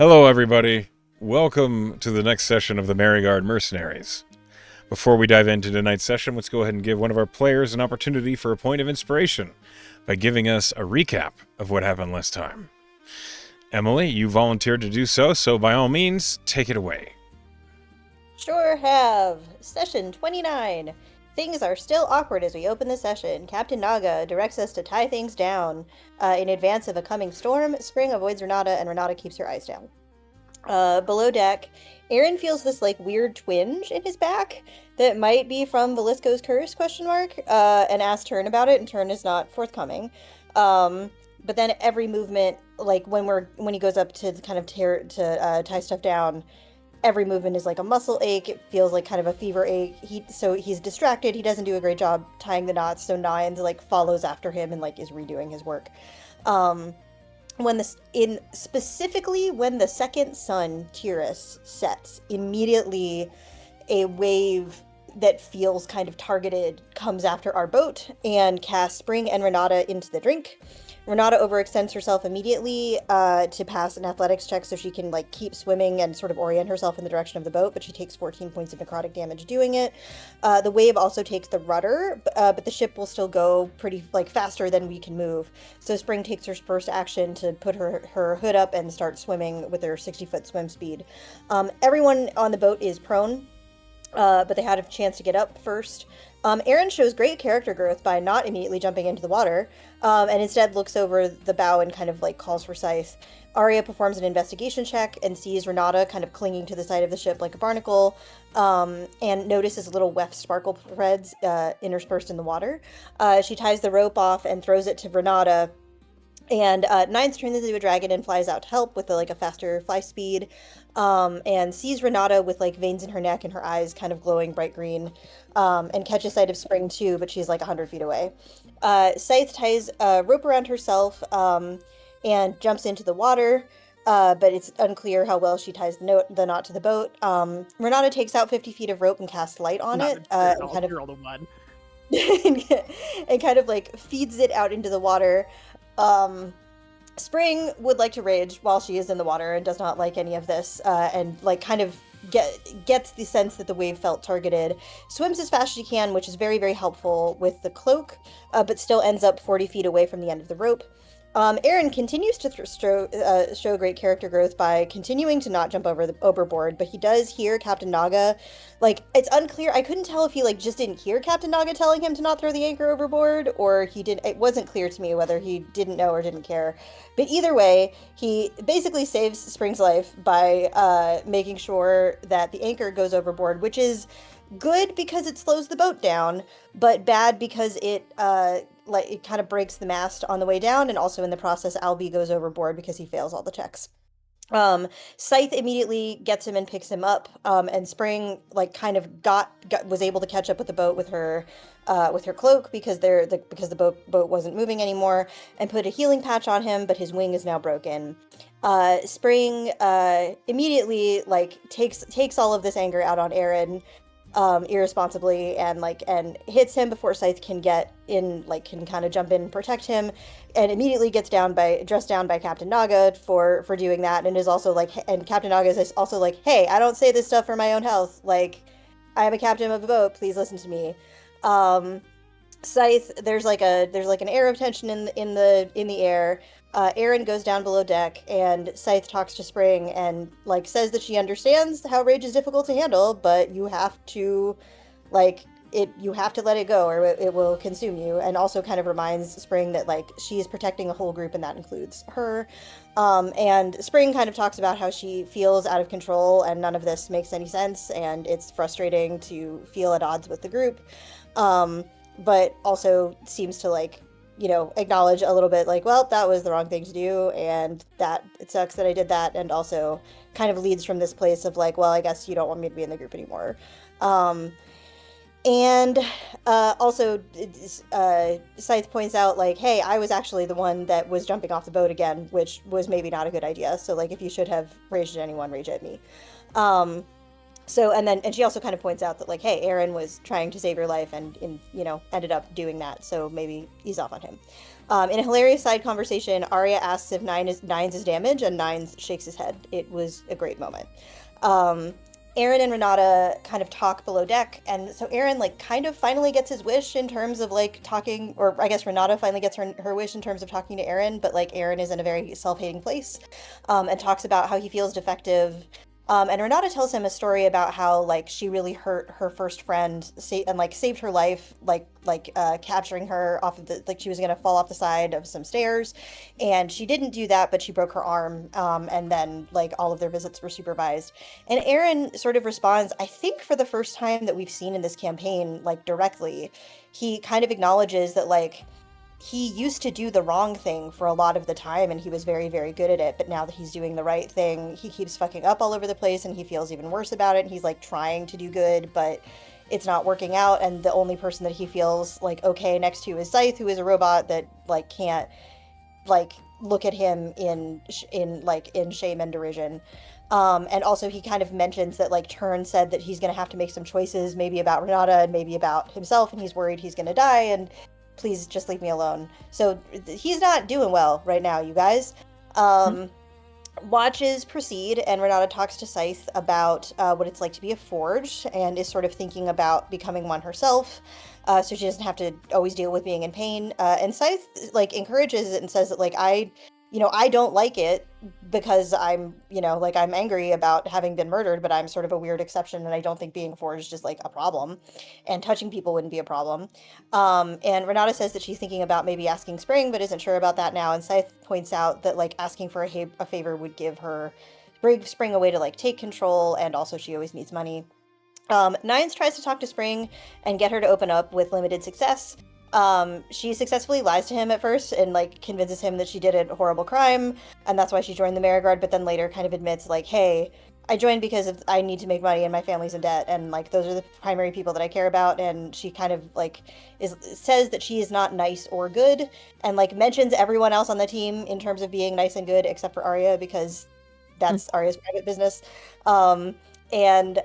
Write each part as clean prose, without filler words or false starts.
Hello, everybody. Welcome to the next session of the Mariguard Mercenaries. Before we dive into tonight's session, let's go ahead and give one of our players an opportunity for a point of inspiration by giving us a recap of what happened last time. Emily, you volunteered to do so, so by all means, take it away. Sure have. Session 29. Things are still awkward as we open the session. Captain Naga directs us to tie things down. In advance of a coming storm, Spring avoids Renata and Renata keeps her eyes down. Below deck, Aaron feels this weird twinge in his back that might be from Velisco's curse, and asks Turn about it, and Turn is not forthcoming. But then every movement, when he goes up to kind of tie stuff down, every movement is like a muscle ache. It feels like kind of a fever ache. He's distracted. He doesn't do a great job tying the knots. So Nines follows after him and is redoing his work. Um, specifically when the second sun Tiras sets, immediately a wave that feels kind of targeted comes after our boat and casts Spring and Renata into the drink. Renata overextends herself immediately to pass an athletics check so she can keep swimming and sort of orient herself in the direction of the boat, but she takes 14 points of necrotic damage doing it. The wave also takes the rudder, but the ship will still go pretty faster than we can move. So Spring takes her first action to put her hood up and start swimming with her 60-foot swim speed. Everyone on the boat is prone, but they had a chance to get up first. Aaron shows great character growth by not immediately jumping into the water, and instead looks over the bow and kind of calls for Scythe. Arya performs an investigation check and sees Renata kind of clinging to the side of the ship like a barnacle, and notices little weft sparkle threads interspersed in the water. She ties the rope off and throws it to Renata, and Nines turns into a dragon and flies out to help with a faster fly speed, and sees Renata with veins in her neck and her eyes kind of glowing bright green, and catches sight of Spring too, but she's 100 feet away. Scythe ties a rope around herself, and jumps into the water, but it's unclear how well she ties the knot to the boat. Renata takes out 50 feet of rope and casts light on Not it, at and all. kind of You're all the one. and kind of feeds it out into the water. Spring would like to rage while she is in the water and does not like any of this, and kind of gets the sense that the wave felt targeted. Swims as fast as she can, which is very, very helpful with the cloak, but still ends up 40 feet away from the end of the rope. Aaron continues to show great character growth by continuing to not jump overboard, but he does hear Captain Naga. It's unclear. I couldn't tell if he just didn't hear Captain Naga telling him to not throw the anchor overboard, or he did. It wasn't clear to me whether he didn't know or didn't care. But either way, he basically saves Spring's life by making sure that the anchor goes overboard, which is good because it slows the boat down, but bad because it kind of breaks the mast on the way down, and also in the process Albie goes overboard because he fails all the checks. Scythe immediately gets him and picks him up, and Spring kind of was able to catch up with the boat with her cloak because the boat wasn't moving anymore, and put a healing patch on him, but his wing is now broken. Spring immediately takes all of this anger out on Aaron, irresponsibly, and hits him before Scythe can get in, can kind of jump in and protect him, and immediately gets dressed down by Captain Naga for doing that, and is also and Captain Naga is also hey, I don't say this stuff for my own health, I am a captain of a boat, please listen to me. Scythe, there's an air of tension in the air. Aaron goes down below deck, and Scythe talks to Spring and says that she understands how rage is difficult to handle, but you have to you have to let it go or it will consume you, and also kind of reminds Spring that she is protecting a whole group and that includes her. And Spring kind of talks about how she feels out of control and none of this makes any sense, and it's frustrating to feel at odds with the group, but also seems to acknowledge a little bit well, that was the wrong thing to do, and that it sucks that I did that, and also kind of leads from this place of well, I guess you don't want me to be in the group anymore. And also, Scythe points out hey, I was actually the one that was jumping off the boat again, which was maybe not a good idea, so if you should have raged at anyone, rage at me. And she also kind of points out that hey, Aaron was trying to save your life and ended up doing that, so maybe ease off on him. In a hilarious side conversation, Arya asks if Nines is damaged, and Nines shakes his head. It was a great moment. Um, Aaron and Renata kind of talk below deck, and so Aaron like kind of finally gets his wish in terms of like talking, or I guess Renata finally gets her wish in terms of talking to Aaron, but like Aaron is in a very self-hating place, and talks about how he feels defective. And Renata tells him a story about how like she really hurt her first friend and like saved her life, capturing her off of the, like she was gonna fall off the side of some stairs, and she didn't do that, but she broke her arm. And then like all of their visits were supervised. And Aaron sort of responds, I think for the first time that we've seen in this campaign, like directly, he kind of acknowledges that like he used to do the wrong thing for a lot of the time and he was very, very good at it. But now that he's doing the right thing, he keeps fucking up all over the place and he feels even worse about it. And he's like trying to do good, but it's not working out. And the only person that he feels like okay next to is Scythe, who is a robot that like can't like look at him in shame and derision. And also he kind of mentions that like Turn said that he's gonna have to make some choices, maybe about Renata and maybe about himself, and he's worried he's gonna die. And please just leave me alone. So he's not doing well right now, you guys. Um, Watches proceed, and Renata talks to Scythe about what it's like to be a forge, and is sort of thinking about becoming one herself, so she doesn't have to always deal with being in pain. And Scythe like encourages it and says that like I don't like it because I'm like I'm angry about having been murdered, but I'm sort of a weird exception, and I don't think being forged is like a problem, and touching people wouldn't be a problem. And Renata says that she's thinking about maybe asking Spring, but isn't sure about that now. And Scythe points out that like asking for a favor would give her bring Spring a way to like take control, and also she always needs money. Nines tries to talk to Spring and get her to open up with limited success. She successfully lies to him at first and like convinces him that she did a horrible crime and that's why she joined the Mariguard, but then later kind of admits like, hey, I joined because I need to make money and my family's in debt and like those are the primary people that I care about. And she kind of like says that she is not nice or good and like mentions everyone else on the team in terms of being nice and good except for Arya because that's Arya's private business. Um, and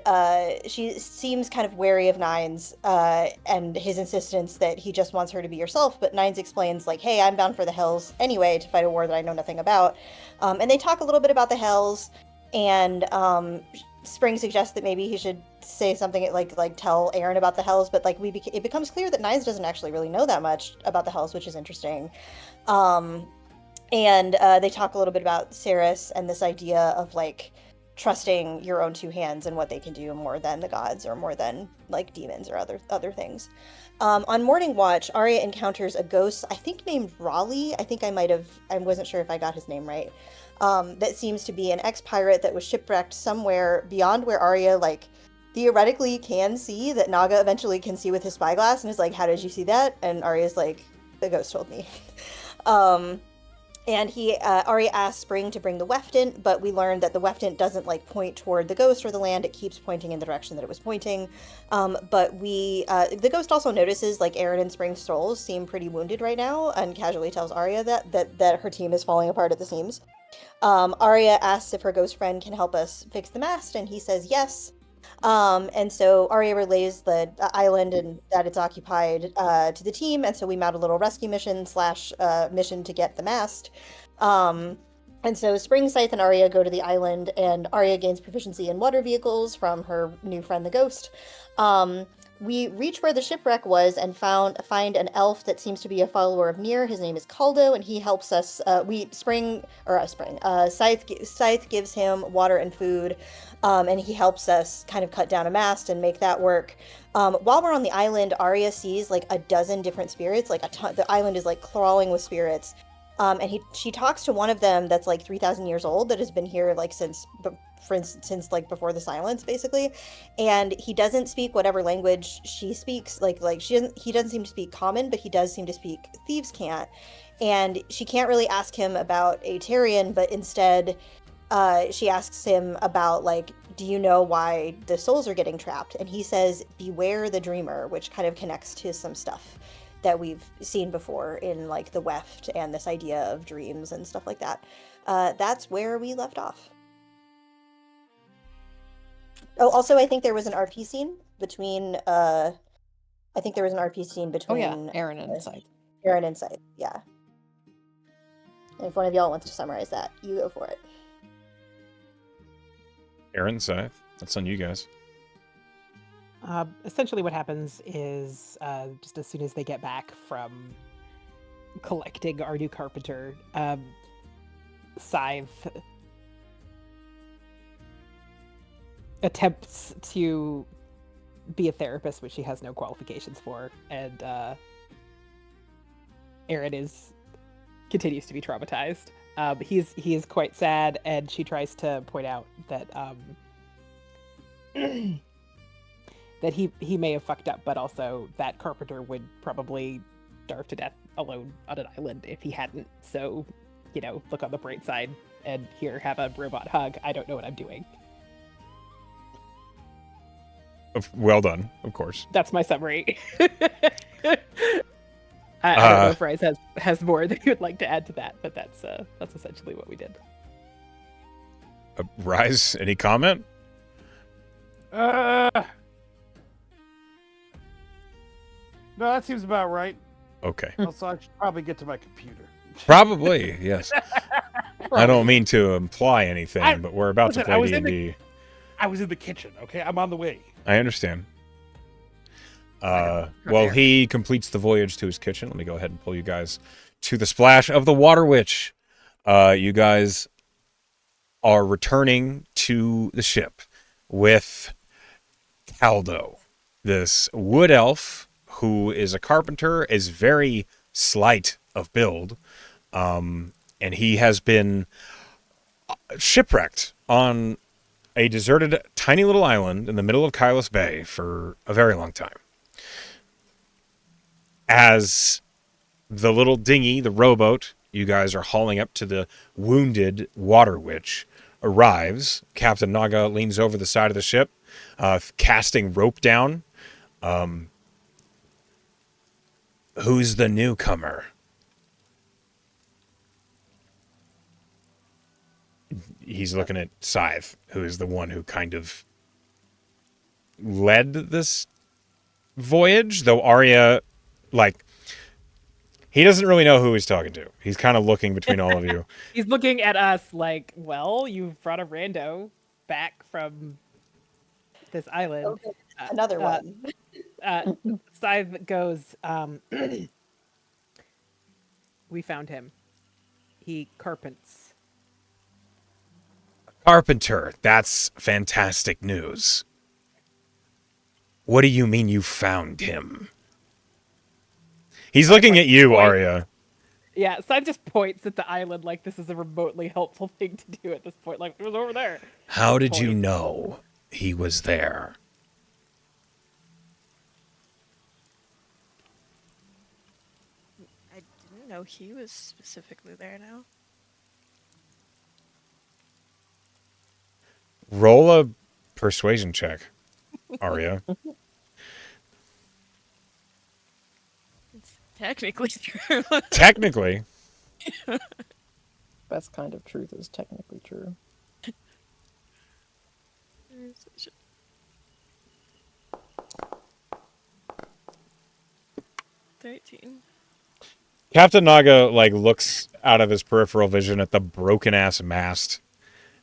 she seems kind of wary of Nines and his insistence that he just wants her to be herself. But Nines explains, like, hey, I'm bound for the Hells anyway to fight a war that I know nothing about. And they talk a little bit about the Hells, and Spring suggests that maybe he should say something like tell Aaron about the Hells. But like it becomes clear that Nines doesn't actually really know that much about the Hells, which is interesting. Um, and they talk a little bit about Ceres and this idea of like trusting your own two hands and what they can do more than the gods or more than like demons or other things. On Morning Watch, Arya encounters a ghost, I think named Raleigh. I wasn't sure if I got his name right. That seems to be an ex-pirate that was shipwrecked somewhere beyond where Arya like theoretically can see, that Naga eventually can see with his spyglass, and is like, how did you see that? And Arya's like, the ghost told me. um, and Arya asks Spring to bring the Wefton, but we learned that the Wefton doesn't like point toward the ghost or the land. It keeps pointing in the direction that it was pointing. The ghost also notices like Aaron and Spring's souls seem pretty wounded right now, and casually tells Arya that her team is falling apart at the seams. Arya asks if her ghost friend can help us fix the mast, and he says yes. And so Arya relays the island and that it's occupied to the team, and so we mount a little rescue mission slash mission to get the mast. Um, and so Spring, Scythe, and Arya go to the island, and Arya gains proficiency in water vehicles from her new friend, the Ghost. Um, we reach where the shipwreck was and find an elf that seems to be a follower of Nier. His name is Caldo, and he helps us. Scythe gives him water and food, and he helps us kind of cut down a mast and make that work. While we're on the island, Arya sees like a dozen different spirits. Like a ton, the island is like crawling with spirits. And she talks to one of them that's like 3,000 years old that has been here like for instance, since like before the silence basically, and he doesn't speak whatever language she speaks. He doesn't seem to speak common, but he does seem to speak thieves' cant. And she can't really ask him about Aetarian, but instead she asks him about like, do you know why the souls are getting trapped? And he says, beware the dreamer, which kind of connects to some stuff that we've seen before in like the Weft and this idea of dreams and stuff like that. That's where we left off. Oh, also, I think there was an RP scene between. I think there was an RP scene Oh yeah, between Aaron and Scythe. Aaron and Scythe. Yeah. And if one of y'all wants to summarize that, you go for it. Aaron, Scythe, that's on you guys. Essentially, what happens is just as soon as they get back from collecting our new carpenter, Scythe attempts to be a therapist, which she has no qualifications for, and Aaron continues to be traumatized. He is quite sad, and she tries to point out that that he may have fucked up, but also that carpenter would probably starve to death alone on an island if he hadn't. So, look on the bright side and here, have a robot hug. I don't know what I'm doing. Well done, of course. That's my summary. I don't know if Rise has more that you would like to add to that, but that's essentially what we did. Rise, any comment? No, that seems about right. Okay. Also, I should probably get to my computer. Probably, yes. I don't mean to imply anything, but we're about to play D&D. I was in the kitchen, okay? I'm on the way. I understand. Well, he completes the voyage to his kitchen. Let me go ahead and pull you guys to the splash of the Water Witch. You guys are returning to the ship with Caldo, this wood elf who is a carpenter, is very slight of build, and he has been shipwrecked on a deserted tiny little island in the middle of Kylus Bay for a very long time. As the little dinghy, the rowboat, you guys are hauling up to the wounded Water Witch, arrives, Captain Naga leans over the side of the ship, casting rope down. Who's the newcomer? He's looking at Scythe, who is the one who kind of led this voyage, though Arya, he doesn't really know who he's talking to. He's kind of looking between all of you. He's looking at us like, well, you've brought a rando back from this island. Okay. Another one. Scythe goes, we found him. He carpents. Carpenter, that's fantastic news. What do you mean you found him? He's looking at you, Arya. Yeah, Scythe just points at the island like this is a remotely helpful thing to do at this point. Like, it was over there. How did you know he was there? I didn't know he was specifically there now. Roll a persuasion check, Arya. It's technically true. Technically. Best kind of truth is technically true. 13. Captain Naga looks out of his peripheral vision at the broken ass mast,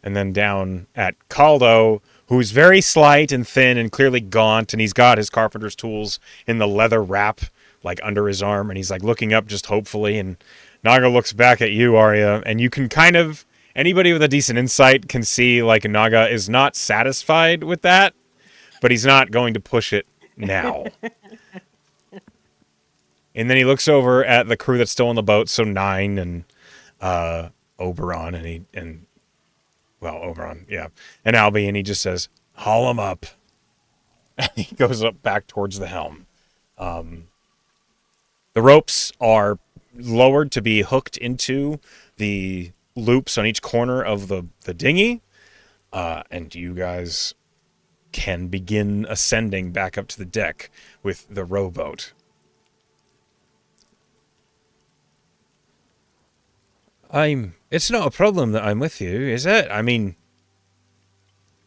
and then down at Caldo, who's very slight and thin and clearly gaunt, and he's got his carpenter's tools in the leather wrap under his arm, and he's looking up just hopefully, and Naga looks back at you, Arya, and you can kind of, anybody with a decent insight can see Naga is not satisfied with that, but he's not going to push it now. And then he looks over at the crew that's still on the boat, so Nine and Oberon, Oberon, yeah, and Albie, and he just says, haul him up. And he goes up back towards the helm. The ropes are lowered to be hooked into the loops on each corner of the dinghy, and you guys can begin ascending back up to the deck with the rowboat. It's not a problem that I'm with you, is it? I mean,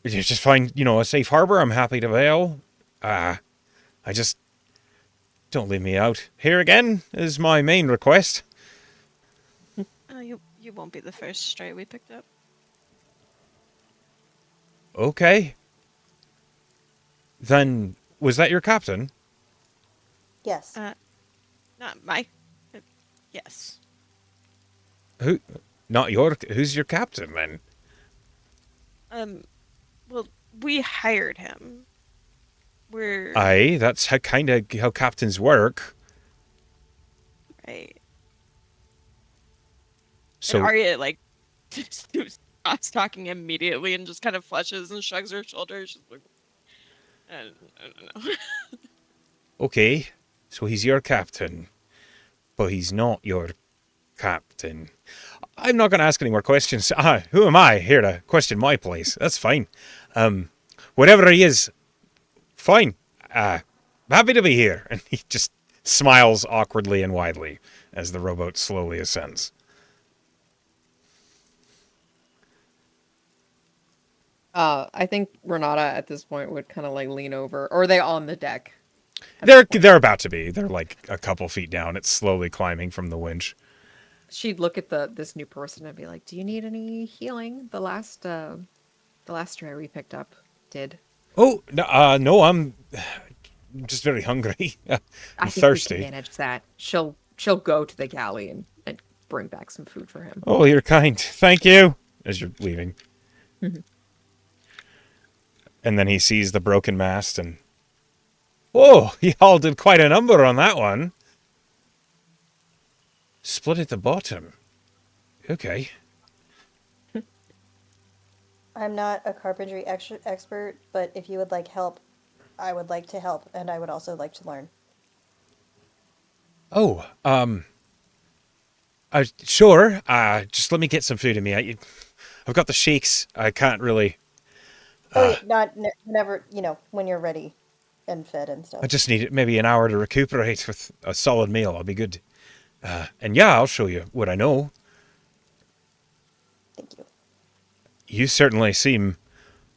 if you just find, a safe harbor, I'm happy to bail. I just, don't leave me out here again, is my main request. You'll won't be the first stray we picked up. Okay. Then, was that your captain? Yes. Not my. Yes. Who? Not your. Who's your captain then? Well, we hired him. We're Aye, that's kind of how captains work. right. So, And Arya like stops talking immediately and just kind of flushes and shrugs her shoulders. She's like, I don't know. okay, so he's your captain, but he's not your captain. I'm not going to ask any more questions. Who am I here to question my place? That's fine. Whatever he is, fine. Happy to be here. And he just smiles awkwardly and widely as the rowboat slowly ascends. I think Renata at this point would kind of like lean over. Or are they on the deck? They're about to be. They're like a couple feet down. It's slowly climbing from the winch. She'd look at this new person and be like, "Do you need any healing? The last stray we picked up did." Oh, no, I'm just very hungry. I'm I think thirsty. we can manage that. She'll go to the galley and bring back some food for him. Oh, you're kind. Thank you. As you're leaving. And then he sees the broken mast and... Whoa, y'all did quite a number on that one. Split at the bottom. Okay. I'm not a carpentry expert, but if you would like help, I would like to help, and I would also like to learn. Oh, sure. Just let me get some food in me. I've got the shakes. I can't really... Whenever, when you're ready and fed and stuff. I just need maybe an hour to recuperate with a solid meal. I'll be good. And yeah, I'll show you what I know. Thank you. You certainly seem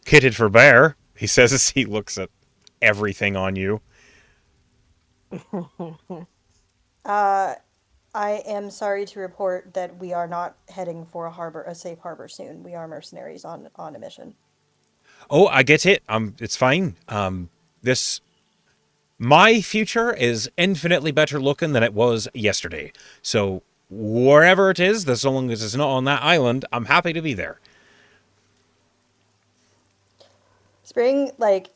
kitted for bear, he says as he looks at everything on you. I am sorry to report that we are not heading for a safe harbor soon. We are mercenaries on a mission. Oh, I get it. It's fine. My future is infinitely better looking than it was yesterday. So wherever it is, as long as it's not on that island, I'm happy to be there. Spring,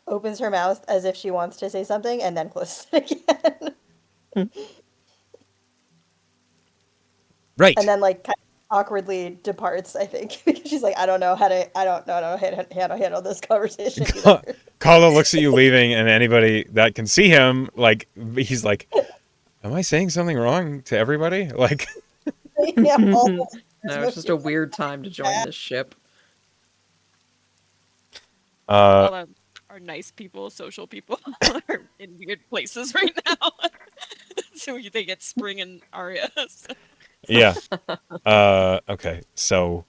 opens her mouth as if she wants to say something and then closes it again. Right. And then, kind of awkwardly departs, I think, because she's like, I don't know how to handle this conversation either. Kala looks at you leaving, and anybody that can see him, he's like, am I saying something wrong to everybody? Yeah, No, it's just a weird time to join this ship. All our nice people, social people, are in weird places right now. So they get Spring and Arya. So. Yeah. Okay. So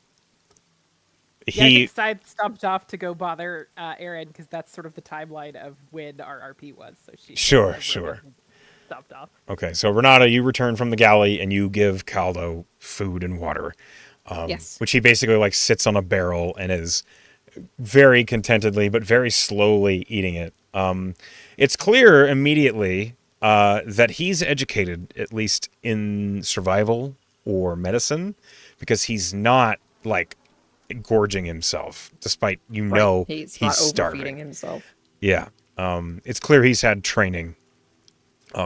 I he think Side stopped off to go bother Erin because that's sort of the timeline of when our RP was. So she Sure. stopped off. Okay. So Renata, you return from the galley and you give Caldo food and water. Yes. Which he basically sits on a barrel and is very contentedly but very slowly eating it. It's clear immediately that he's educated, at least in survival or medicine, because he's not gorging himself, despite he's he's not starving. overfeeding himself. Yeah. It's clear he's had training.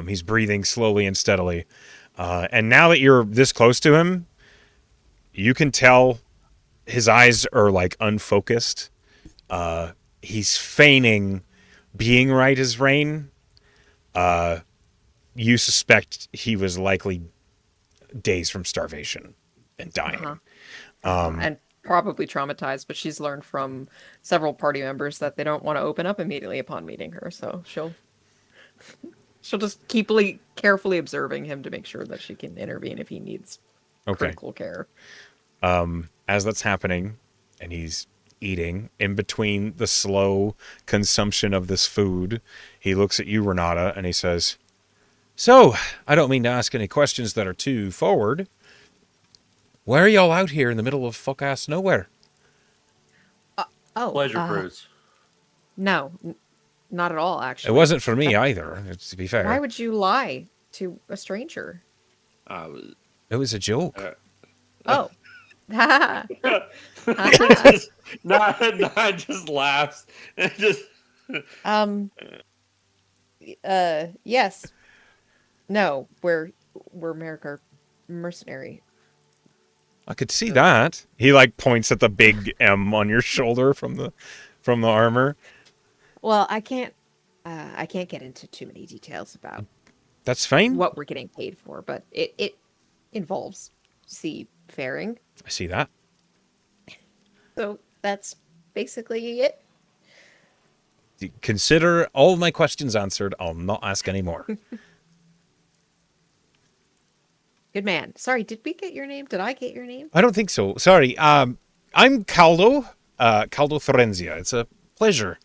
He's breathing slowly and steadily. And now that you're this close to him, you can tell his eyes are unfocused. He's feigning being right as rain. You suspect he was likely days from starvation and dying. And probably traumatized, but she's learned from several party members that they don't want to open up immediately upon meeting her, so she'll just keep carefully observing him to make sure that she can intervene if he needs critical care. As that's happening, and he's eating, in between the slow consumption of this food, he looks at you, Renata, and he says, "So, I don't mean to ask any questions that are too forward. Why are y'all out here in the middle of fuck-ass nowhere? Pleasure cruise. No, not at all, It actually. wasn't for me either, to be fair. Why would you lie to a stranger? I was. It was a joke. Oh. just, not just laughs. And just Yes. No, we're Meriguard mercenary. I could see that. He like points at the big M on your shoulder from the armor. Well, I can't get into too many details about That's fine. what we're getting paid for, but it involves seafaring. I see that. So that's basically it. Consider all my questions answered. I'll not ask any more. Good man. Sorry, did we get your name? Did I get your name? I don't think so. Sorry. I'm Caldo. Caldo Forenzia. It's a pleasure.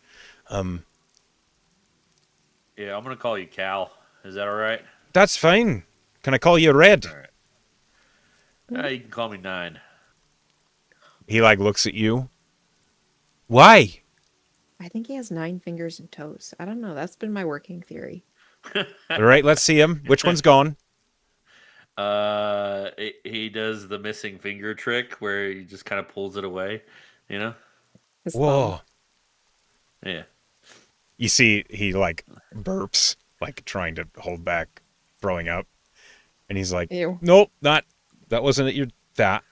yeah, I'm gonna call you Cal. Is that all right? That's fine. Can I call you Red? All right. You can call me 9. He like looks at you. Why? I think he has 9 fingers and toes. I don't know. That's been my working theory. All right, let's see him. Which one's gone? He does the missing finger trick where he just kind of pulls it away. You know? His Whoa. thumb. Yeah. You see he like burps, like trying to hold back, throwing up. And he's like, Ew. nope, that wasn't it. You're that.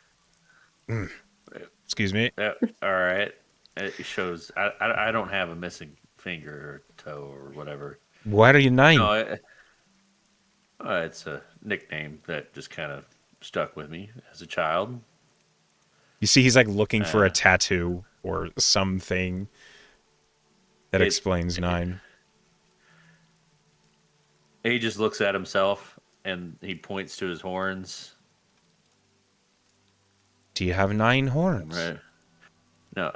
Excuse me. Yeah. All right. It shows. I don't have a missing finger or toe or whatever. Why are you 9? No, it's a nickname that just kind of stuck with me as a child. You see he's like looking for a tattoo or something that explains 9. He just looks at himself and he points to his horns. Do you have 9 horns? Right. No,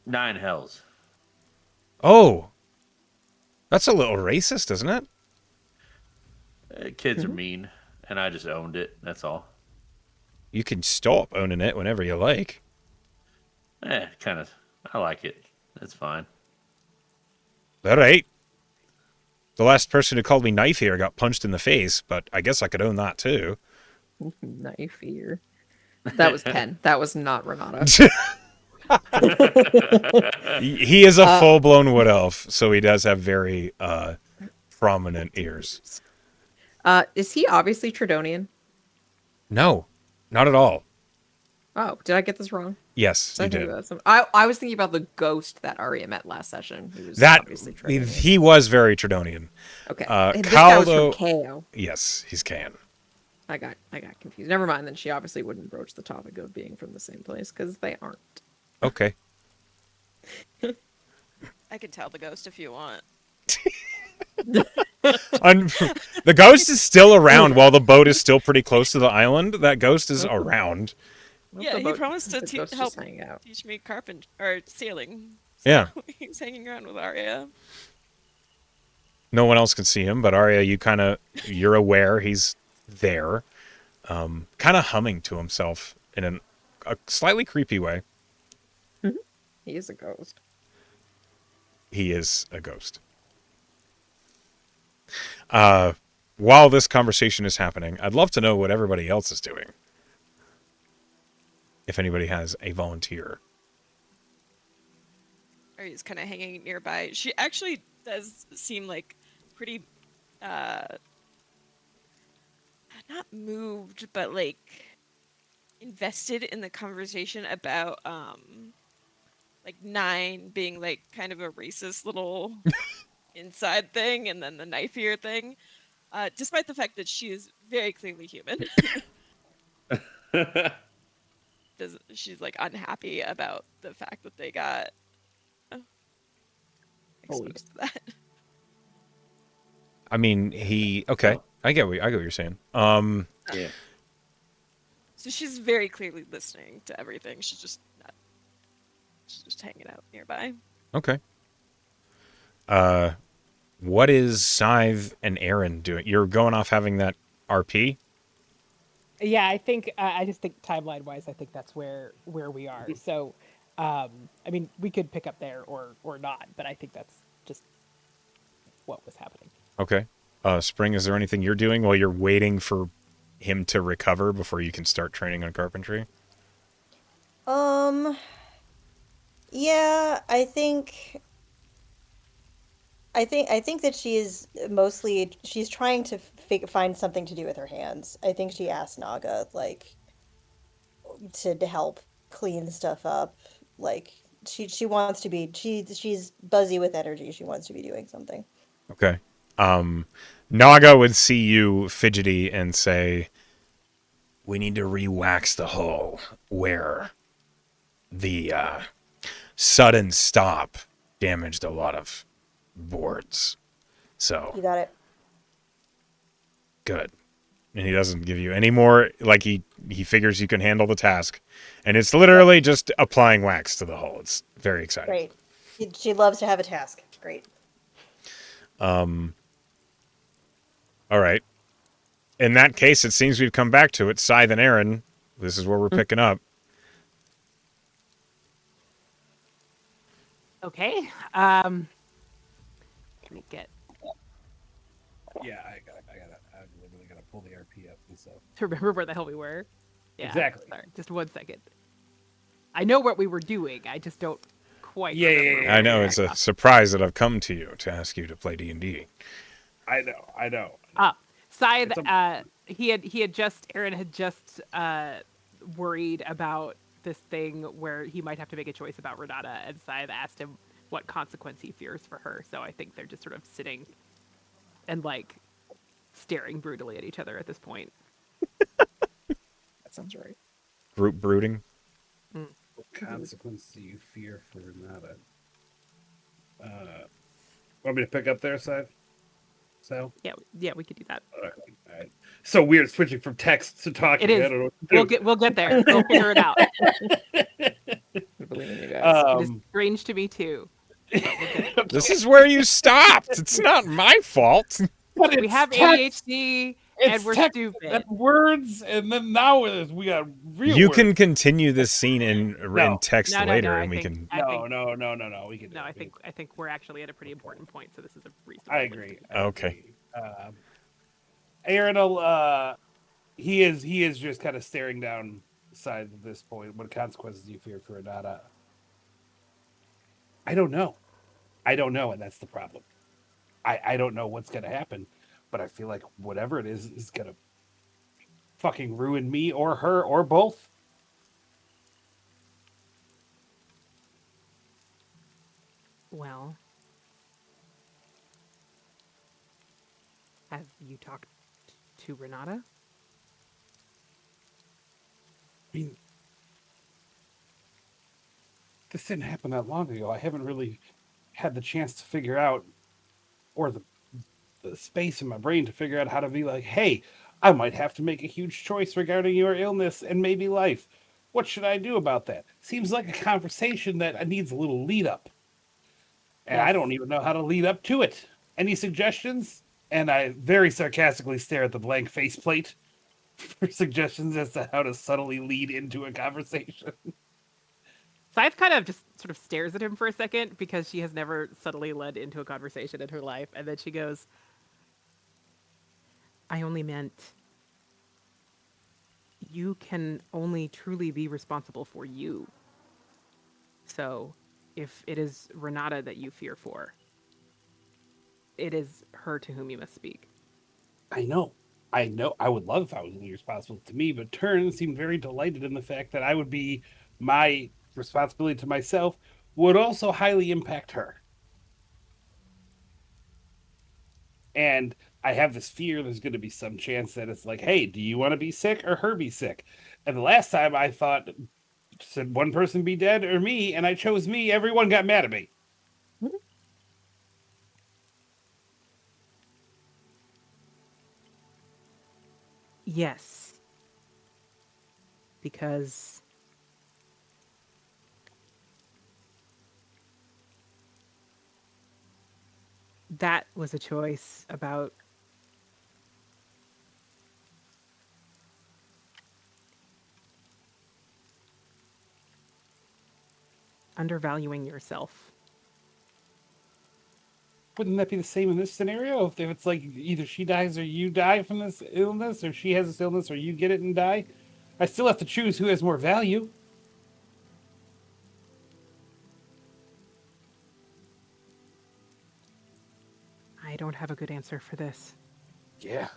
9 hells. Oh, that's a little racist, isn't it? Kids are mean, and I just owned it. That's all. You can stop owning it whenever you like. Kind of. I like it. That's fine. All right. The last person who called me knife here got punched in the face, but I guess I could own that too. Knife ear. That was Pen. That was not Renata. He is a full-blown wood elf, so he does have very prominent ears. Is he obviously Tridonian? No, not at all. Oh, did I get this wrong? Yes, you did. I was thinking about the ghost that Arya met last session. He was That obviously Tridonian. he was very Tridonian. Okay. Caldo, This guy was from KO. Yes, he's Can. I got confused. Never mind. Then she obviously wouldn't broach the topic of being from the same place because they aren't. Okay. I can tell the ghost if you want. The ghost is still around while the boat is still pretty close to the island. That ghost is around. Yeah, he promised to help hang out. teach me carpentry or sailing. Yeah. He's hanging around with Arya. No one else can see him, but Arya, you're aware he's there, kind of humming to himself in a slightly creepy way. He is a ghost. He is a ghost. While this conversation is happening, I'd love to know what everybody else is doing. If anybody has a volunteer. Arya's kind of hanging nearby. She actually does seem like pretty, not moved, but like invested in the conversation about, like 9 being like kind of a racist little inside thing, and then the knife ear thing, despite the fact that she is very clearly human. She's like unhappy about the fact that they got exposed to that. I mean, okay. I get what you're saying. Yeah. So she's very clearly listening to everything. She's just hanging out nearby. Okay. What is Scythe and Aaron doing? You're going off having that RP? Yeah, I think I just think timeline wise, I think that's where we are. So, I mean, we could pick up there or not, but I think that's just what was happening. Okay. Spring, is there anything you're doing while you're waiting for him to recover before you can start training on carpentry? Um, yeah, I think that she's trying to find something to do with her hands. I think she asked Naga like to help clean stuff up. Like she wants to be she's buzzy with energy. She wants to be doing something. Okay. Naga would see you fidgety and say, "We need to re-wax the hull where the sudden stop damaged a lot of boards. So You got it. good." And he doesn't give you any more. Like he figures you can handle the task, and it's literally just applying wax to the hull. It's very exciting. Great. She loves to have a task. Great. All right. In that case, it seems we've come back to it. Scythe and Aaron, this is where we're picking up. Okay. Let me get Yeah, I literally gotta pull the RP up and stuff. to remember where the hell we were. Yeah. Exactly. Sorry, just 1 second. I know what we were doing. I just don't quite Yeah, remember. I know it's a surprise that I've come to you to ask you to play D&D. I know. Scythe, It's Aaron had just worried about this thing where he might have to make a choice about Renata, and Scythe asked him what consequence he fears for her. So I think they're just sort of sitting and like staring brutally at each other at this point. That sounds right. Group brooding. What consequence do you fear for Renata? Want me to pick up their side? So? Yeah, we could do that. All right. So weird switching from text to talking. It is. I don't know what to do. We'll get there. We'll figure it out. I believe in you guys. It is strange to me too. But we'll get there. This is where you stopped. It's not my fault. But We it's have text. ADHD It's and we're text stupid. and words, and then now we got real You words. can continue this scene in text No, later, I and we think- can. I think- No. We can. Do No, it. I think we're actually at a pretty important point, so this is a reasonable. I place agree. to- Okay. Aaron will. He is just kind of staring down the side at this point. What consequences do you fear for Renata? I don't know, and that's the problem. I don't know what's gonna happen, but I feel like whatever it is gonna fucking ruin me or her or both. Well, have you talked to Renata? I mean, this didn't happen that long ago. I haven't really had the chance to figure out, or the space in my brain to figure out how to be like, hey, I might have to make a huge choice regarding your illness and maybe life. What should I do about that? Seems like a conversation that needs a little lead up. And I Yes. don't even know how to lead up to it. Any suggestions? And I very sarcastically stare at the blank faceplate for suggestions as to how to subtly lead into a conversation. Scythe kind of just sort of stares at him for a second because she has never subtly led into a conversation in her life, and then she goes, I only meant you can only truly be responsible for you. So if it is Renata that you fear for, it is her to whom you must speak. I know. I would love if I was only responsible to me, but Turn seemed very delighted in the fact that I would be my responsibility to myself would also highly impact her. And I have this fear there's going to be some chance that it's like, hey, do you want to be sick or her be sick? And the last time I thought, should one person be dead or me? And I chose me. Everyone got mad at me. Yes. Because that was a choice about undervaluing yourself. Wouldn't that be the same in this scenario? If it's like either she dies or you die from this illness, or she has this illness or you get it and die? I still have to choose who has more value. I don't have a good answer for this. Yeah,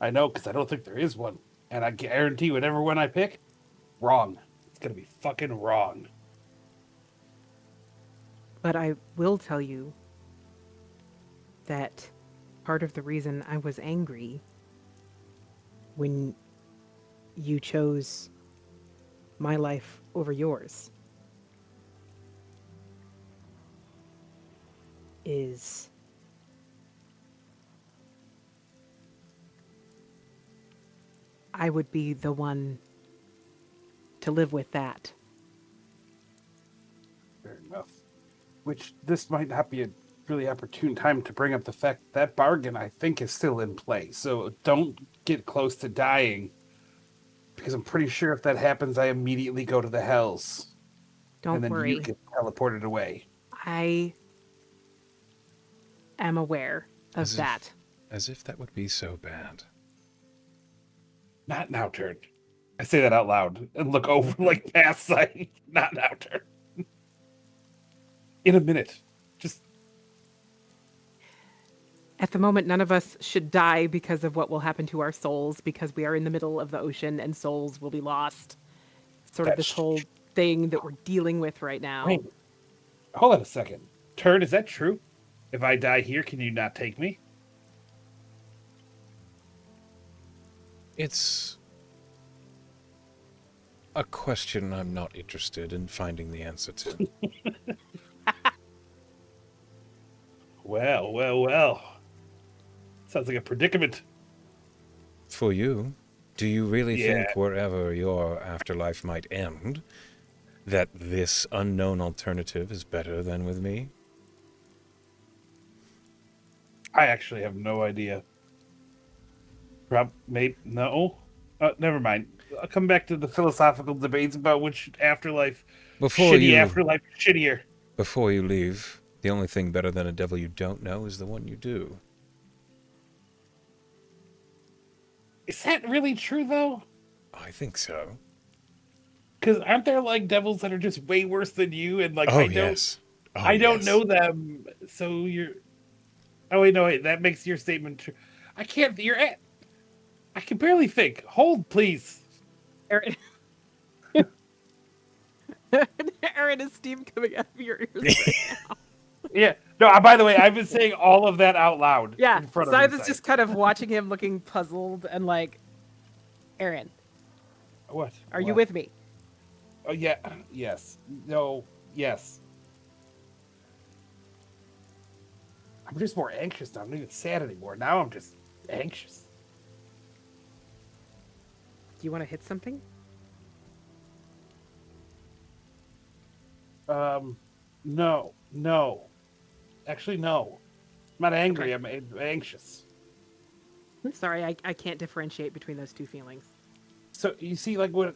I know, because I don't think there is one. And I guarantee whatever one I pick, wrong. It's going to be fucking wrong. But I will tell you that part of the reason I was angry when you chose my life over yours is I would be the one to live with that. Fair enough. Which this might not be a really opportune time to bring up the fact that bargain, I think, is still in play. So don't get close to dying, because I'm pretty sure if that happens, I immediately go to the hells. Don't and then worry. you get teleported away. I am aware of that. As if that would be so bad. Not now, turn. I say that out loud and look over like past sight. Not now, turn. In a minute. Just At the moment, none of us should die because of what will happen to our souls, because we are in the middle of the ocean and souls will be lost. Sort of this whole thing that we're dealing with right now. wait. Hold on a second. Turn, is that true? If I die here, can you not take me? It's a question I'm not interested in finding the answer to. Well. Sounds like a predicament. For you, do you really Yeah. think wherever your afterlife might end, that this unknown alternative is better than with me? I actually have no idea. Maybe no. Never mind. I'll come back to the philosophical debates about which afterlife. Afterlife is shittier. Before you leave, the only thing better than a devil you don't know is the one you do. Is that really true, though? I think so. Because aren't there like devils that are just way worse than you? And like, Oh, I don't, yes. Oh, I don't yes. know them. So you're. Oh wait, no wait. That makes your statement true. I can't. You're at. I can barely think. Hold, please. Aaron. Aaron, is steam coming out of your ears right now? Yeah. No. By the way, I've been saying all of that out loud. Yeah. In front Sides of is just kind of watching him looking puzzled and like, Aaron, What? are you with me? Oh yeah. Yes. No. Yes. I'm just more anxious now. I'm not even sad anymore. Now I'm just anxious. Do you want to hit something? No. Actually, no. I'm not angry. Okay. I'm anxious. I'm sorry, I can't differentiate between those two feelings. So you see, like when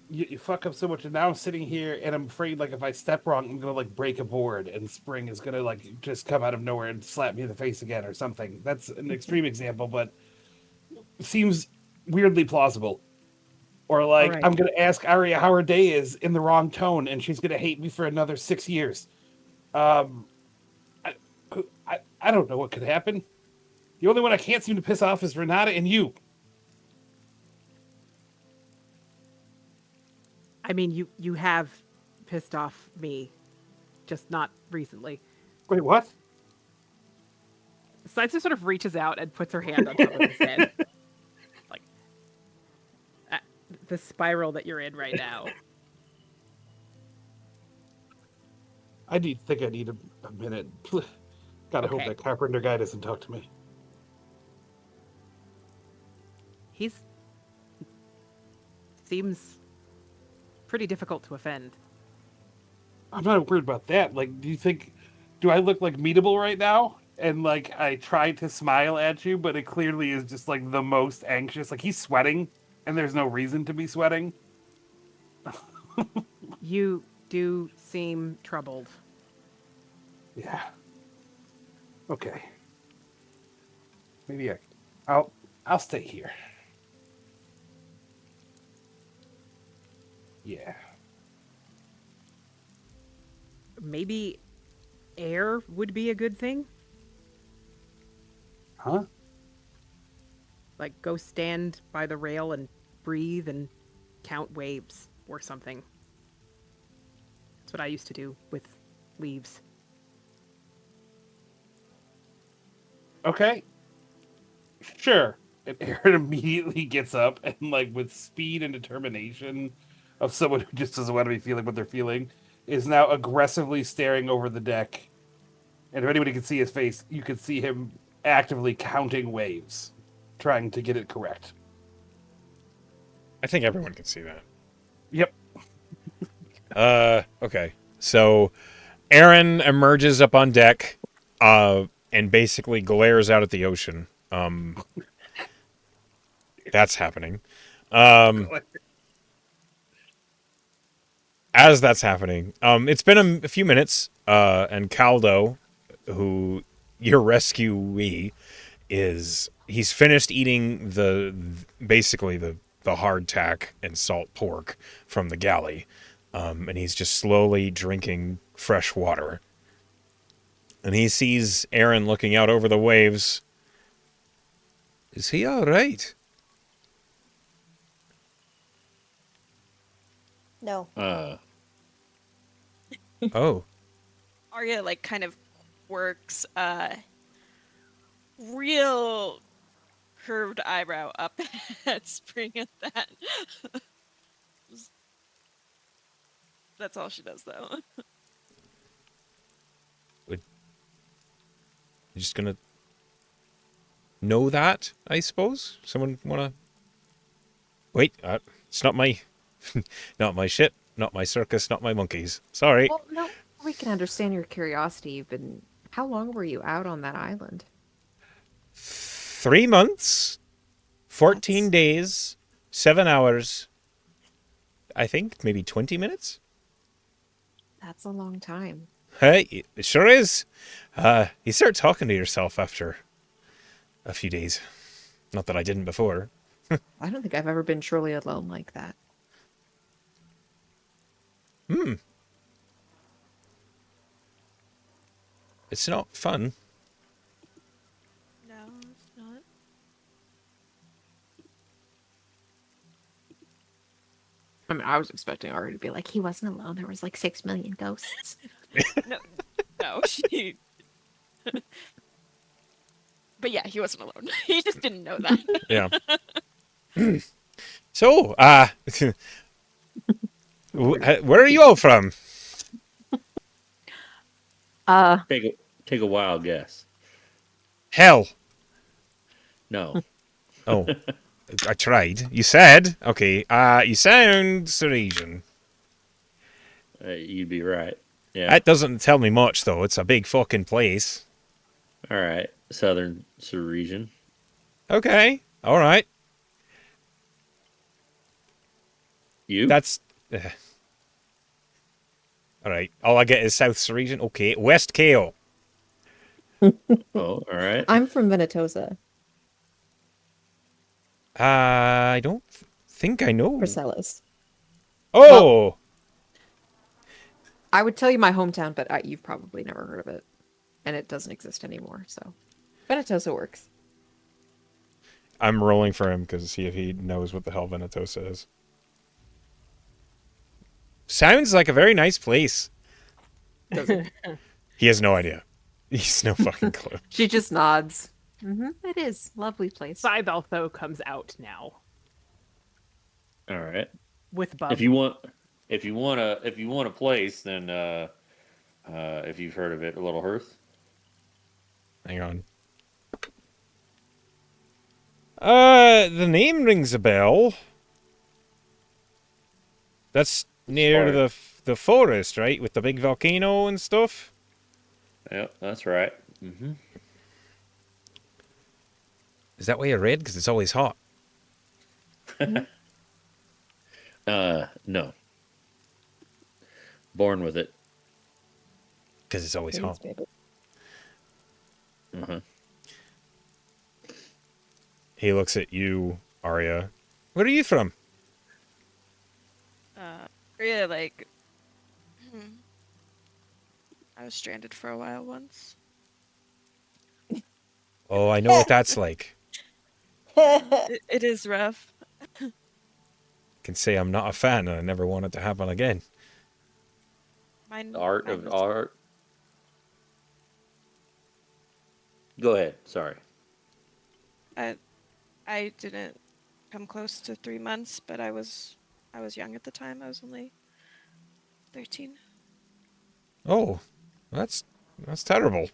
you fuck up so much, and now I'm sitting here and I'm afraid, like if I step wrong, I'm gonna like break a board, and Spring is gonna like just come out of nowhere and slap me in the face again or something. That's an extreme example, but seems weirdly plausible. Or like Alright. I'm gonna ask Arya how her day is in the wrong tone, and she's gonna hate me for another 6 years. I don't know what could happen. The only one I can't seem to piss off is Renata and you. I mean, you have pissed off me, just not recently. Wait, what? Sides sort of reaches out and puts her hand on top of his head. Like, the spiral that you're in right now. I think I need a minute. Gotta hope Okay. that carpenter guy doesn't talk to me. He's seems pretty difficult to offend. I'm not worried about that. Like, do I look like meetable right now? And like, I try to smile at you, but it clearly is just like the most anxious. Like, he's sweating, and there's no reason to be sweating. You do seem troubled. Yeah. Okay. Maybe I'll stay here. Yeah. Maybe air would be a good thing? Huh? Like, go stand by the rail and breathe and count waves or something. That's what I used to do with leaves. Okay. Sure. And Aaron immediately gets up and, like, with speed and determination of someone who just doesn't want to be feeling what they're feeling, is now aggressively staring over the deck. And if anybody can see his face, you can see him actively counting waves, trying to get it correct. I think everyone can see that. Yep. Okay. So Aaron emerges up on deck, and basically glares out at the ocean. That's happening. As that's happening, it's been a few minutes, and Caldo, who your rescuee, he's finished eating basically the hardtack and salt pork from the galley, and he's just slowly drinking fresh water. And he sees Aaron looking out over the waves. Is he all right? No. Oh. Arya like kind of works real curved eyebrow up at Spring at that. That's all she does though. You're just gonna know that, I suppose? Someone wanna... Wait, it's not my... not my ship, not my circus, not my monkeys. Sorry. Well, no, we can understand your curiosity. How long were you out on that island? 3 months, 14 That's- days, 7 hours, I think, maybe 20 minutes? That's a long time. Hey, it sure is. You start talking to yourself after a few days. Not that I didn't before. I don't think I've ever been truly alone like that. It's not fun. No, it's not. I mean, I was expecting Ari to be like, he wasn't alone. There was like 6 million ghosts. No, she. But yeah, he wasn't alone. He just didn't know that. Yeah. So, where are you all from? Take a wild guess. Hell. No. Oh, I tried. You said. Okay. You sound Saresian. You'd be right. Yeah. That doesn't tell me much, though. It's a big fucking place. All right. Southern region. Okay. All right. You? That's... all right. All I get is South Saresian. Okay. West KO. Oh, all right. I'm from Venetosa. I don't think I know. Marcellus. Oh! I would tell you my hometown, but you've probably never heard of it. And it doesn't exist anymore, so. Venetosa works. I'm rolling for him to see if he knows what the hell Venetosa is. Sounds like a very nice place. Doesn't. He has no idea. He's no fucking clue. She just nods. It is. Lovely place. Scythel, though, comes out now All right. with Bub. If you want a place, then if you've heard of it, a Little Hearth. Hang on. The name rings a bell. That's near the forest, right? With the big volcano and stuff? Yep, that's right. Mm-hmm. Is that why you're red? Because it's always hot. No. Born with it. Because it's always hot. Maybe. Uh-huh. He looks at you, Arya. Where are you from? Really like. I was stranded for a while once. Oh, I know what that's like. It is rough. I can say I'm not a fan and I never want it to happen again. Mine. The art mine of was- art. Go ahead. Sorry. I didn't come close to 3 months, but I was young at the time. I was only 13. Oh, that's terrible.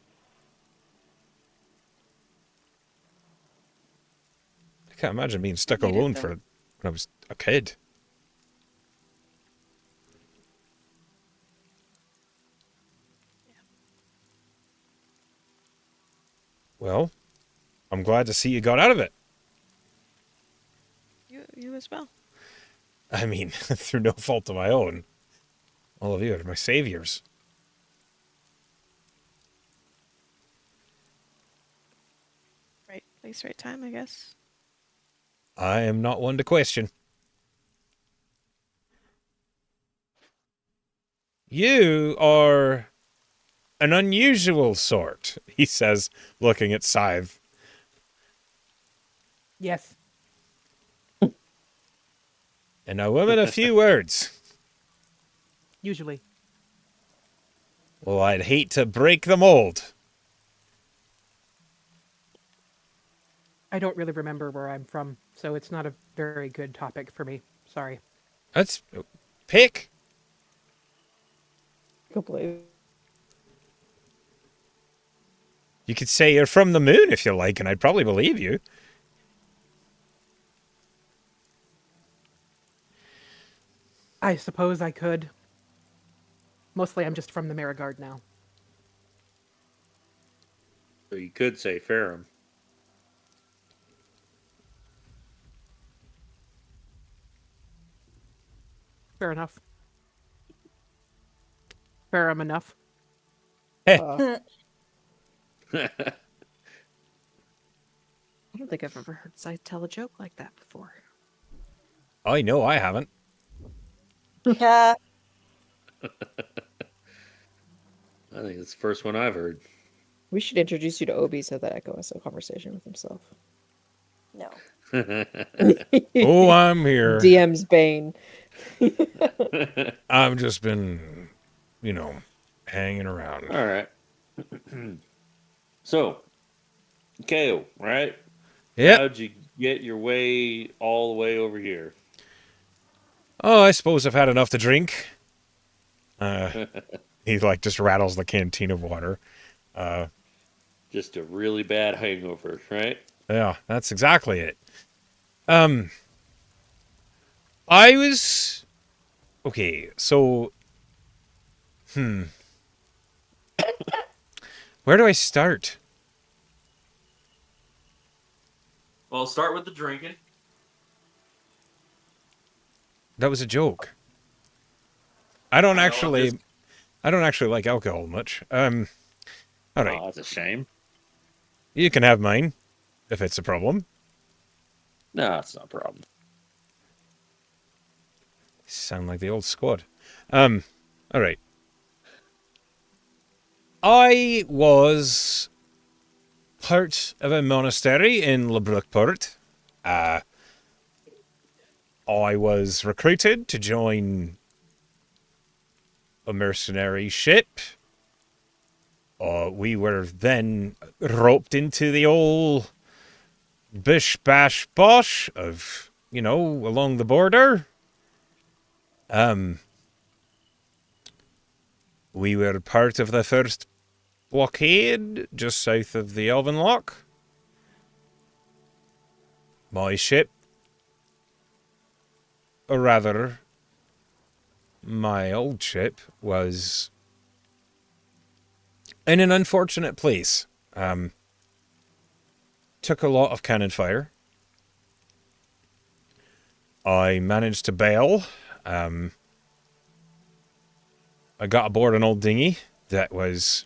I can't imagine being stuck Made it, alone though. for when I was a kid. Well, I'm glad to see you got out of it. You as well. I mean, through no fault of my own. All of you are my saviors. Right place, right time, I guess. I am not one to question. You are an unusual sort, he says, looking at Scythe. Yes. And a woman of few words. Usually. Well, I'd hate to break the mold. I don't really remember where I'm from, so it's not a very good topic for me. Sorry. That's... Pick. Completely. You could say you're from the moon if you like, and I'd probably believe you. I suppose I could. Mostly I'm just from the Mariguard now. So you could say Ferrum. Fair enough. Fair enough. Hey. I don't think I've ever heard Scythe tell a joke like that before. I know I haven't. Yeah. I think it's the first one I've heard. We should introduce you to Obi so that Echo has a conversation with himself. No. Oh, I'm here. DM's Bane. I've just been, hanging around. All right. So, KO, right? Yep. How'd you get your way all the way over here? Oh, I suppose I've had enough to drink. He just rattles the canteen of water. Just a really bad hangover, right? Yeah, that's exactly it. I was... Okay, so... Where do I start? Well, start with the drinking. That was a joke. I don't I know, actually like alcohol much. All right. Oh, that's a shame. You can have mine, if it's a problem. No, it's not a problem. Sound like the old squad. All right. I was part of a monastery in Lebruckport. I was recruited to join a mercenary ship. We were then roped into the old bish bash bosh of, along the border. We were part of the first blockade just south of the Elven Lock. My ship, or rather, my old ship, was in an unfortunate place. Took a lot of cannon fire. I managed to bail. I I got aboard an old dinghy that was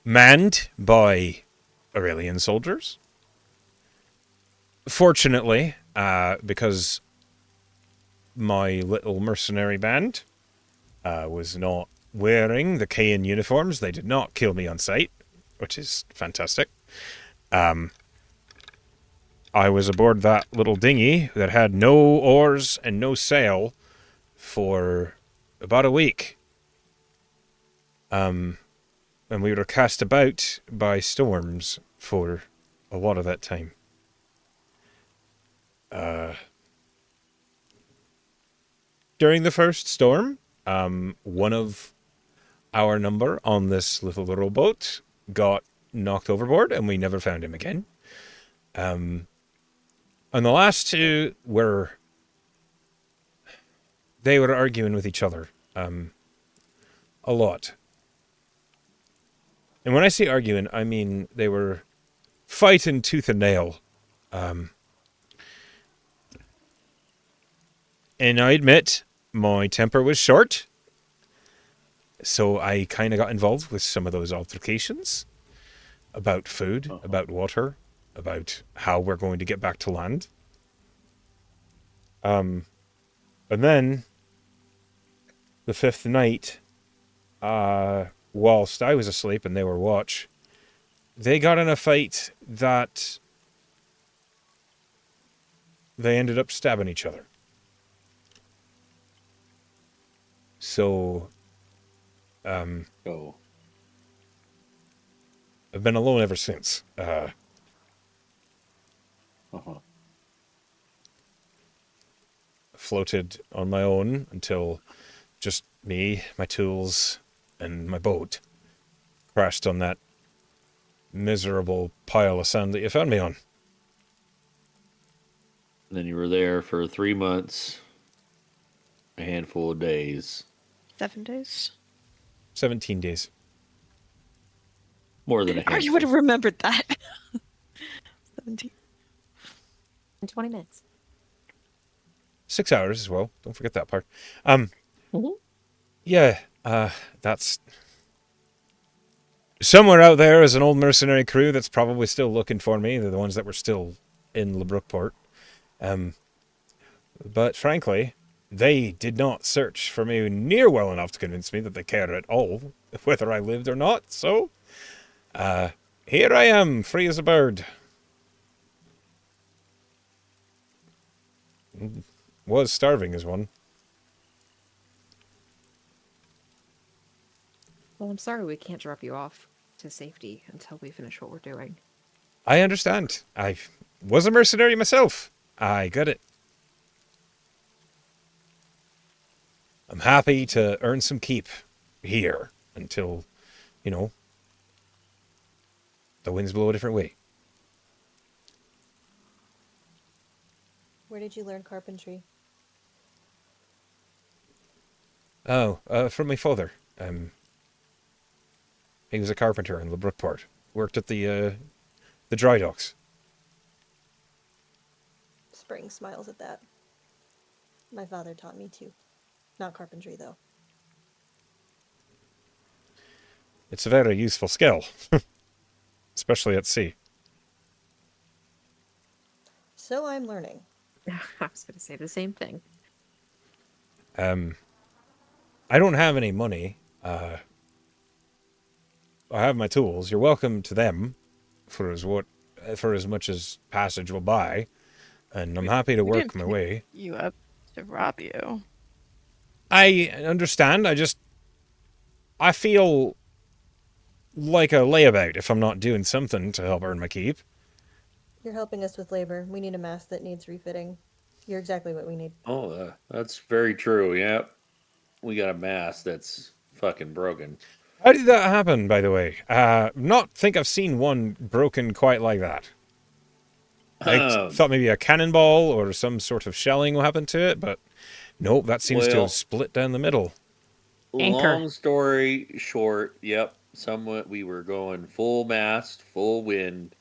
manned by Aurelian soldiers. Fortunately, because my little mercenary band was not wearing the Kayan uniforms, they did not kill me on sight, which is fantastic. I was aboard that little dinghy that had no oars and no sail for about a week. And we were cast about by storms for a lot of that time. During the first storm, one of our number on this little rowboat got knocked overboard, and we never found him again. And the last two they were arguing with each other a lot. And when I say arguing, I mean they were fighting tooth and nail. And I admit, my temper was short, so I kind of got involved with some of those altercations about food, about water, about how we're going to get back to land. And then, the fifth night, whilst I was asleep and they were watch, they got in a fight that they ended up stabbing each other. So, Oh. I've been alone ever since. Floated on my own until just me, my tools, and my boat crashed on that miserable pile of sand that you found me on. And then you were there for 3 months, a handful of days. 7 days. 17 days. More than a Oh, handful. you would have remembered that. 17. In 20 minutes. 6 hours as well. Don't forget that part. Mhm. Yeah, that's... Somewhere out there is an old mercenary crew that's probably still looking for me. They're the ones that were still in Lebrookport. But frankly, they did not search for me near well enough to convince me that they cared at all whether I lived or not. So, here I am, free as a bird. Was starving as one. Well, I'm sorry we can't drop you off to safety until we finish what we're doing. I understand. I was a mercenary myself. I get it. I'm happy to earn some keep here until, the winds blow a different way. Where did you learn carpentry? Oh, from my father. He was a carpenter in Lebrookport. Worked at the dry docks. Spring smiles at that. My father taught me too. Not carpentry, though. It's a very useful skill, especially at sea. So I'm learning. I was going to say the same thing. I don't have any money. I have my tools. You're welcome to them for as much as passage will buy, and I'm happy to We work didn't my pick way. you up to rob you. I understand. I feel like a layabout if I'm not doing something to help earn my keep. You're helping us with labor. We need a mast that needs refitting. You're exactly what we need. Oh, that's very true. Yep. We got a mast that's fucking broken. How did that happen, by the way? Not think I've seen one broken quite like that. I thought maybe a cannonball or some sort of shelling happened to it, but nope, that seems to Well- have split down the middle. Anchor. Long story short, yep. We were going full mast, full wind,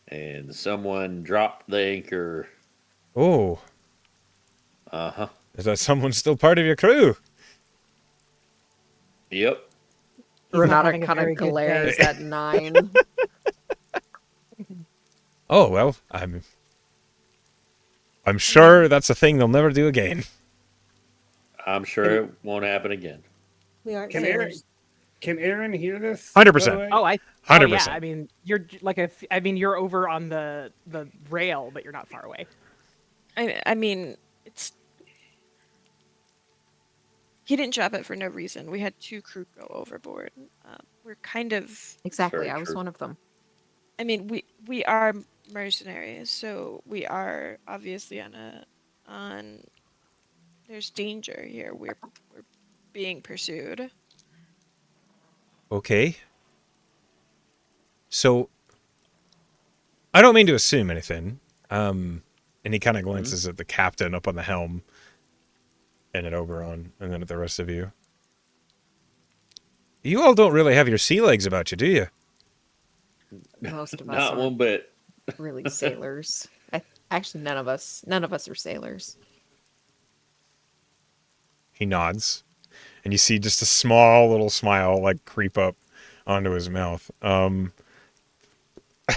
and someone dropped the anchor. Oh, Uh huh. is that someone still part of your crew? Yep. He's not Renata having a kind very of good glares day. at 9. Oh well, I'm sure that's a thing they'll never do again. I'm sure it won't happen again. We aren't Can Aaron sailors. can Aaron hear this? 100%. By the way? Oh, I. Oh yeah. 100%. I mean, I mean, you're over on the rail, but you're not far away. I mean, it's he didn't drop it for no reason. We had 2 crew go overboard. We're kind of. Exactly, Very I was true. one of them. I mean, we are mercenaries, so we are obviously on. There's danger here. We're being pursued. Okay. So, I don't mean to assume anything. And he kind of glances at the captain up on the helm, and at Oberon, and then at the rest of you. You all don't really have your sea legs about you, do you? Most of us Not aren't one bit. really sailors. Actually, none of us are sailors. He nods, and you see just a small little smile like creep up onto his mouth.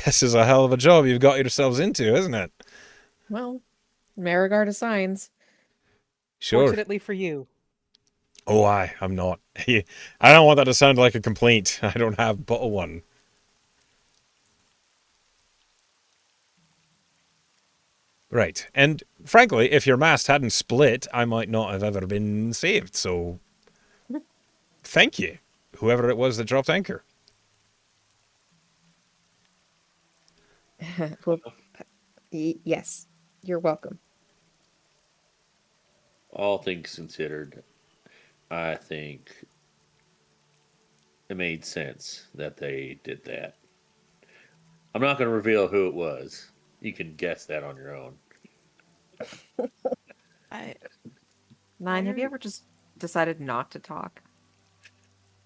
This is a hell of a job you've got yourselves into, isn't it? Well, Mariguard assigns. Sure. Fortunately for you. Oh, I'm not. I don't want that to sound like a complaint. I don't have but one. Right. And frankly, if your mast hadn't split, I might not have ever been saved. So, thank you, whoever it was that dropped anchor. Well, yes, you're welcome. All things considered, I think it made sense that they did that. I'm not going to reveal who it was. You can guess that on your own. I 9, have you are- ever just decided not to talk?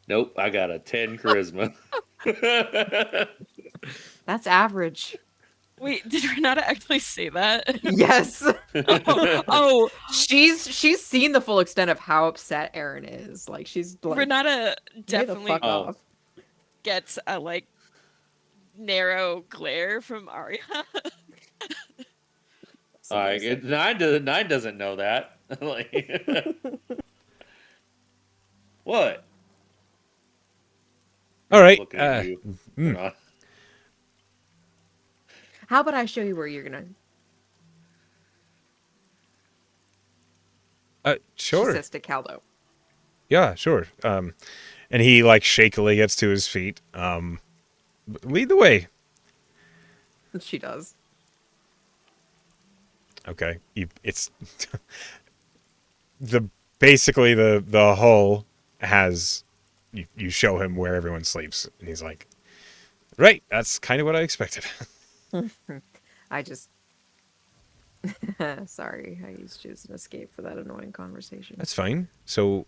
Nope, I got a 10 charisma. That's average. Wait, did Renata actually say that? Yes. Oh, She's seen the full extent of how upset Aaron is. Like, she's like, Renata "Lay the definitely fuck off." gets a narrow glare from Arya. So All right, nine doesn't know that. Like, what? All right. Looking at you. Not. How about I show you where you're gonna? She Sure. says to Caldo. Yeah, sure. And he shakily gets to his feet. Lead the way. She does. Okay. It's basically the hull has you show him where everyone sleeps, and he's like, right, that's kind of what I expected. I just sorry, I used you as an escape for that annoying conversation. That's fine. So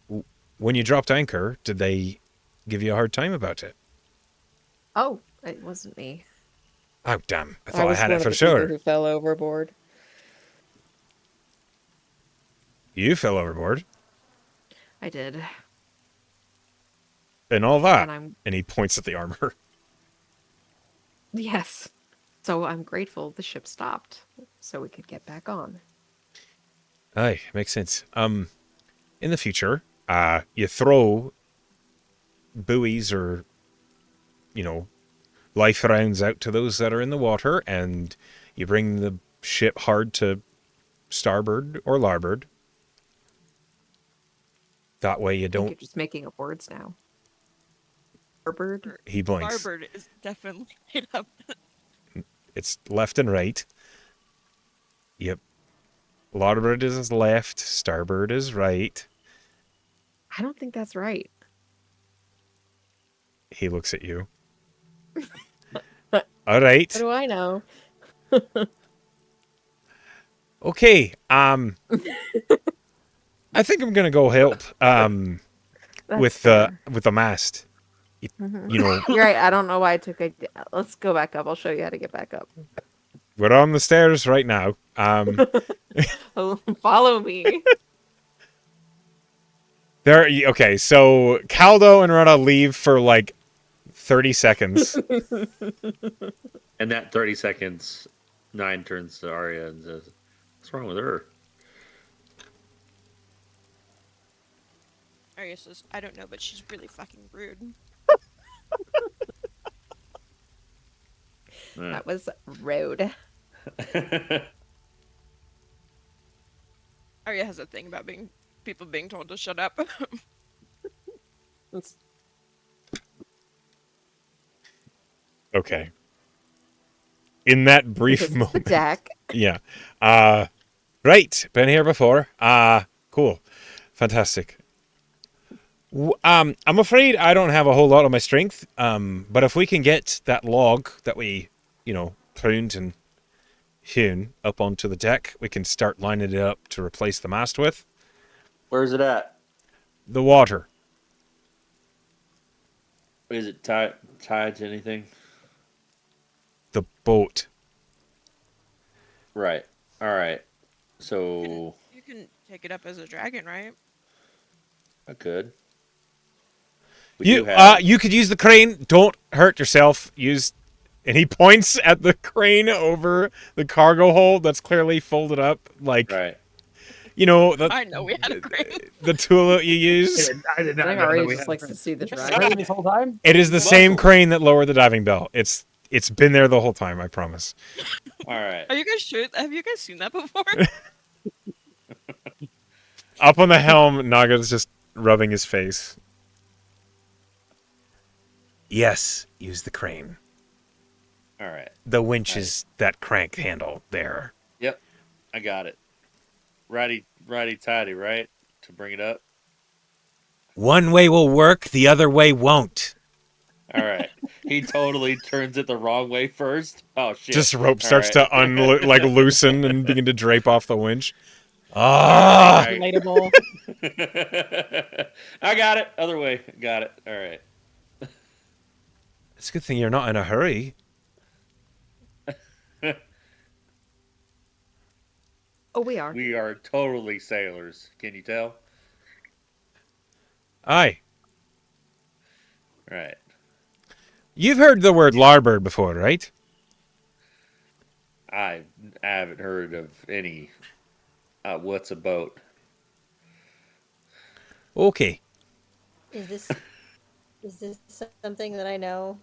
when you dropped anchor, did they give you a hard time about it? Oh, it wasn't me. Oh damn, I thought I was had one it of for the people sure. who fell overboard. You fell overboard I did. and all that, And and he points at the armor. yes. So I'm grateful the ship stopped so we could get back on. Aye, makes sense. In the future, you throw buoys or, life rounds out to those that are in the water, and you bring the ship hard to starboard or larboard. That way you I think don't. you're just making up words now. Bird. He blinks. Starboard is definitely made up. It's left and right. Yep. Larboard is left, starboard is right. I don't think that's right. He looks at you. All right. What do I know? Okay. I think I'm gonna go help. With fair. the mast. You're right. I don't know why I took a. Let's go back up. I'll show you how to get back up. We're on the stairs right now. Oh, follow me. There. Okay, so Caldo and Rona leave for like 30 seconds. And that 30 seconds, 9 turns to Arya and says, "What's wrong with her?" Arya says, I don't know, but she's really fucking rude. That was rude. Arya has a thing about people being told to shut up. That's- Okay. In that brief because moment. the deck. Yeah. Right. Been here before. Cool. Fantastic. I'm afraid I don't have a whole lot of my strength. But if we can get that log that we, pruned and hewn up onto the deck, we can start lining it up to replace the mast with. Where's it at? The water. Is it tied to anything? The boat. Right. All right. So You can take it up as a dragon, right? I could. We do You have- you could use the crane. Don't hurt yourself. And he points at the crane over the cargo hold that's clearly folded up, like right. I know we had a crane. the tool that you use. I did I not think know Arya that we just had likes a to see the crane. dragon. This whole time. It is the same Muscles. crane that lowered the diving bell. It's been there the whole time. I promise. All right. Are you guys sure? Have you guys seen that before? Up on the helm, Naga's just rubbing his face. Yes, use the crane. All right. The winch is that crank handle there. Yep. I got it. Righty tighty, right? To bring it up. One way will work, the other way won't. All right. He totally turns it the wrong way first. Oh shit. Just rope All starts right. to loosen and begin to drape off the winch. Ah! Right. Relatable. I got it. Other way. Got it. All right. It's a good thing you're not in a hurry. Oh, we are. We are totally sailors. Can you tell? Aye. All right. You've heard the word larboard before, right? I haven't heard of any. What's a boat? Okay. Is this something that I know?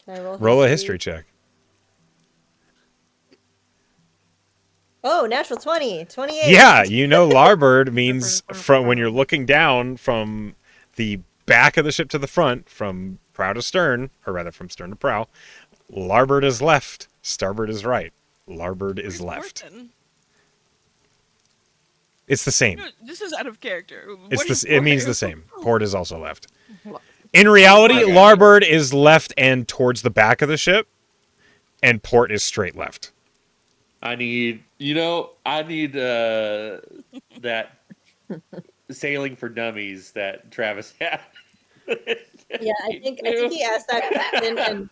Can I Roll a history check. Oh, natural 20. 28. Yeah, larboard means from when you're looking down from the back of the ship to the front, from prow to stern, or rather from stern to prow. Larboard is left, starboard is right. Larboard is Where's left. Morton? It's the same. No, this is out of character. It's What is it means port? the same. Port is also left. In reality, Okay. larboard is left and towards the back of the ship, and port is straight left. I need that sailing for dummies that Travis had. Yeah, I think he asked that question, and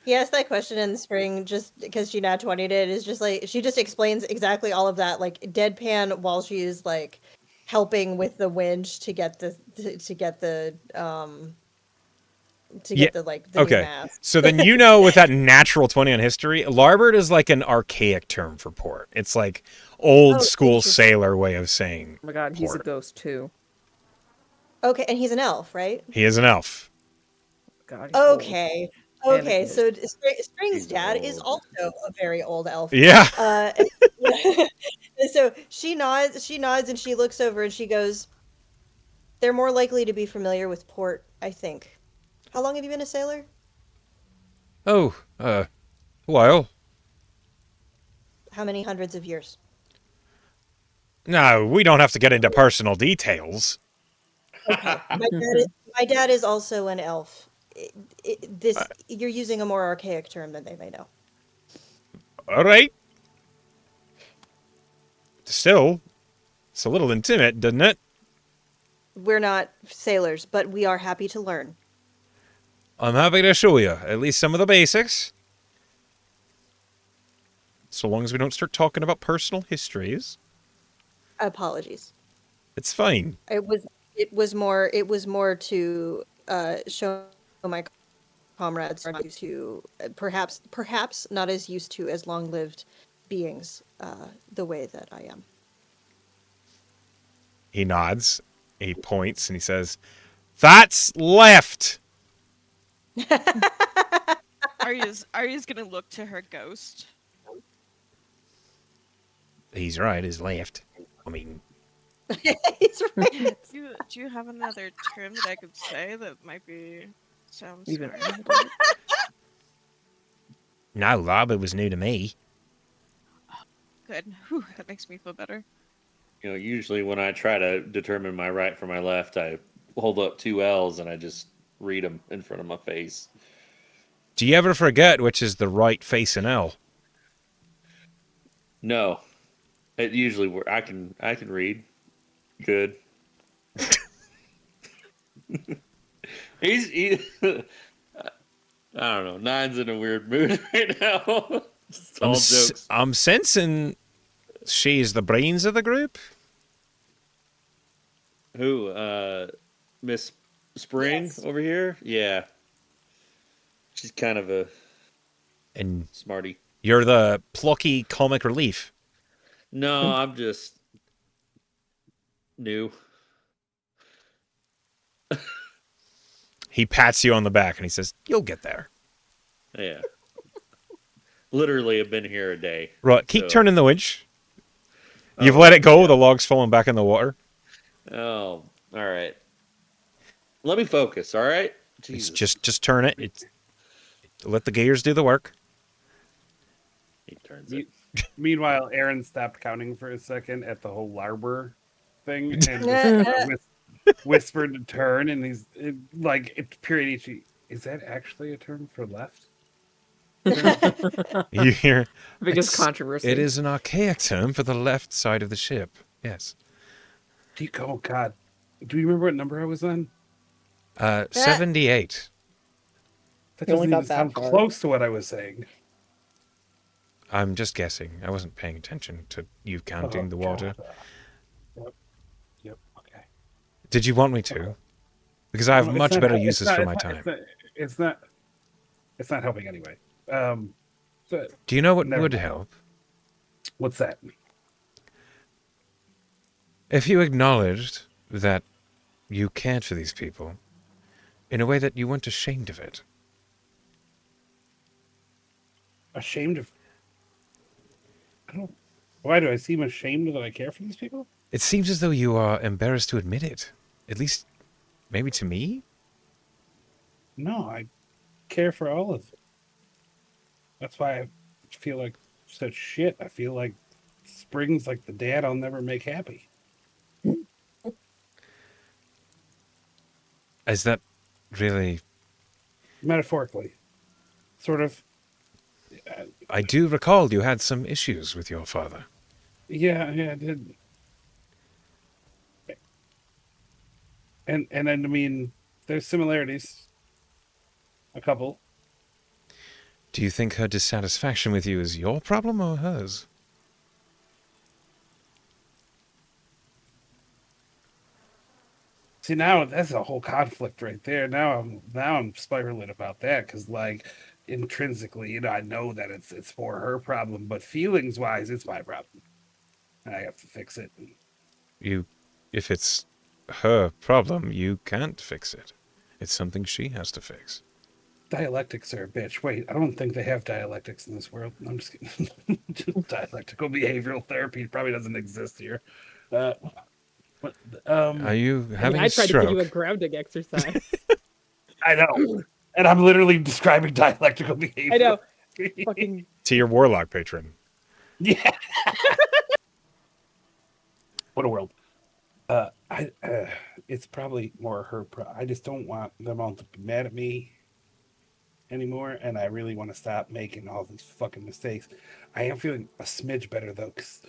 he asked that question in the spring just because she nat 20'd it. Is just like she just explains exactly all of that, like deadpan, while she's like helping with the winch to get the new Okay. mast. So then with that natural 20 on history, larboard is like an archaic term for port. It's like old school interesting. sailor way of saying Oh my god, he's a port. ghost too. Okay, and he's an elf, right? He is an elf. God, he's old. Okay. And Okay, a so Spring's He's dad is old. also a very old elf. Yeah. And so she nods, and she looks over and she goes, "They're more likely to be familiar with port, I think. How long have you been a sailor?" Oh, a while. How many hundreds of years? No, we don't have to get into personal details. Okay. My dad is also an elf. You're using a more archaic term than they may know. All right. Still, it's a little intimate, doesn't it? We're not sailors, but we are happy to learn. I'm happy to show you at least some of the basics. So long as we don't start talking about personal histories, Apologies. it's fine. It It was more to show my comrades are not used to perhaps not as used to as long-lived beings the way that I am. He nods, he points, and he says, "That's left." Arya's gonna look to her ghost. He's right, his left. I mean, He's right. Do you have another term that I could say that might be sound Even smart? no, Rob, it was new to me. Good. Whew, that makes me feel better. You know, usually when I try to determine my right from my left, I hold up two L's and I just read them in front of my face. Do you ever forget which is the right face and L? No, it usually I can read good. he I don't know. Nine's in a weird mood right now. It's all jokes. I'm sensing she's the brains of the group. Who? Miss Spring Yes. over here? Yeah. She's kind of a And smarty. you're the plucky comic relief. No, I'm just new. He pats you on the back and he says, "You'll get there." Yeah. Literally have been here a day. Right, keep So- turning the winch. You've Oh, let it go, yeah. the log's falling back in the water. Oh, all right. Let me focus, all right? It's Jesus. just turn it. Let the gears do the work. He turns it. Meanwhile, Aaron stopped counting for a second at the whole Larber thing and just whispered to turn, and he's period each. Is that actually a term for left? You hear Biggest It's- controversy. it is an archaic term for the left side of the ship. Yes. Oh God, do you remember what number I was on? 78. That You only doesn't got even that sound far. close to what I was saying. I'm just guessing. I wasn't paying attention to you counting the water. God. Yep. Okay. Did you want me to? Because I have No, it's much not- better it's uses not- for it's my not- time. It's not. It's not helping anyway. Do you know what Never would mind. help? What's that? If you acknowledged that you cared for these people in a way that you weren't ashamed of it. Ashamed of? I don't. Why do I seem ashamed that I care for these people? It seems as though you are embarrassed to admit it. At least, maybe to me? No, I care for all of them. That's why I feel like such shit. I feel like Spring's like the dad I'll never make happy. Is that really... Metaphorically. Sort of. I do recall you had some issues with your father. Yeah, I did. And I mean, there's similarities. A couple. Do you think her dissatisfaction with you is your problem or hers? See, now that's a whole conflict right there. Now I'm spiraling about that because, like, intrinsically, I know that it's more her problem, but feelings wise, it's my problem. And I have to fix it. If it's her problem, you can't fix it. It's something she has to fix. Dialectics are a bitch. Wait, I don't think they have dialectics in this world. I'm just kidding. Dialectical behavioral therapy probably doesn't exist here. Are you having I a tried stroke? to give you a grounding exercise. I know. And I'm literally describing dialectical behavior. I know. Fucking To your warlock patron. Yeah. What a world. It's probably more her. I just don't want them all to be mad at me anymore, and I really want to stop making all these fucking mistakes. I am feeling a smidge better though, because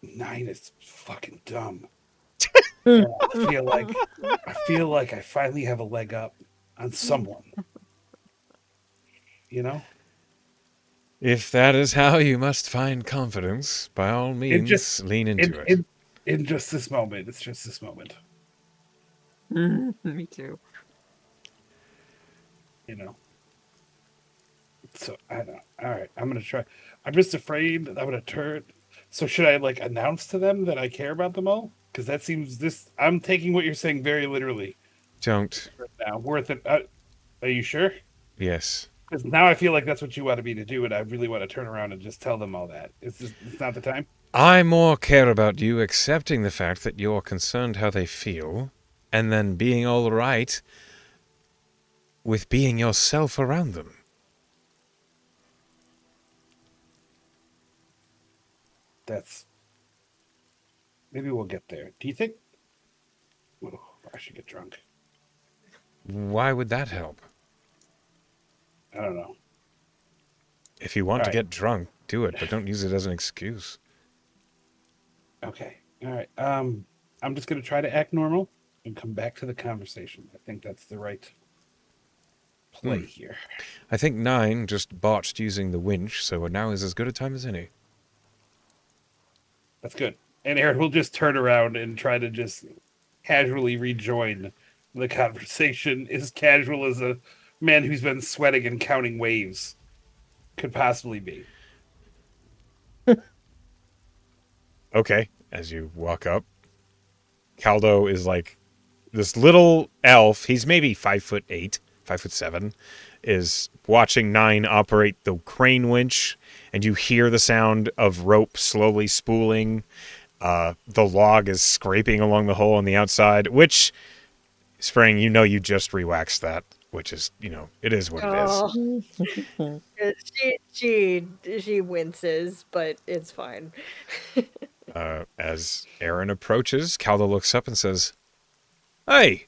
9 is fucking dumb. And I feel like I finally have a leg up on someone. If that is how you must find confidence, by all means, lean into it. In just this moment. It's just this moment. Me too. You know. So I don't. All right, I'm gonna try. I'm just afraid that I'm gonna turn. So should I like announce to them that I care about them all? Because that seems this. I'm taking what you're saying very literally Don't. right now. Worth it. Are you sure? Yes. Because now I feel like that's what you wanted me to do, and I really want to turn around and just tell them all that. It's not the time. I more care about you accepting the fact that you're concerned how they feel, and then being all right with being yourself around them. That's maybe we'll get there. Do you think? Oh, I should get drunk. Why would that help? I don't know. If you want All to right. get drunk, do it, but don't use it as an excuse. Okay. All right. I'm just gonna try to act normal and come back to the conversation. I think that's the right play here. I think 9 just botched using the winch, so now is as good a time as any. That's good. And Aaron will just turn around and try to just casually rejoin the conversation, as casual as a man who's been sweating and counting waves could possibly be. Okay, as you walk up, Caldo is like this little elf. He's maybe 5'8", 5'7", is watching 9 operate the crane winch, and you hear the sound of rope slowly spooling. The log is scraping along the hole on the outside, which, Spring, you know you just re-waxed that, which is, it is what it is. Oh, she winces, but it's fine. As Aaron approaches, Caldo looks up and says, "Hey,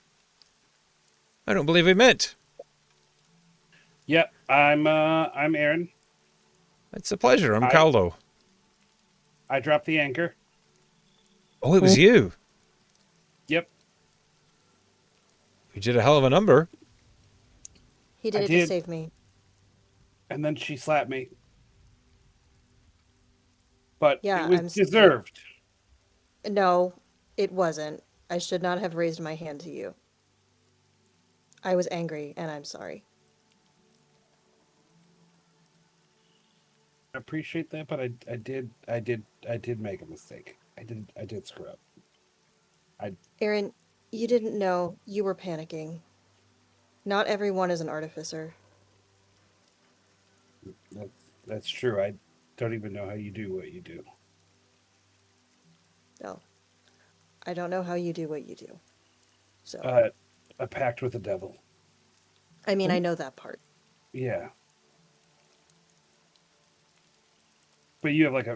I don't believe we met. Yep, I'm Aaron. It's a pleasure. I'm I Caldo." I dropped the anchor. Oh, it was you. Yep, You did a hell of a number. He did I it to did. save me. And then she slapped me. But Yeah, it was I'm sorry. deserved. No, it wasn't. I should not have raised my hand to you. I was angry, and I'm sorry. I appreciate that, but I did make a mistake. I did screw up. Aaron, you didn't know you were panicking. Not everyone is an artificer. That's true. I don't even know how you do what you do. No, I don't know how you do what you do. So, A pact with the devil. I mean, I know that part. Yeah. But you have like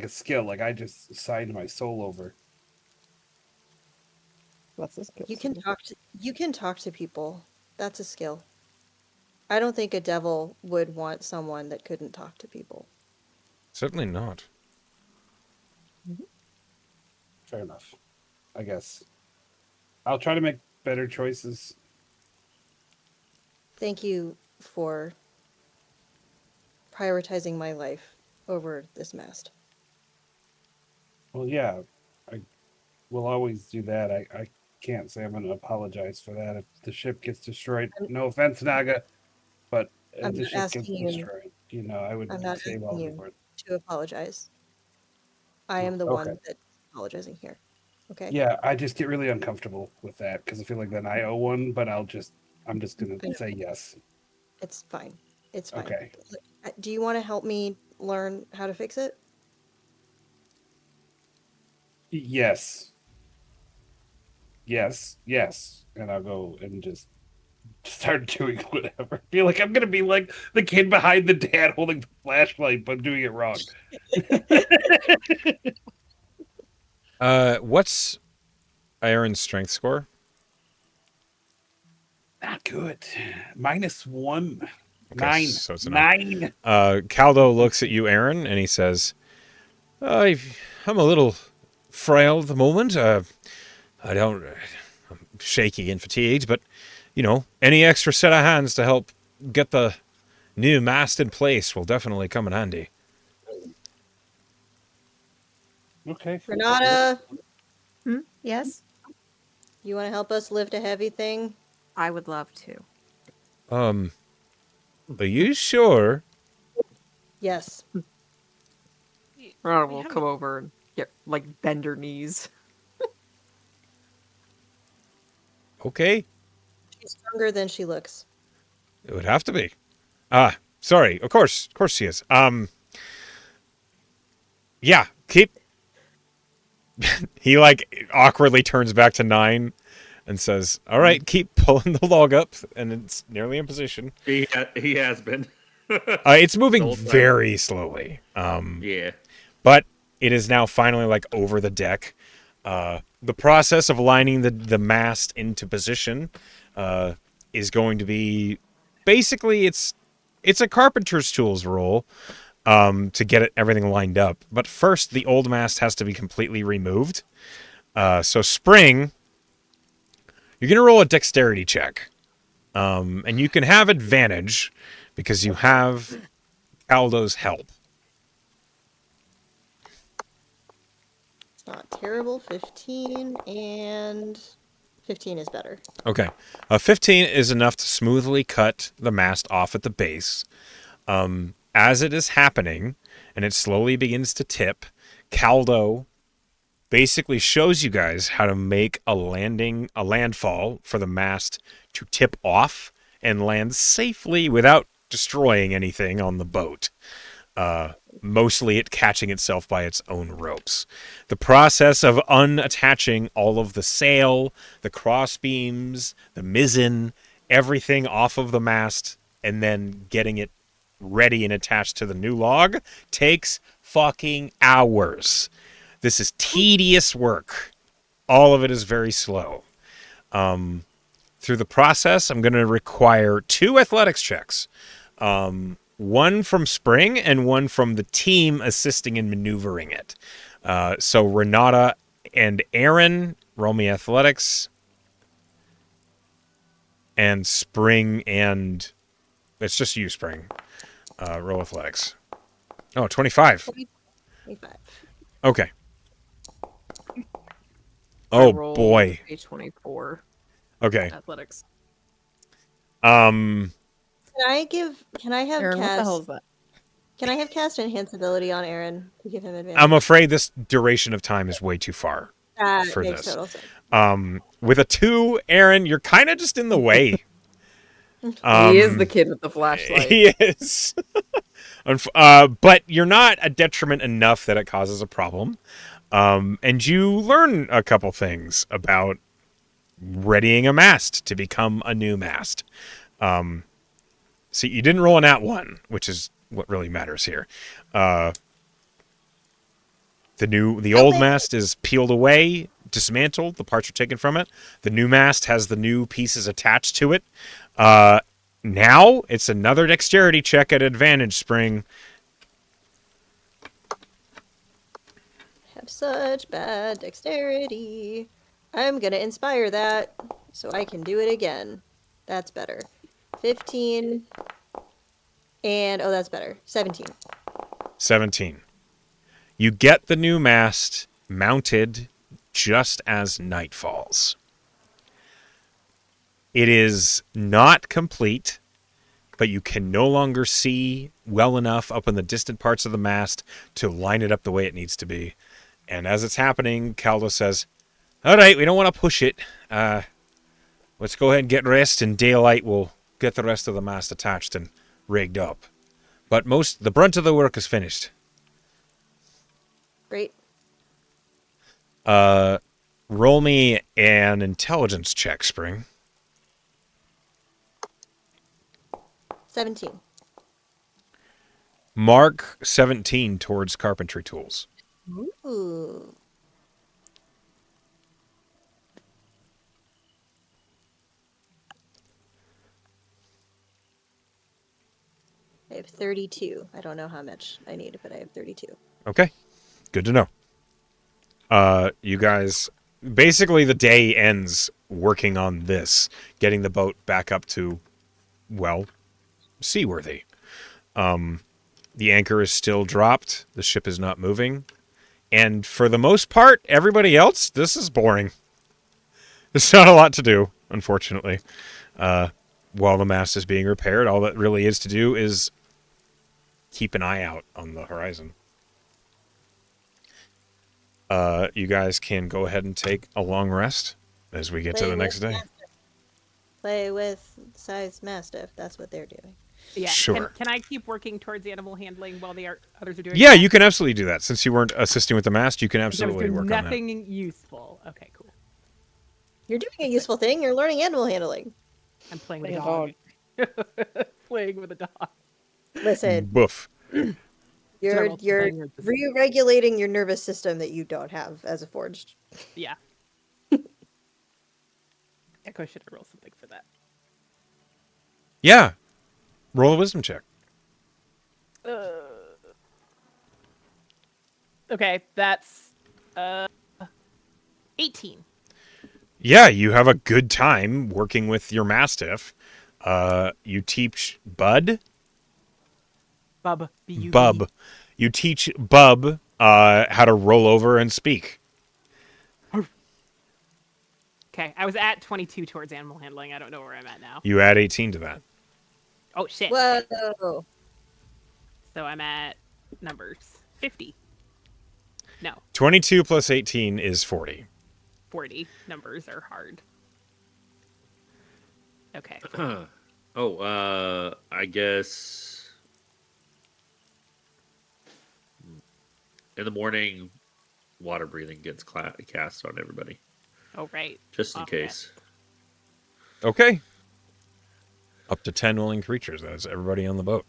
a skill. Like I just signed my soul over. That's a skill. You can talk to people. That's a skill. I don't think a devil would want someone that couldn't talk to people. Certainly not. Fair enough. I guess. I'll try to make better choices. Thank you for prioritizing my life over this mast. Well, yeah, I will always do that. I can't say I'm going to apologize for that if the ship gets destroyed. No offense, Naga, but I'm if the not ship gets asking you. destroyed, I would I'm not save asking all of you it. to apologize. I am the Okay. one that's apologizing here. Okay? Yeah, I just get really uncomfortable with that because I feel like then I owe one, but I'm just going I to know. say yes. It's fine. It's fine. Okay. Do you want to help me learn how to fix it? Yes. Yes. Yes. And I'll go and just start doing whatever. I feel like I'm gonna be like the kid behind the dad holding the flashlight, but doing it wrong. What's Aaron's strength score? Not good. -1. Okay, 9. so it's a 9. Caldo looks at you, Aaron, and he says, I'm a little frail at the moment. I'm shaky and fatigued, but, any extra set of hands to help get the new mast in place will definitely come in handy. Okay. Renata, Yes. You want to help us lift a heavy thing? I would love to. Are you sure? Yes. Ronald We will haven't- come over and get like bend her knees. Okay. She's stronger than she looks. It would have to be. Sorry. Of course she is. Yeah, keep... He, like, awkwardly turns back to 9 and says, all right, keep pulling the log up, and it's nearly in position. He has been. It's moving The whole time. very slowly. Yeah. But it is now finally, like, over the deck. The process of lining the mast into position is going to be... Basically, it's a carpenter's tools role to get everything lined up. But first, the old mast has to be completely removed. So Spring, you're going to roll a dexterity check. And you can have advantage because you have Aldo's help. It's not terrible. 15 and 15 is better. Okay. 15 is enough to smoothly cut the mast off at the base. As it is happening, and it slowly begins to tip, Caldo basically shows you guys how to make a landfall for the mast to tip off and land safely without destroying anything on the boat. Mostly it catching itself by its own ropes. The process of unattaching all of the sail, the cross beams, the mizzen, everything off of the mast, and then getting it ready and attached to the new log takes fucking hours. This is tedious work. All of it is very slow. Through the process, I'm going to require 2 athletics checks. One from Spring and one from the team assisting in maneuvering it. So Renata and Aaron, roll me athletics. And Spring and... It's just you, Spring. Roll athletics. Oh, 25. 25. Okay. I Oh, rolled boy. a 24 Okay. athletics. Can I have Aaron, what the hell is cast that? Can I have cast enhance ability on Aaron to give him advantage? I'm afraid this duration of time is way too far That for makes this. total sense. With a 2, Aaron, you're kind of just in the way. He is the kid with the flashlight. He is. But you're not a detriment enough that it causes a problem. And you learn a couple things about readying a mast to become a new mast. See, you didn't roll an @1, which is what really matters here. The old mast is peeled away, dismantled. The parts are taken from it. The new mast has the new pieces attached to it. Now it's another dexterity check at advantage, Spring. Have such bad dexterity. I'm gonna inspire that so I can do it again. That's better. 15 and that's better. 17. 17. You get the new mast mounted just as night falls. It is not complete, but you can no longer see well enough up in the distant parts of the mast to line it up the way it needs to be. And as it's happening, Caldo says, all right, we don't want to push it. Let's go ahead and get rest, and daylight will get the rest of the mast attached and rigged up. But the brunt of the work is finished. Great. Roll me an intelligence check, Spring. 17. Mark 17 towards carpentry tools. Ooh. I have 32. I don't know how much I need, but I have 32. Okay. Good to know. You guys, basically the day ends working on this, getting the boat back up to, well, seaworthy. The anchor is still dropped. The ship is not moving. And for the most part, everybody else, this is boring. It's not a lot to do, unfortunately. While the mast is being repaired, all that really is to do is keep an eye out on the horizon. You guys can go ahead and take a long rest as we get to the next day. Play with Scythe's Mastiff. That's what they're doing. Yeah. Sure. Can I keep working towards the animal handling while the others are doing? Yeah, that? you can absolutely do that. Since you weren't assisting with the mast, you can Because I was absolutely doing work on that. nothing useful. Okay, cool. You're doing a useful thing. You're learning animal handling. I'm playing with Playing a a dog. Playing with a dog. Listen, Boof. you're also you're playing with the- re-regulating your nervous system that you don't have as a forged. Yeah. Echo should have rolled something for that. Yeah. Roll a wisdom check. Okay, that's 18. Yeah, you have a good time working with your mastiff. You teach Bub. Bub. B-U-B. You teach Bub how to roll over and speak. Okay, I was at 22 towards animal handling. I don't know where I'm at now. You add 18 to that. Oh, shit. Whoa! Okay. So I'm at numbers 50. No, 22 plus 18 is 40. 40. Numbers are hard. Okay. I guess in the morning, water breathing gets cast on everybody, Oh, right. just in Okay. case. Okay. Up to 10 willing creatures. That's everybody on the boat.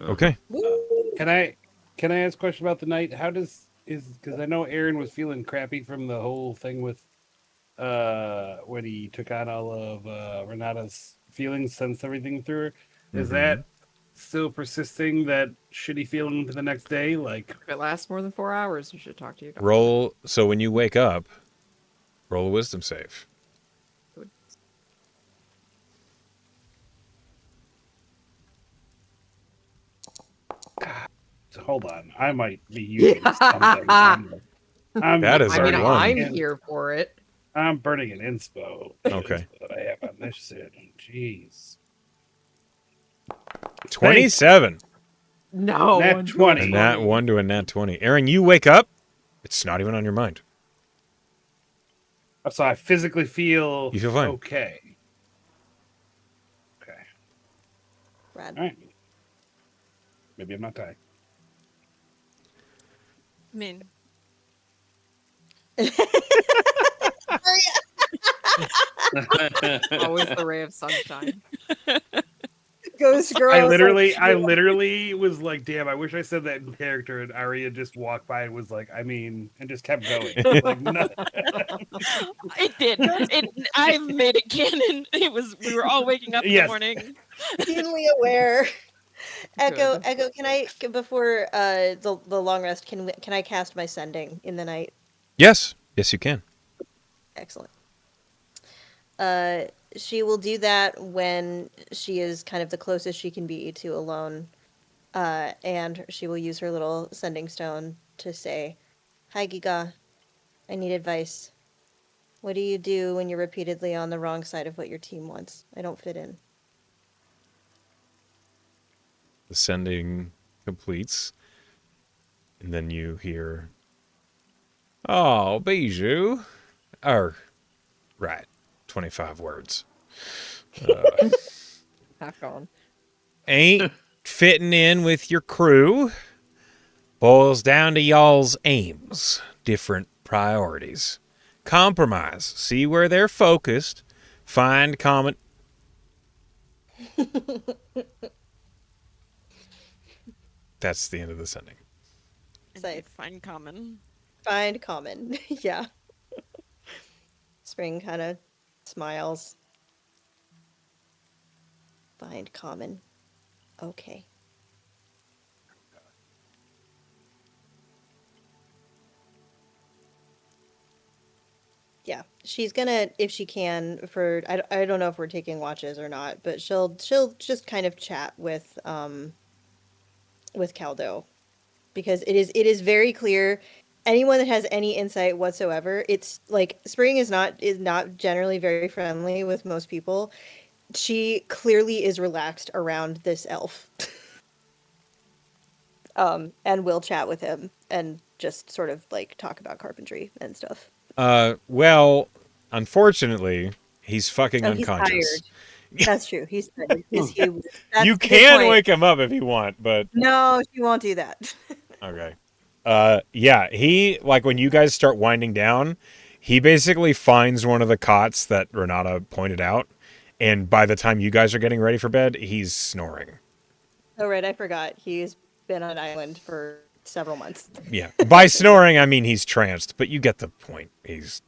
Okay. Can I ask a question about the night? How does because I know Aaron was feeling crappy from the whole thing with when he took on all of Renata's feelings, sensed everything through her. Is that still persisting, that shitty feeling to the next day? Like, If it lasts more than 4 hours, you should talk to your doctor. Roll. So when you wake up, roll a wisdom save. hold on, I might be using something. That is I our mean, one. I'm here for it. I'm burning an inspo. Okay. That I have on this shit. Jeez. 27. No. Nat 20. A nat 1 to a nat 20. Aaron, you wake up. It's not even on your mind. So I physically feel You feel fine. okay. Okay. Rad. All right. Maybe I'm not dying. I mean, Always the ray of sunshine. Ghost girl. I is literally was like, damn, I wish I said that in character, and Arya just walked by and was like, I mean, and just kept going. Like, no. it did. I made it canon. We were all waking up in the Yes. morning. keenly aware. Echo, Good. can I before the long rest? Can I cast my sending in the night? Yes. Yes, you can. Excellent. She will do that when she is kind of the closest she can be to alone, and she will use her little sending stone to say, "Hi, Giga. I need advice. What do you do when you're repeatedly on the wrong side of what your team wants? I don't fit in." The sending completes. And then you hear, "Oh, Bijou." Right. 25 words. Half gone. Ain't fitting in with your crew. Boils down to y'all's aims. Different priorities. Compromise. See where they're focused. Find common... That's the end of the sending. Safe. Find common. Find common. Yeah. Spring kind of smiles. Find common. Okay. Yeah, she's gonna, if she can, for I don't know if we're taking watches or not, but she'll just kind of chat with Caldo, because it is very clear anyone that has any insight whatsoever, it's like Spring is not generally very friendly with most people. She clearly is relaxed around this elf. And will chat with him and just sort of like talk about carpentry and stuff. Well, unfortunately, he's fucking Oh, he's unconscious. tired. That's true. He's tired because he. That's You a good can point. wake him up if you want, but No, she won't do that. okay. Yeah, he, like, when you guys start winding down, he basically finds one of the cots that Renata pointed out, and by the time you guys are getting ready for bed, he's snoring. Oh, right, I forgot. He's been on an island for several months. Yeah. By snoring, I mean he's tranced, but you get the point. He's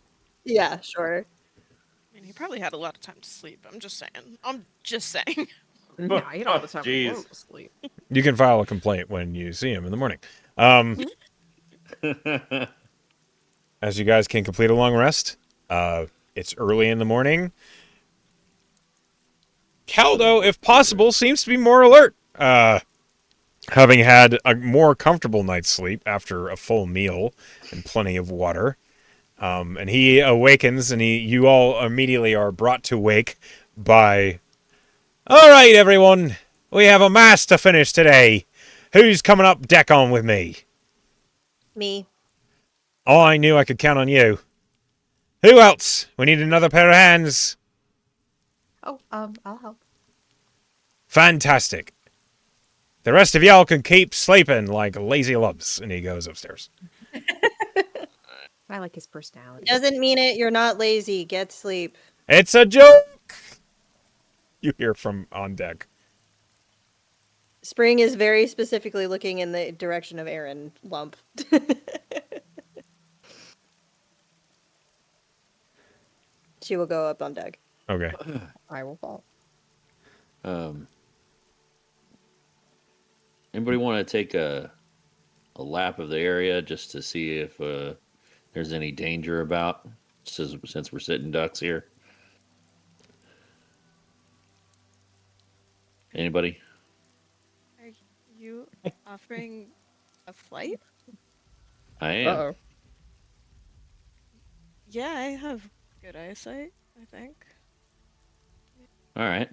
Yeah, sure. I mean, he probably had a lot of time to sleep. I'm just saying. I'm just saying. Yeah, you don't have the time in the Jeez. world to sleep. You can file a complaint when you see him in the morning. As you guys can complete a long rest, it's early in the morning. Caldo, if possible, seems to be more alert. Having had a more comfortable night's sleep after a full meal and plenty of water. And he awakens, and you all immediately are brought to wake by, all right, everyone, we have a mass to finish today. Who's coming up deck on with me? Me. Oh, I knew I could count on you. Who else? We need another pair of hands. Oh, I'll help. Fantastic. The rest of y'all can keep sleeping like lazy lubs. And he goes upstairs. I like his personality. Doesn't mean it. You're not lazy. Get sleep. It's a joke! You hear from on deck. Spring is very specifically looking in the direction of Aaron Lump. She will go up on deck. Okay. I will fall. Anybody want to take a lap of the area just to see if there's any danger about, since we're sitting ducks here? Anybody? Are you offering a flight? I am. Uh-oh. Yeah, I have good eyesight, I think. All right.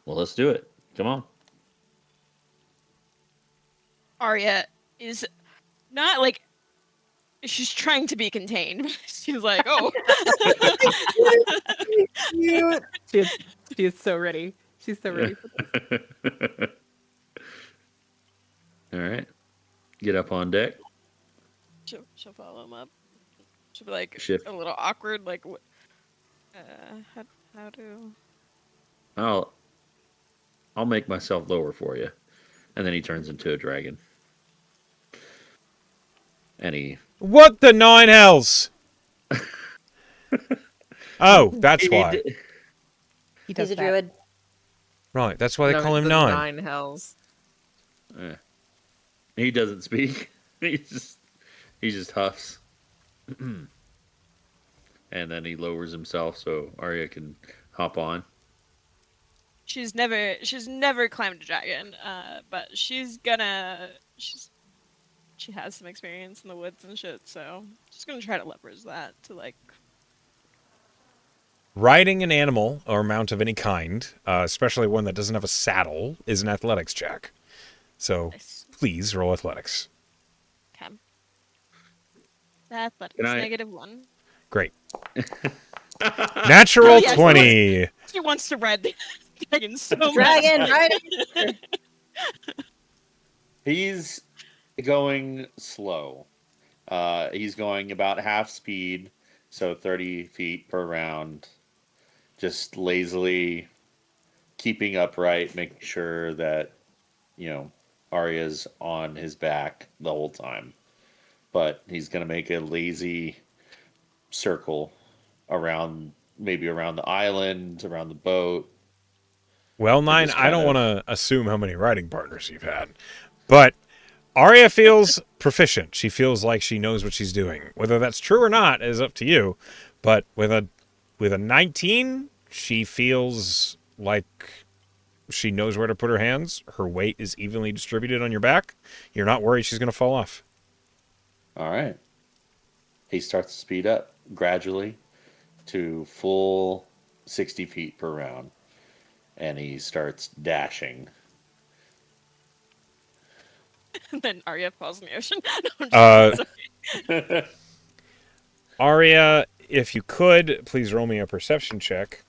Well, let's do it. Come on. Arya is not like she's trying to be contained. She's like, oh. Cute. She is so ready. She's so ready for this. All right. Get up on deck. She'll follow him up. She'll be like Shift. a little awkward, like, how to. I'll make myself lower for you. And then he turns into a dragon. And he... What the nine hells? Oh, that's why. He does He's a that. druid. Right, that's why they No, call him the Nine. 9 hells. He doesn't speak. He just huffs. And then he lowers himself so Arya can hop on. She's never climbed a dragon, but she has some experience in the woods and shit, so she's gonna try to leverage that to like. Riding an animal or mount of any kind, especially one that doesn't have a saddle, is an athletics check. So Nice. please roll athletics. Okay. Athletics Can I- -1. Great. Natural Oh, yeah, 20. She wants to ride the dragon so much. Dragon, right? He's going slow. He's going about half speed, so 30 feet per round. Just lazily keeping upright, making sure that, Arya's on his back the whole time. But he's going to make a lazy circle maybe around the island, around the boat. Well, Nine, just I don't kind want to assume how many riding partners you've had, but Arya feels proficient. She feels like she knows what she's doing. Whether that's true or not is up to you. But with a 19, she feels like she knows where to put her hands. Her weight is evenly distributed on your back. You're not worried she's going to fall off. All right. He starts to speed up gradually to full 60 feet per round. And he starts dashing. And then Arya falls in the ocean. No, I'm Uh, just kidding. Sorry. Arya, if you could, please roll me a perception check.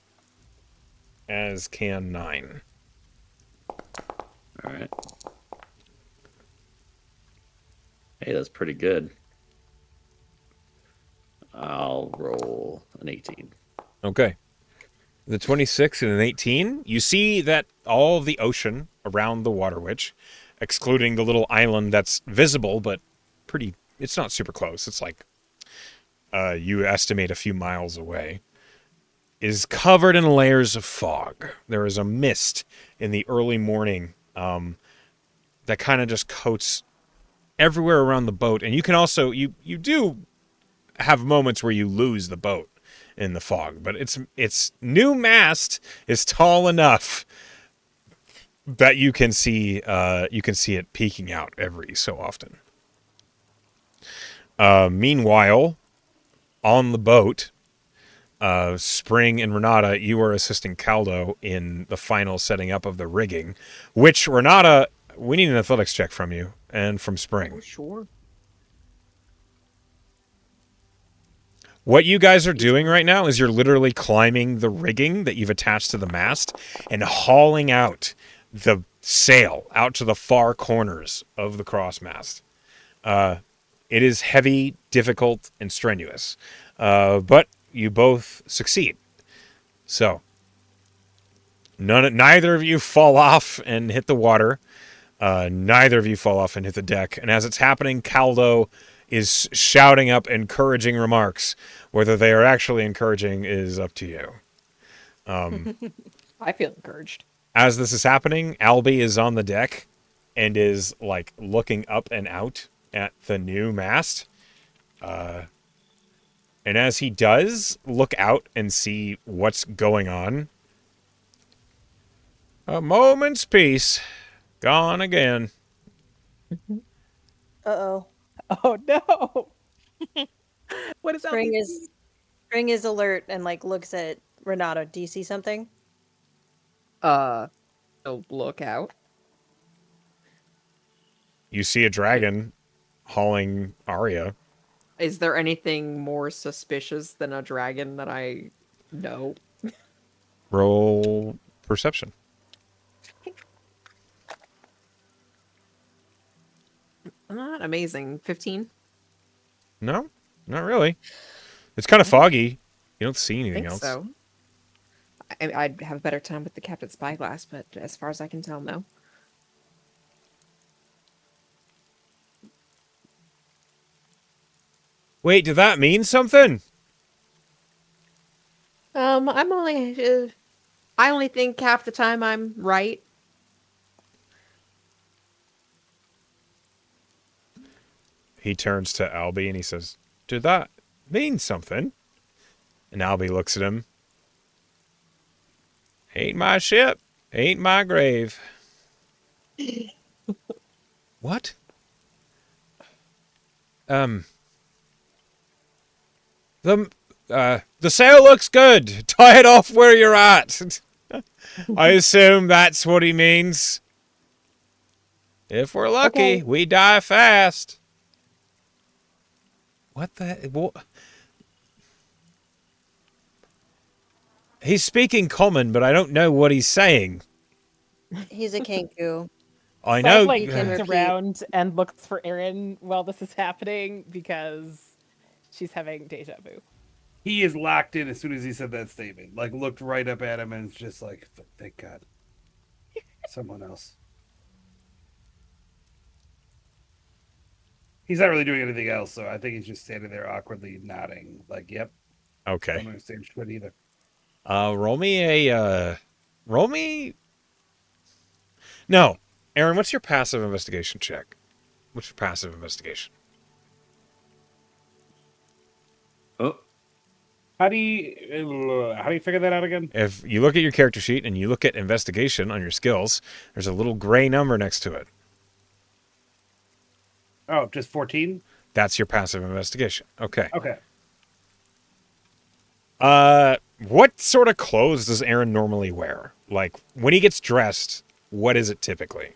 As can 9. All right. Hey, that's pretty good. I'll roll an 18. Okay. The 26 and an 18, you see that all of the ocean around the Water Witch, excluding the little island that's visible, but pretty, it's not super close. It's like, you estimate a few miles away, is covered in layers of fog. There is a mist in the early morning that kind of just coats everywhere around the boat. And you can also, you do have moments where you lose the boat in the fog, but its new mast is tall enough that you can see it peeking out every so often. Meanwhile, on the boat, Spring and Renata, you are assisting Caldo in the final setting up of the rigging, which Renata, we need an athletics check from you and from Spring. Oh, sure. What you guys are doing right now is you're literally climbing the rigging that you've attached to the mast and hauling out the sail out to the far corners of the cross mast. It is heavy, difficult, and strenuous, but you both succeed. So, neither of you fall off and hit the water. Neither of you fall off and hit the deck. And as it's happening, Caldo is shouting up encouraging remarks. Whether they are actually encouraging is up to you. I feel encouraged. As this is happening, Albie is on the deck and is like looking up and out at the new mast. And as he does look out and see what's going on, a moment's peace, gone again. Uh-oh. Oh no! What is Spring Albie's is Spring is alert and like looks at Renato. Do you see something? So look out. You see a dragon hauling Arya. Is there anything more suspicious than a dragon that I know? Roll perception. Not amazing. 15? No, not really. It's kind of foggy. You don't see I anything think else. so. I'd have a better time with the Captain Spyglass, but as far as I can tell, no. Wait, did that mean something? I only think half the time I'm right. He turns to Albie and he says, "Did that mean something?" And Albie looks at him. "Ain't my ship, ain't my grave." What? The sail looks good. Tie it off where you're at. I assume that's what he means. If we're lucky, Okay. we die fast. What the? What? He's speaking common, but I don't know what he's saying. He's a Kenku. I Seth, know. like can turns repeat. around and looks for Erin while this is happening because she's having deja vu. He is locked in as soon as he said that statement. Like, looked right up at him and is just like, thank God. Someone else. He's not really doing anything else, so I think he's just standing there awkwardly nodding. Like, yep, I Okay. don't understand shit either. Roll me a. Roll me. No, Aaron. What's your passive investigation check? What's your passive investigation? Oh, How do you figure that out again? If you look at your character sheet and you look at investigation on your skills, there's a little gray number next to it. Oh, just 14? That's your passive investigation. Okay. Okay. What sort of clothes does Aaron normally wear? Like, when he gets dressed, what is it typically?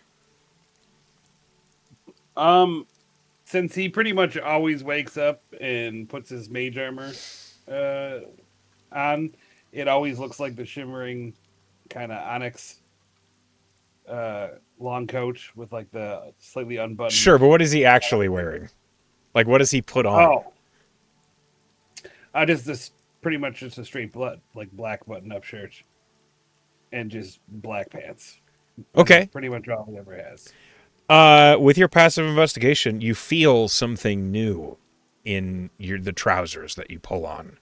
Since he pretty much always wakes up and puts his mage armor on, it always looks like the shimmering kind of onyx long coat with like the slightly unbuttoned. Sure, but what is he actually wearing? Like, what does he put on? Oh, just this pretty much just a straight black button up shirt and just black pants. Okay. That's pretty much all he ever has. With your passive investigation, you feel something new in the trousers that you pull on.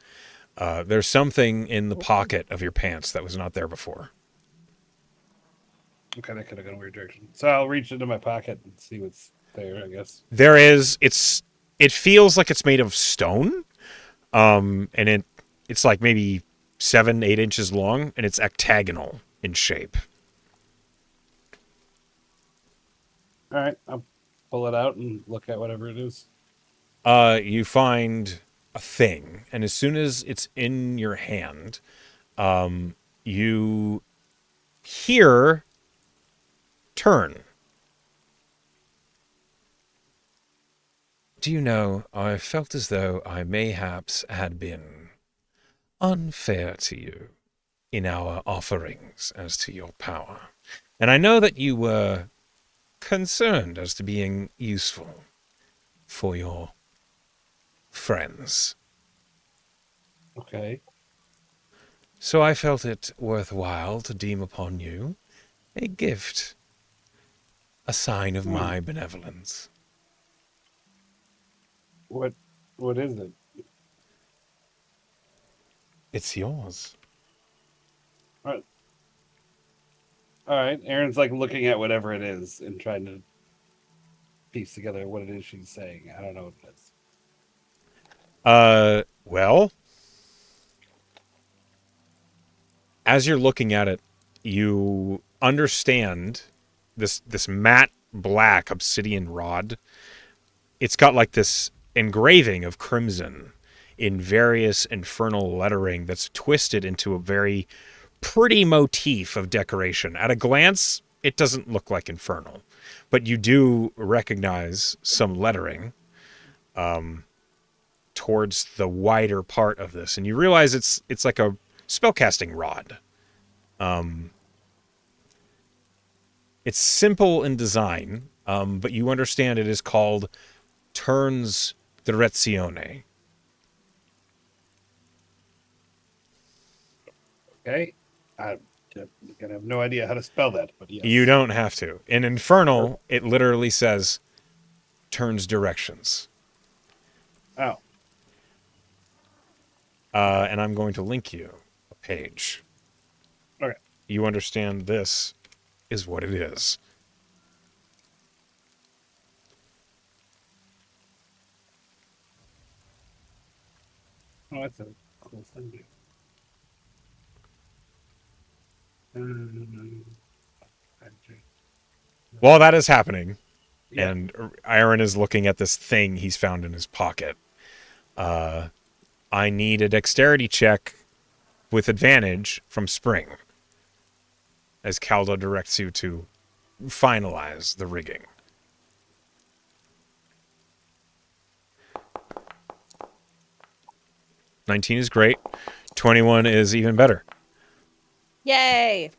There's something in the pocket of your pants that was not there before. Okay, that could have gone a weird direction. So I'll reach into my pocket and see what's there, I guess. There is. It feels like it's made of stone, and it's like maybe 7-8 inches long, and it's octagonal in shape. All right, I'll pull it out and look at whatever it is. You find a thing, and as soon as it's in your hand, you hear turn. Do you know, I felt as though I mayhaps had been unfair to you in our offerings as to your power. And I know that you were concerned as to being useful for your friends. Okay. So I felt it worthwhile to deem upon you a gift, a sign of my benevolence. What is it? It's yours. All right. Aaron's like looking at whatever it is and trying to piece together what it is she's saying. I don't know what it is. Well, as you're looking at it, you understand this matte black obsidian rod. It's got like this engraving of crimson in various infernal lettering that's twisted into a very pretty motif of decoration. At a glance, it doesn't look like infernal, but you do recognize some lettering towards the wider part of this, and you realize it's like a spellcasting rod. It's simple in design, but you understand it is called Turns Direzione. Okay. I'm gonna have no idea how to spell that, but yes. You don't have to. In Infernal, it literally says turns directions. Oh. And I'm going to link you a page. Okay. You understand this is what it is. Oh, that's a cool thing. While that is happening, Yeah. and Aaron is looking at this thing he's found in his pocket, I need a dexterity check with advantage from Spring, as Caldo directs you to finalize the rigging. 19 is great. 21 is even better. Yay!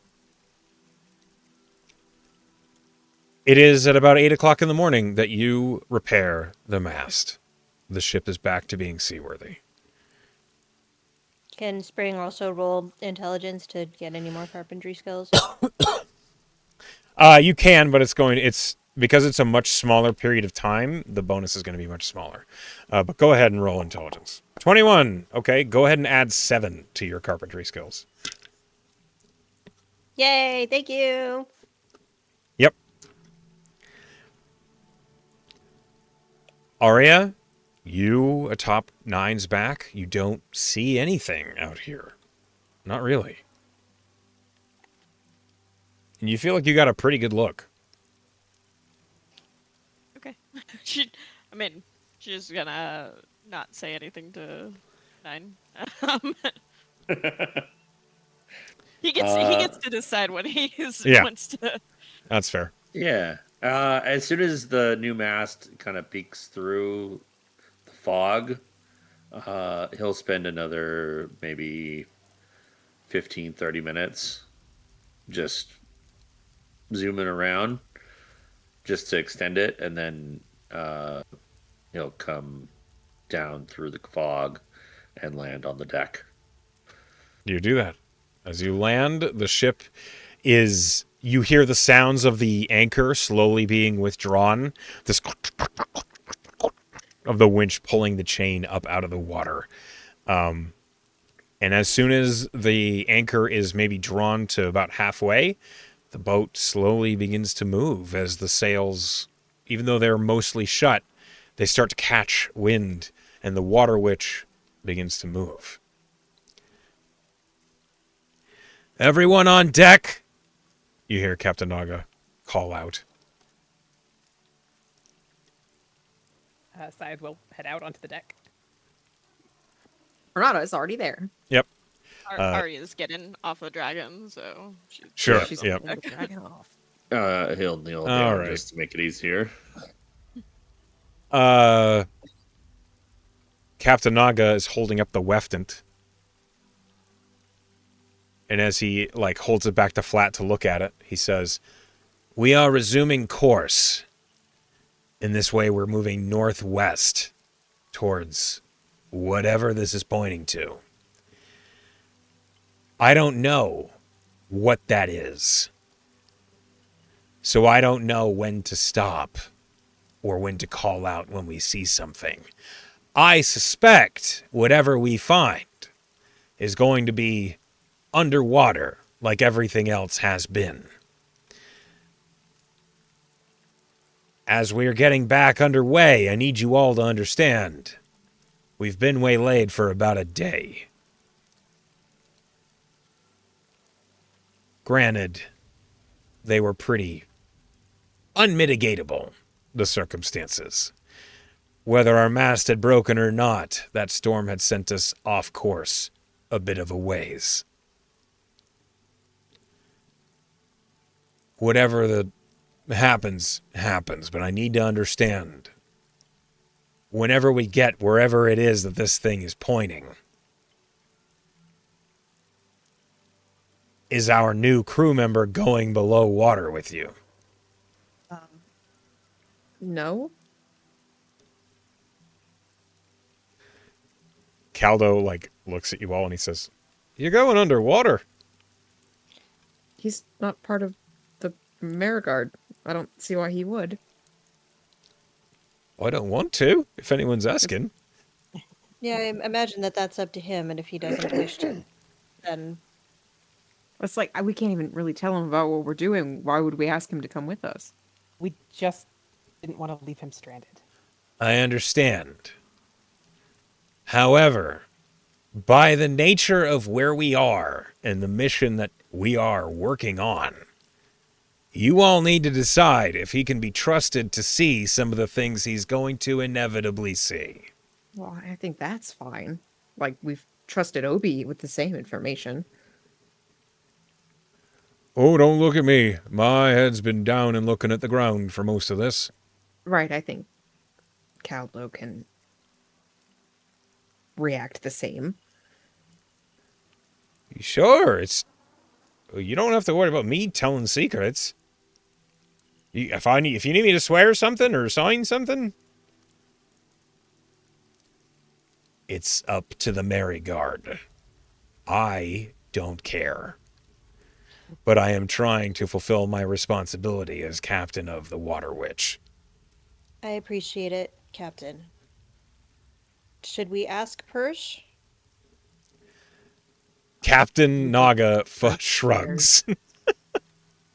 It is at about 8 o'clock in the morning that you repair the mast. The ship is back to being seaworthy. Can Spring also roll intelligence to get any more carpentry skills? You can, but it's because it's a much smaller period of time, the bonus is going to be much smaller. But go ahead and roll intelligence. 21. Okay, go ahead and add 7 to your carpentry skills. Yay, thank you. Yep. Arya, you atop 9's back, you don't see anything out here. Not really. And you feel like you got a pretty good look. Okay. She's gonna not say anything to 9. Um, he gets to decide when he wants to. That's fair. Yeah. As soon as the new mast kind of peeks through the fog, he'll spend another maybe 15, 30 minutes just zooming around just to extend it, and then he'll come down through the fog and land on the deck. You do that. As you land, the ship is... You hear the sounds of the anchor slowly being withdrawn. This of the winch pulling the chain up out of the water. And as soon as the anchor is maybe drawn to about halfway, the boat slowly begins to move as the sails, even though they're mostly shut, they start to catch wind, and the water witch begins to move. Everyone on deck! You hear Captain Naga call out. Scythe will head out onto the deck. Renata is already there. Yep. Arya's getting off a dragon, so Sure. She's Yep. pulling the dragon off. He'll kneel All down right. just to make it easier. Captain Naga is holding up the Weftant. And as he holds it back to flat to look at it, he says, "We are resuming course. In this way, we're moving northwest towards whatever this is pointing to. I don't know what that is. So I don't know when to stop or when to call out when we see something. I suspect whatever we find is going to be underwater like everything else has been. As we're getting back underway, I need you all to understand, we've been waylaid for about a day. Granted, they were pretty unmitigatable, the circumstances. Whether our mast had broken or not, that storm had sent us off course a bit of a ways. Whatever the happens, but I need to understand, whenever we get wherever it is that this thing is pointing, is our new crew member going below water with you?" No. Caldo, looks at you all and he says, "You're going underwater." He's not part of the Mariguard. I don't see why he would. I don't want to, if anyone's asking. Yeah, I imagine that's up to him, and if he doesn't wish to, then It's like we can't even really tell him about what we're doing. Why would we ask him to come with us? We just didn't want to leave him stranded. I understand. However, by the nature of where we are and the mission that we are working on, you all need to decide if he can be trusted to see some of the things he's going to inevitably see. Well, I think that's fine. We've trusted Obi with the same information. Oh, don't look at me. My head's been down and looking at the ground for most of this. Right, I think Caldo can react the same. Sure, you don't have to worry about me telling secrets. If you need me to swear something or sign something, it's up to the Mariguard. I don't care. But I am trying to fulfill my responsibility as captain of the Water Witch. I appreciate it, Captain. Should we ask Persh? Captain Naga shrugs.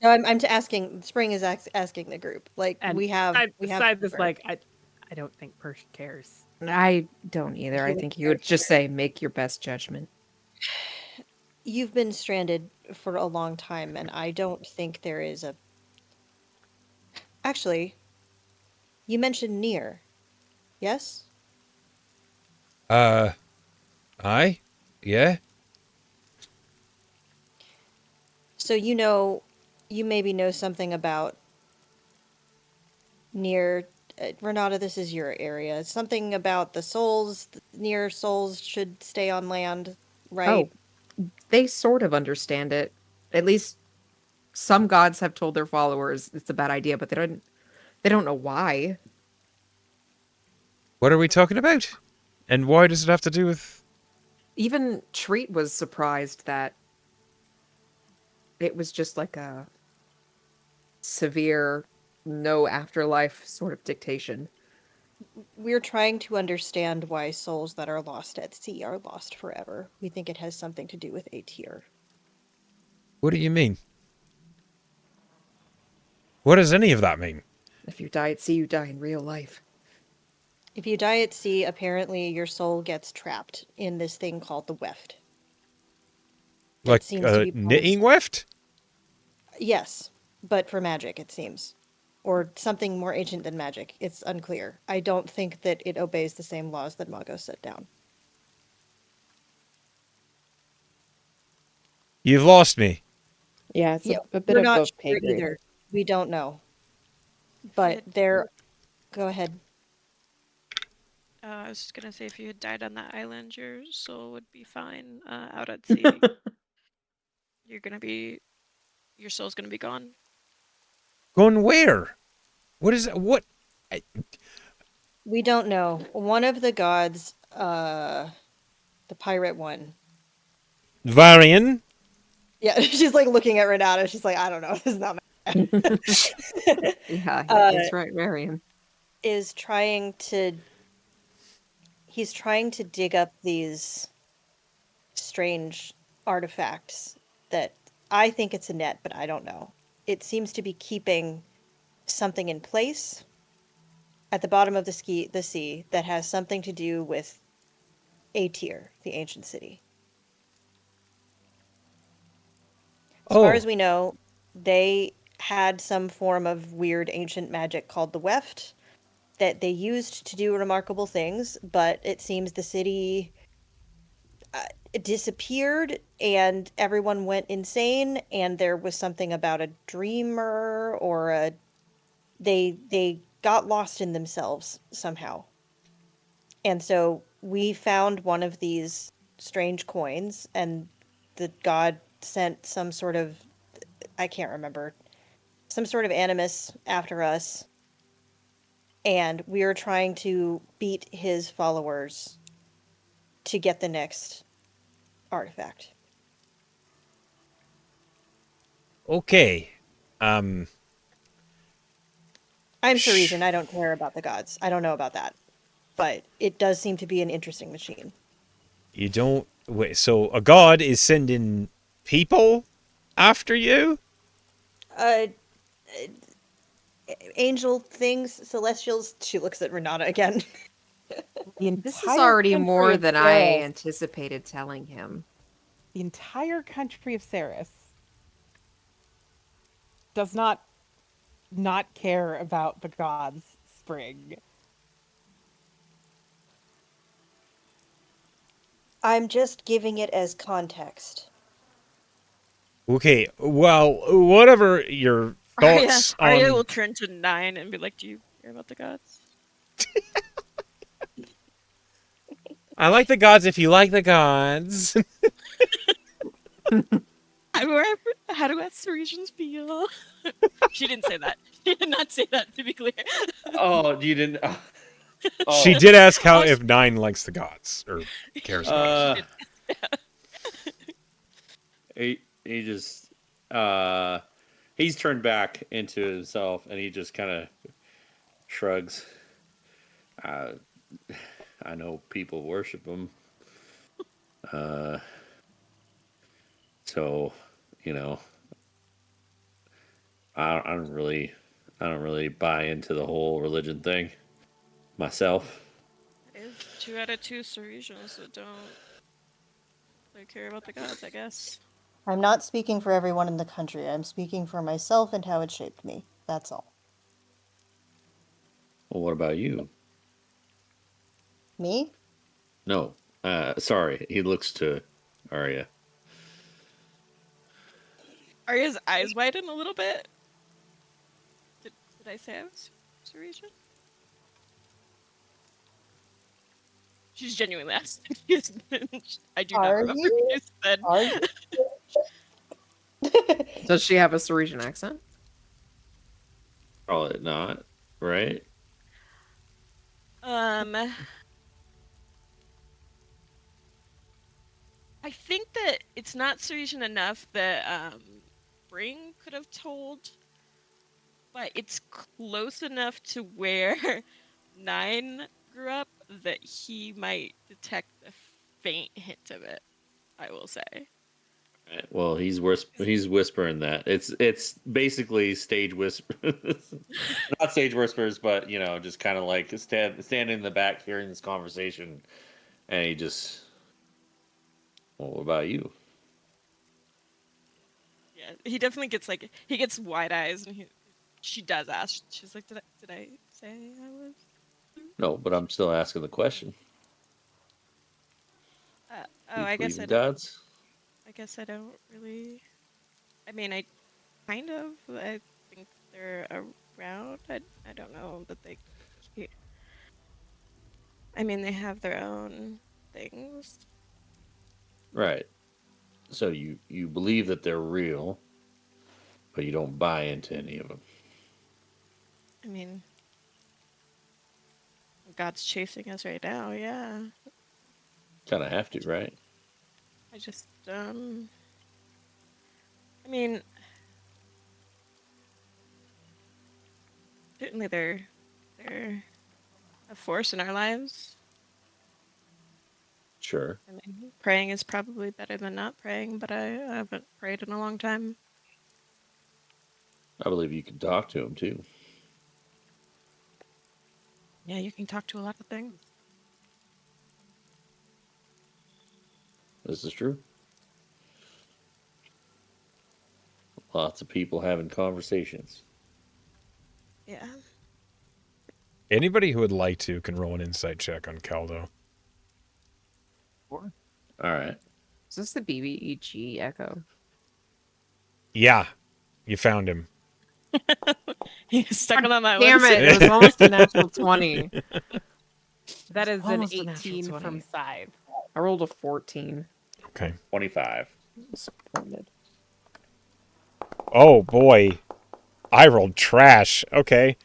No, I'm asking. Spring is asking the group. And we have. Scythe is I don't think Persh cares. I don't either. I think he would just say, make your best judgment. You've been stranded for a long time, and I don't think there is a... Actually, you mentioned Nier. Yes? Aye? Yeah? So you maybe know something about near Renata, this is your area. Something about the souls, near souls should stay on land, right? Oh, they sort of understand it. At least some gods have told their followers it's a bad idea, but they don't know why. What are we talking about? And why does it have to do with... Even Treat was surprised that it was just like a severe no afterlife sort of dictation. We're trying to understand why souls that are lost at sea are lost forever. We think it has something to do with a tier. What do you mean? What does any of that mean? If you die at sea, you die in real life. If you die at sea, apparently your soul gets trapped in this thing called the weft. That Like seems to a be knitting weft? Yes, but for magic, it seems. Or something more ancient than magic. It's unclear. I don't think that it obeys the same laws that Magos set down. You've lost me. Yeah, it's Yeah, a bit we're not above pay sure grade. either. We don't know. If you But had- there. Go ahead. I was just gonna say, if you had died on that island, your soul would be fine. Out at sea, your soul's gonna be gone. Gone where? What is... What? We don't know. One of the gods, the pirate one. Varian? Yeah, she's like looking at Renata. She's like, I don't know. This is not my. Yeah, Uh, that's right, Marion. is trying to. He's trying to dig up these strange artifacts that I think it's a net, but I don't know. It seems to be keeping something in place at the bottom of the sea that has something to do with Atir, the ancient city. As far as Oh. we know, they had some form of weird ancient magic called the Weft that they used to do remarkable things, but it seems the city disappeared and everyone went insane, and there was something about a dreamer or a they got lost in themselves somehow. And so we found one of these strange coins, and the god sent some sort of, I can't remember, some sort of animus after us, and we are trying to beat his followers to get the next artifact. Okay. I'm Sarisian. I don't care about the gods. I don't know about that. But it does seem to be an interesting machine. You don't... Wait, so a god is sending people after you? Uh, angel things, celestials. She looks at Renata again. The This is entire already country more of than I Ceres, anticipated telling him. the entire country of Ceres does not care about the gods' spring. I'm just giving it as context. Okay, well, whatever your thoughts Arya will on... turn to 9 and be like, "Do you care about the gods?" I like the gods if you like the gods. How do us Parisians feel? She didn't say that. She did not say that, to be clear. Oh, you didn't. Oh, She did ask how Oh, if Nine likes the gods or cares about it. he just he's turned back into himself, and he just kind of shrugs. I know people worship him, so you know, I don't really buy into the whole religion thing myself. There's 2 out of 2 Parisians that don't really care about the gods, I guess. I'm not speaking for everyone in the country. I'm speaking for myself and how it shaped me. That's all. Well, what about you? Me? No. Sorry. He looks to Arya. Arya's eyes widen a little bit. Did I say I was Sarisian? She's genuinely asking. I do not Are remember you? what you said. Are you? Does she have a Sarisian accent? Probably not, right? I think that it's not Sarisian enough that Spring could have told, but it's close enough to where Nine grew up that he might detect a faint hint of it. I will say. Right. Well, he's whispering that. It's basically stage whisper, not stage whispers, but just kind of like standing in the back hearing this conversation, and he just, well, what about you? Yeah, he definitely gets he gets wide eyes, and she does ask. She's like, "Did I say I was?" No, but I'm still asking the question. Do you I believe guess in I don't. gods? I guess I don't really. I mean, I kind of. I think they're around. I don't know that they. I mean, they have their own things. Right. So you believe that they're real, but you don't buy into any of them. I mean, God's chasing us right now. Yeah. Kind of have to, right? I just. I mean, certainly they're a force in our lives. Sure. I mean, praying is probably better than not praying, but I haven't prayed in a long time. I believe you can talk to them too. Yeah, you can talk to a lot of things. This is true. Lots of people having conversations. Yeah. Anybody who would like to can roll an insight check on Caldo. All right. Is this the BBEG echo? Yeah, you found him. He's stuck on that Damn island. it! It was almost a natural 20. That is an Almost a natural 18 from 20. Scythe. I rolled a 14. Okay. 25. Disappointed. Oh boy, I rolled trash. Okay.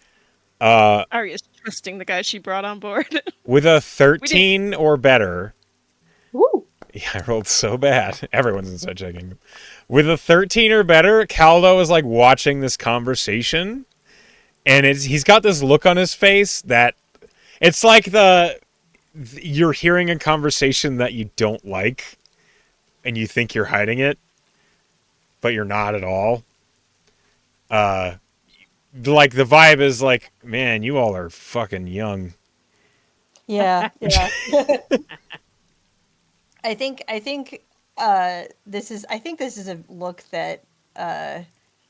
Arya's trusting the guy she brought on board. With a 13 or better. Woo! Yeah, I rolled so bad. Everyone's inside checking. With a 13 or better, Caldo is like watching this conversation, and he's got this look on his face that it's like you're hearing a conversation that you don't like, and you think you're hiding it, but you're not at all. Like the vibe is like, man, you all are fucking young. Yeah, yeah. I think this is a look that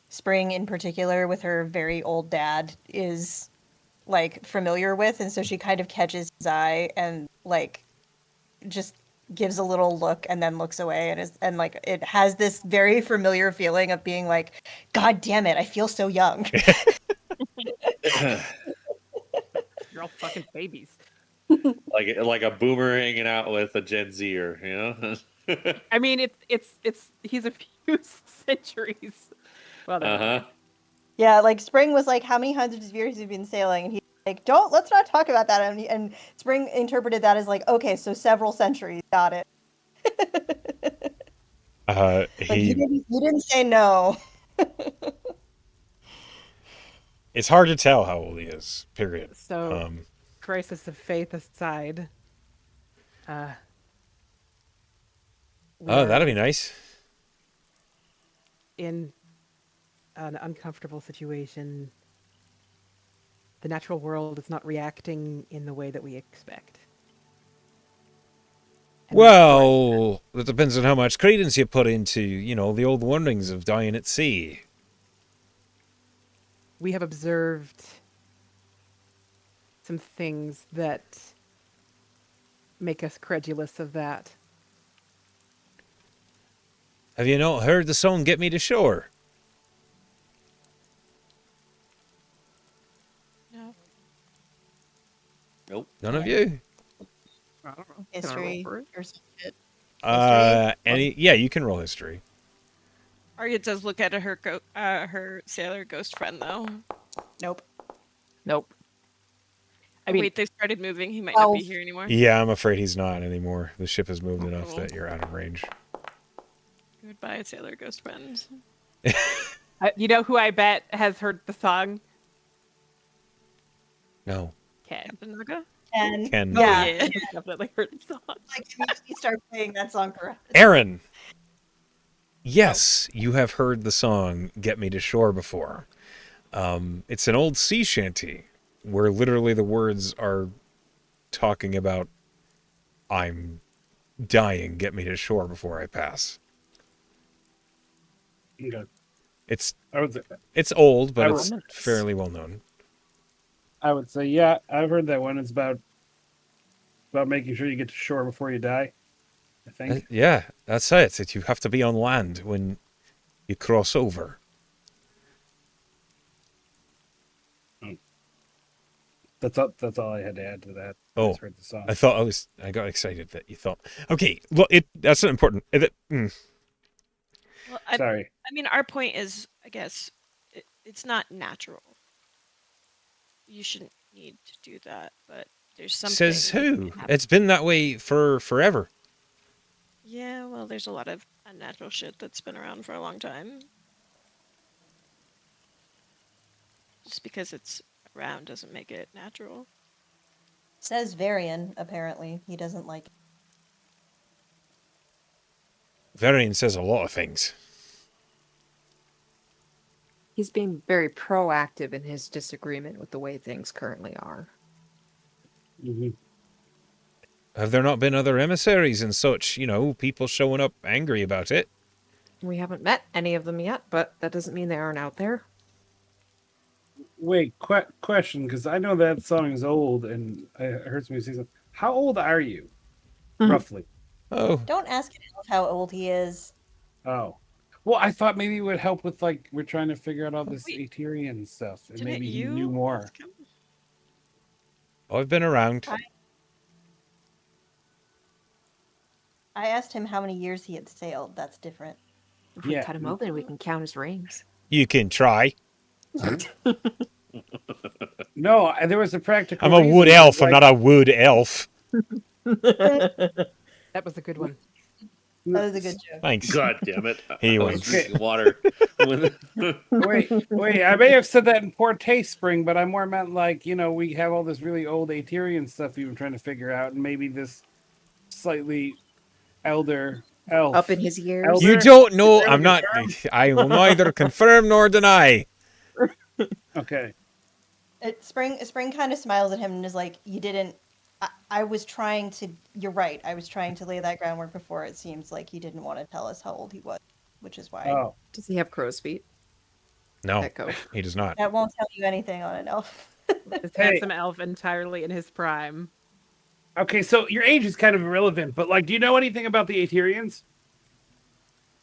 Spring in particular with her very old dad is like familiar with, and so she kind of catches his eye and like just gives a little look and then looks away and like it has this very familiar feeling of being like, God damn it, I feel so young. You're all fucking babies. like a boomer hanging out with a Gen Zer, I mean, it's he's a few centuries. Well, never mind. Uh-huh. Yeah, like Spring was like, how many hundreds of years have you been sailing? And he's like, let's not talk about that. And Spring interpreted that as like, okay, so several centuries, got it. Like He you didn't say no. It's hard to tell how old he is. Period. So, crisis of faith aside, we Oh, are that'd be nice. in an uncomfortable situation. The natural world is not reacting in the way that we expect. And Well, that depends on how much credence you put into, the old wanderings of dying at sea. we have observed some things that make us credulous of that. Have you not heard the song Get Me to Shore? No. Nope. None of you? I don't know. Can I roll History for it? or some shit. Yeah, you can roll history. Arya does look at her sailor ghost friend though. Nope. Nope. I Oh, mean, wait, they started moving. He might not be 12. here anymore. Yeah, I'm afraid he's not anymore. The ship has moved Oh, enough cool. that you're out of range. Goodbye, sailor ghost friend. you know who I bet has heard the song? No. Ken. Captain Naga? And Ken. Oh, yeah, yeah. He's definitely heard the song. like immediately start playing that song correct. Aaron! Yes, you have heard the song Get Me to Shore before. It's an old sea shanty where literally the words are talking about, I'm dying, get me to shore before I pass. Okay. It's I would say, old, but I it's would- fairly well known. yeah, I've heard that one. It's about making sure you get to shore before you die. I think. Yeah, that's it. You have to be on land when you cross over. That's all I had to add to that. I Oh, just heard the song. I got excited that you thought. Okay, well, that's not important. Well, Sorry. I mean, our point is, I guess, it's not natural. You shouldn't need to do that, but there's something. Says that who? can happen. It's been that way for forever. Yeah, well, there's a lot of unnatural shit that's been around for a long time. Just because it's around doesn't make it natural. Says Varian, apparently. He doesn't like it. Varian says a lot of things. He's being very proactive in his disagreement with the way things currently are. Mm-hmm. Have there not been other emissaries and such, people showing up angry about it? We haven't met any of them yet, but that doesn't mean they aren't out there. Wait, question, because I know that song is old, and I heard somebody say something. How old are you, roughly? Oh, Don't ask him how old he is. Oh, well, I thought maybe it would help with we're trying to figure out all this Wait, Aterian stuff, and Didn't maybe he you knew more. ask him? I've been around. I asked him how many years he had sailed. That's different. If we Yeah. cut him open, we can count his rings. You can try. No, there was a practical. I'm a wood reason, elf. I'm not a wood elf. That was a good one. That was a good joke. Thanks. God damn it! He I was winks. drinking water. Wait. I may have said that in poor taste, Spring, but I more meant we have all this really old Aterian stuff we've been trying to figure out, and maybe this slightly elder elf Up in his years. Elder? You don't know. Is there I'm like not. a term? I will neither confirm nor deny. Okay. Spring kind of smiles at him and is like, "You didn't. I was trying to. You're right. I was trying to lay that groundwork before. It seems like he didn't want to tell us how old he was, which is why Oh, Does he have crow's feet? No, That coat. he does not. that won't tell you anything on an elf." This Hey. handsome elf entirely in his prime. okay. So your age is kind of irrelevant, but do you know anything about the Aterians?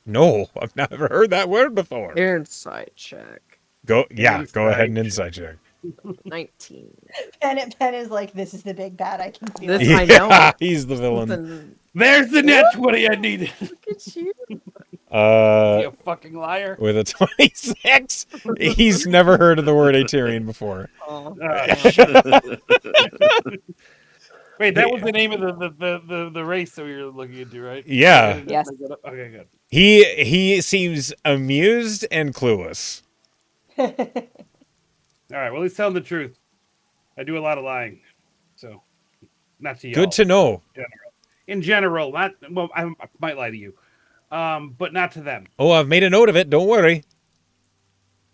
No, I've never heard that word before. Insight check. Go ahead and Inside insight check. 19. Pen is like, "This is the big bad. I can feel This it." I know. Yeah, he's the villain. Listen, There's the net 20 I needed. look at you. You fucking liar. With a 26, he's never heard of the word Aterian before. Oh, Wait, that was the name of the race that we were looking into, right? Yeah. Yes. Okay, good. He seems amused and clueless. All right, well, he's telling the truth. I do a lot of lying, so not to you. Good to know. In general, not well. I might lie to you, but not to them. Oh, I've made a note of it. Don't worry.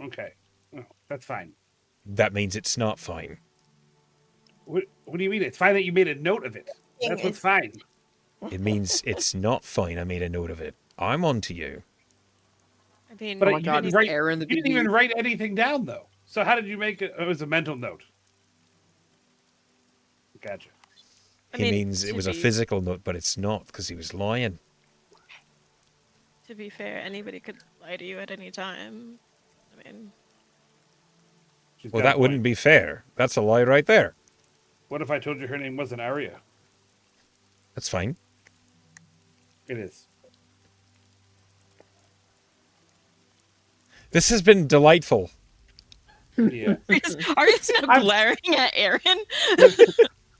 Okay, oh, that's fine. That means it's not fine. What do you mean? It's fine that you made a note of it. That's what's fine. It means it's not fine. I made a note of it. I'm on to you. I mean, But my you God, didn't write. Aaron the You didn't BB. even write anything down, though. So how did you make it? It was a mental note. Gotcha. He means it was a physical note, but it's not because he was lying. To be fair, anybody could lie to you at any time. I mean, She's Well, got a that wouldn't point. be fair. That's a lie right there. What if I told you her name wasn't Arya? That's fine. It is. This has been delightful. Yeah. are you now I'm- glaring at Aaron?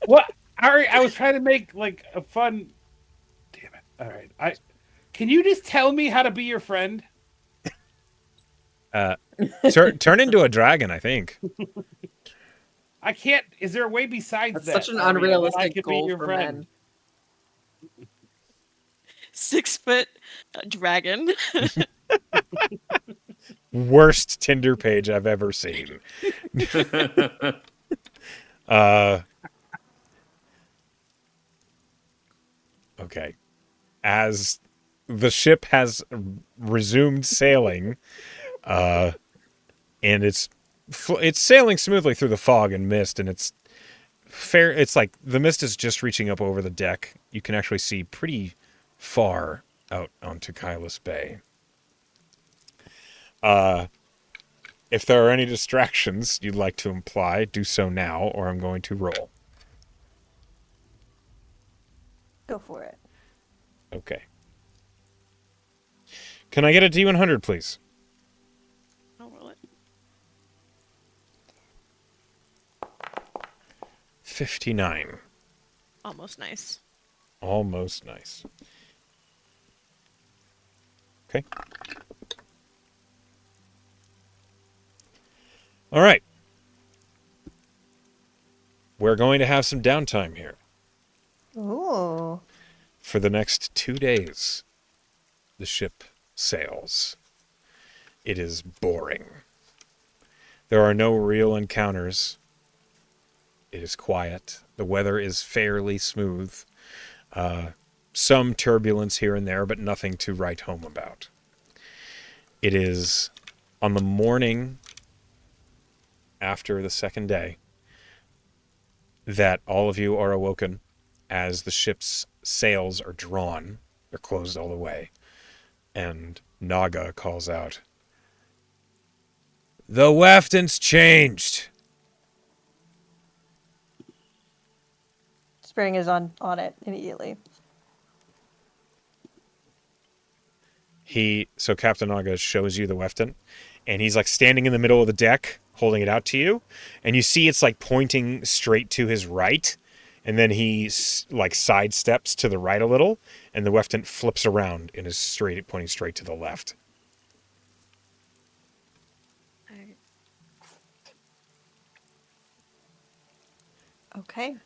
What? Arya, I was trying to make like a fun. Damn it! All right, Can you just tell me how to be your friend? Turn into a dragon, I think. I can't. Is there a way besides That's that? such an Arya, that I unrealistic could goal be your for friend? men. 6-foot dragon. Worst Tinder page I've ever seen. Okay. As the ship has resumed sailing, and it's sailing smoothly through the fog and mist, and it's fair. It's like the mist is just reaching up over the deck. You can actually see pretty far out onto Kylus Bay. If there are any distractions you'd like to imply, do so now, or I'm going to roll. Go for it. Okay. Can I get a D100, please? I'll roll it. 59. Almost nice. Almost nice. Okay. All right. We're going to have some downtime here. Ooh. For the next 2 days, the ship sails. It is boring. There are no real encounters. It is quiet. The weather is fairly smooth. Some turbulence here and there, but nothing to write home about. It is on the morning after the second day that all of you are awoken as the ship's sails are drawn. They're closed all the way. And Naga calls out, "The Wafton's changed!" Spring is on it immediately. So Captain Naga shows you the Wefton, and he's like standing in the middle of the deck, holding it out to you, and you see it's like pointing straight to his right, and then he like sidesteps to the right a little, and the Wefton flips around and is pointing straight to the left. Okay.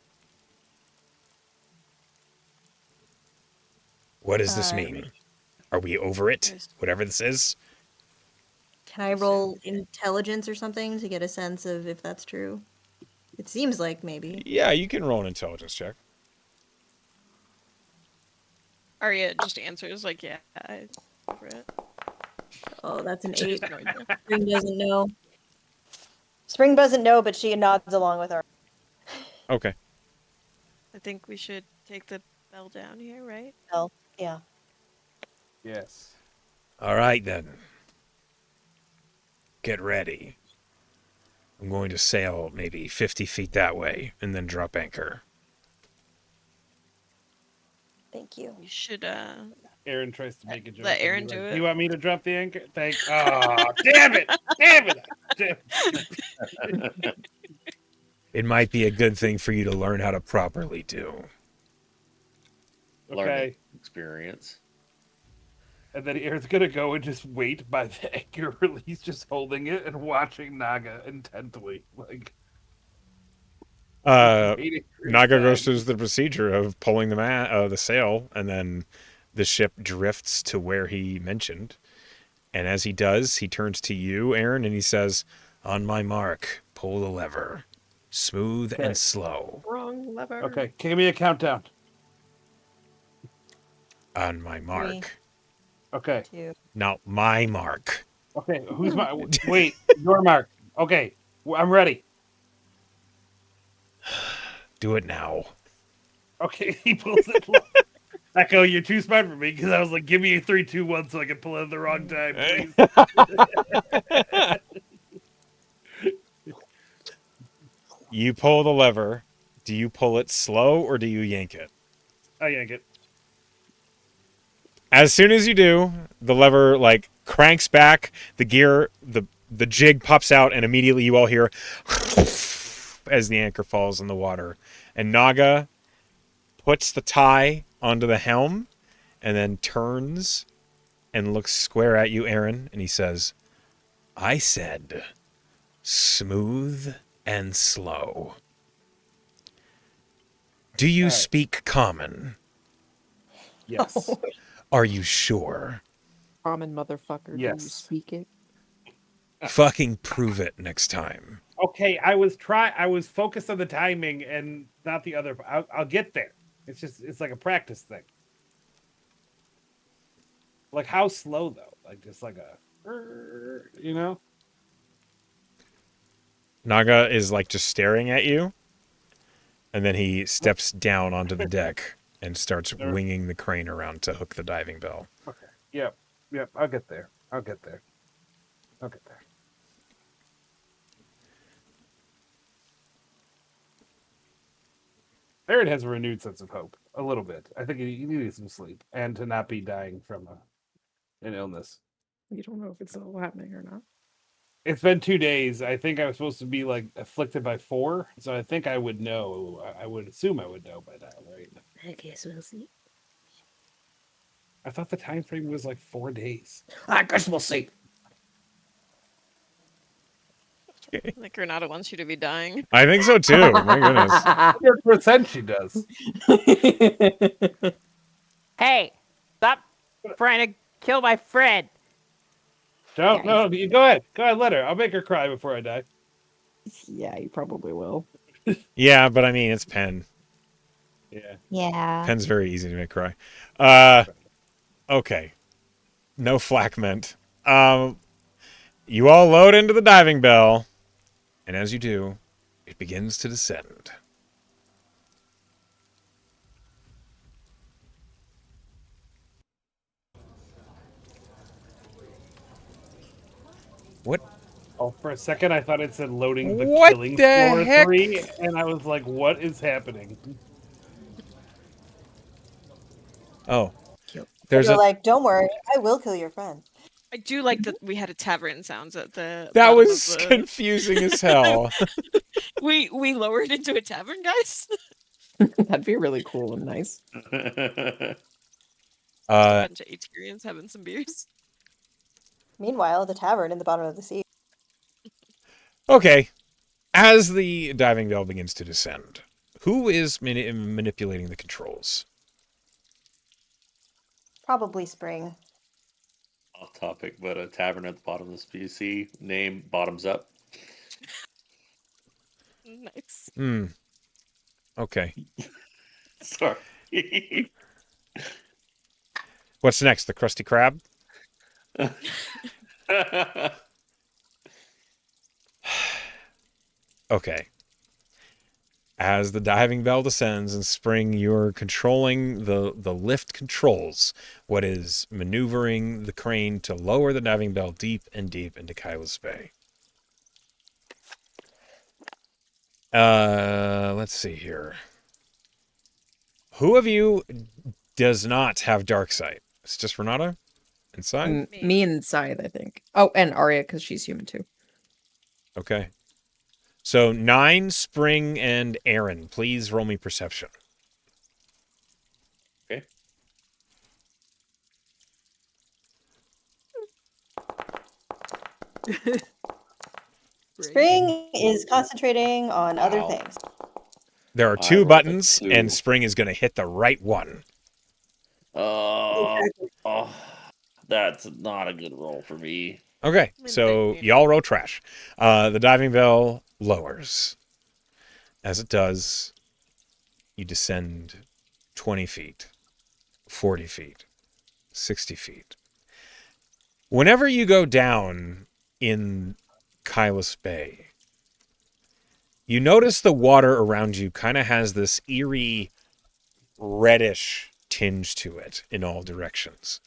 What does this mean? Are we over it? Whatever this is? Can I roll intelligence or something to get a sense of if that's true? It seems like maybe. Yeah, you can roll an intelligence check. Arya just answers like, yeah, I over it. Oh, that's an She 8. has no idea. Spring doesn't know. Spring doesn't know, but she nods along with her. Okay. I think we should take the bell down here, right? Well, yeah. Yes. All right, then. Get ready. I'm going to sail maybe 50 feet that way and then drop anchor. Thank you. We should Aaron tries to make a joke. let and be Aaron like, do it. You want me to drop the anchor? Oh, damn it! Damn it! Damn it. It might be a good thing for you to learn how to properly do. Okay. Learning experience. And then Aaron's gonna go and just wait by the anchor release, just holding it and watching Naga intently. Like waiting for his Naga time. goes through the procedure of pulling the sail, and then the ship drifts to where he mentioned. And as he does, he turns to you, Aaron, and he says, "On my mark, pull the lever. Smooth Okay. and slow. Wrong lever. Okay, give me a countdown. On my mark. Okay. 2. Not my mark." Okay, who's my wait, your mark. Okay, I'm ready. Do it now. Okay, he pulls it. Echo, you're too smart for me because I was like, give me a 3, 2, 1 so I can pull it at the wrong time, please. You pull the lever. Do you pull it slow or do you yank it? I yank it. As soon as you do, the lever like cranks back, the gear, the jig pops out, and immediately you all hear as the anchor falls in the water. And Naga puts the tie onto the helm and then turns and looks square at you, Aaron, and he says, I said smooth and slow. Do you All right. speak common? Yes. Are you sure? Common motherfucker, do you Yes. speak it? Fucking prove it next time. Okay, I was focused on the timing and not the other. I'll get there. It's like a practice thing. Like how slow though? Like just like a, you know? Naga is like just staring at you, and then he steps down onto the deck and starts winging the crane around to hook the diving bell. Okay. Yep. I'll get there. I'll get there. Aaron has a renewed sense of hope, a little bit. I think he needed some sleep and to not be dying from an illness. You don't know if it's still happening or not. It's been 2 days. I think I was supposed to be like afflicted by 4, so I think I would know. I would assume I would know by now, right? I guess we'll see. I thought the time frame was like 4 days. I guess we'll see. Like Renata wants you to be dying. I think so too. My goodness. 100% she does. Hey, stop trying to kill my friend. Don't, no, you go ahead. Go ahead, let her. I'll make her cry before I die. Yeah, you probably will. Yeah, but I mean, it's Pen. Yeah. Yeah. Pen's very easy to make cry. Okay. No flack meant. You all load into the diving bell, and as you do, it begins to descend. What? Oh, for a second I thought it said loading the What killing the floor heck? 3, and I was like, what is happening? Oh. There's You're a... like, don't worry, I will kill your friend. I do like that we had a tavern sounds at the That bottom was of the... confusing as hell. we lowered into a tavern, guys. That'd be really cool and nice. A bunch of Aterians having some beers. Meanwhile, the tavern in the bottom of the sea. Okay. As the diving bell begins to descend, who is manipulating the controls? Probably Spring. Off topic, but a tavern at the bottom of the PC. Name Bottoms Up. Nice. Okay. Sorry. What's next? The Krusty Krab? Okay. As the diving bell descends and Spring, you're controlling the lift controls, what is maneuvering the crane to lower the diving bell deep and deep into Kyla's Bay. Let's see here. Who of you does not have dark sight? It's just Renata? Inside? Me and Scythe, I think. Oh, and Arya, because she's human too. Okay. So 9, Spring, and Aaron, please roll me perception. Okay. Spring is concentrating on other Wow. things. There are I 2 rolled a buttons, 2. and Spring is going to hit the right one. Oh, that's not a good roll for me. Okay, so y'all roll trash. The diving bell lowers. As it does, you descend 20 feet, 40 feet, 60 feet. Whenever you go down in Kylas Bay, you notice the water around you kind of has this eerie reddish tinge to it in all directions.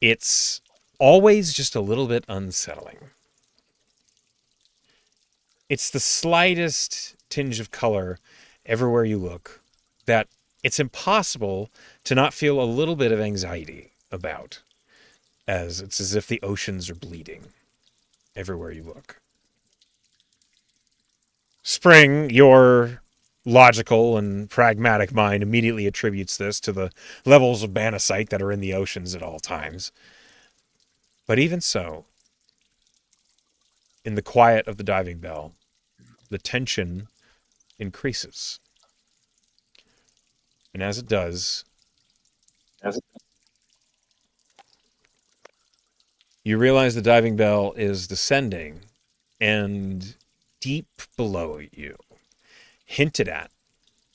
It's always just a little bit unsettling. It's the slightest tinge of color everywhere you look that it's impossible to not feel a little bit of anxiety about, as it's as if the oceans are bleeding everywhere you look. Spring, your logical and pragmatic mind immediately attributes this to the levels of banasite that are in the oceans at all times. But even so, in the quiet of the diving bell, the tension increases. And as it does, you realize the diving bell is descending, and deep below you, hinted at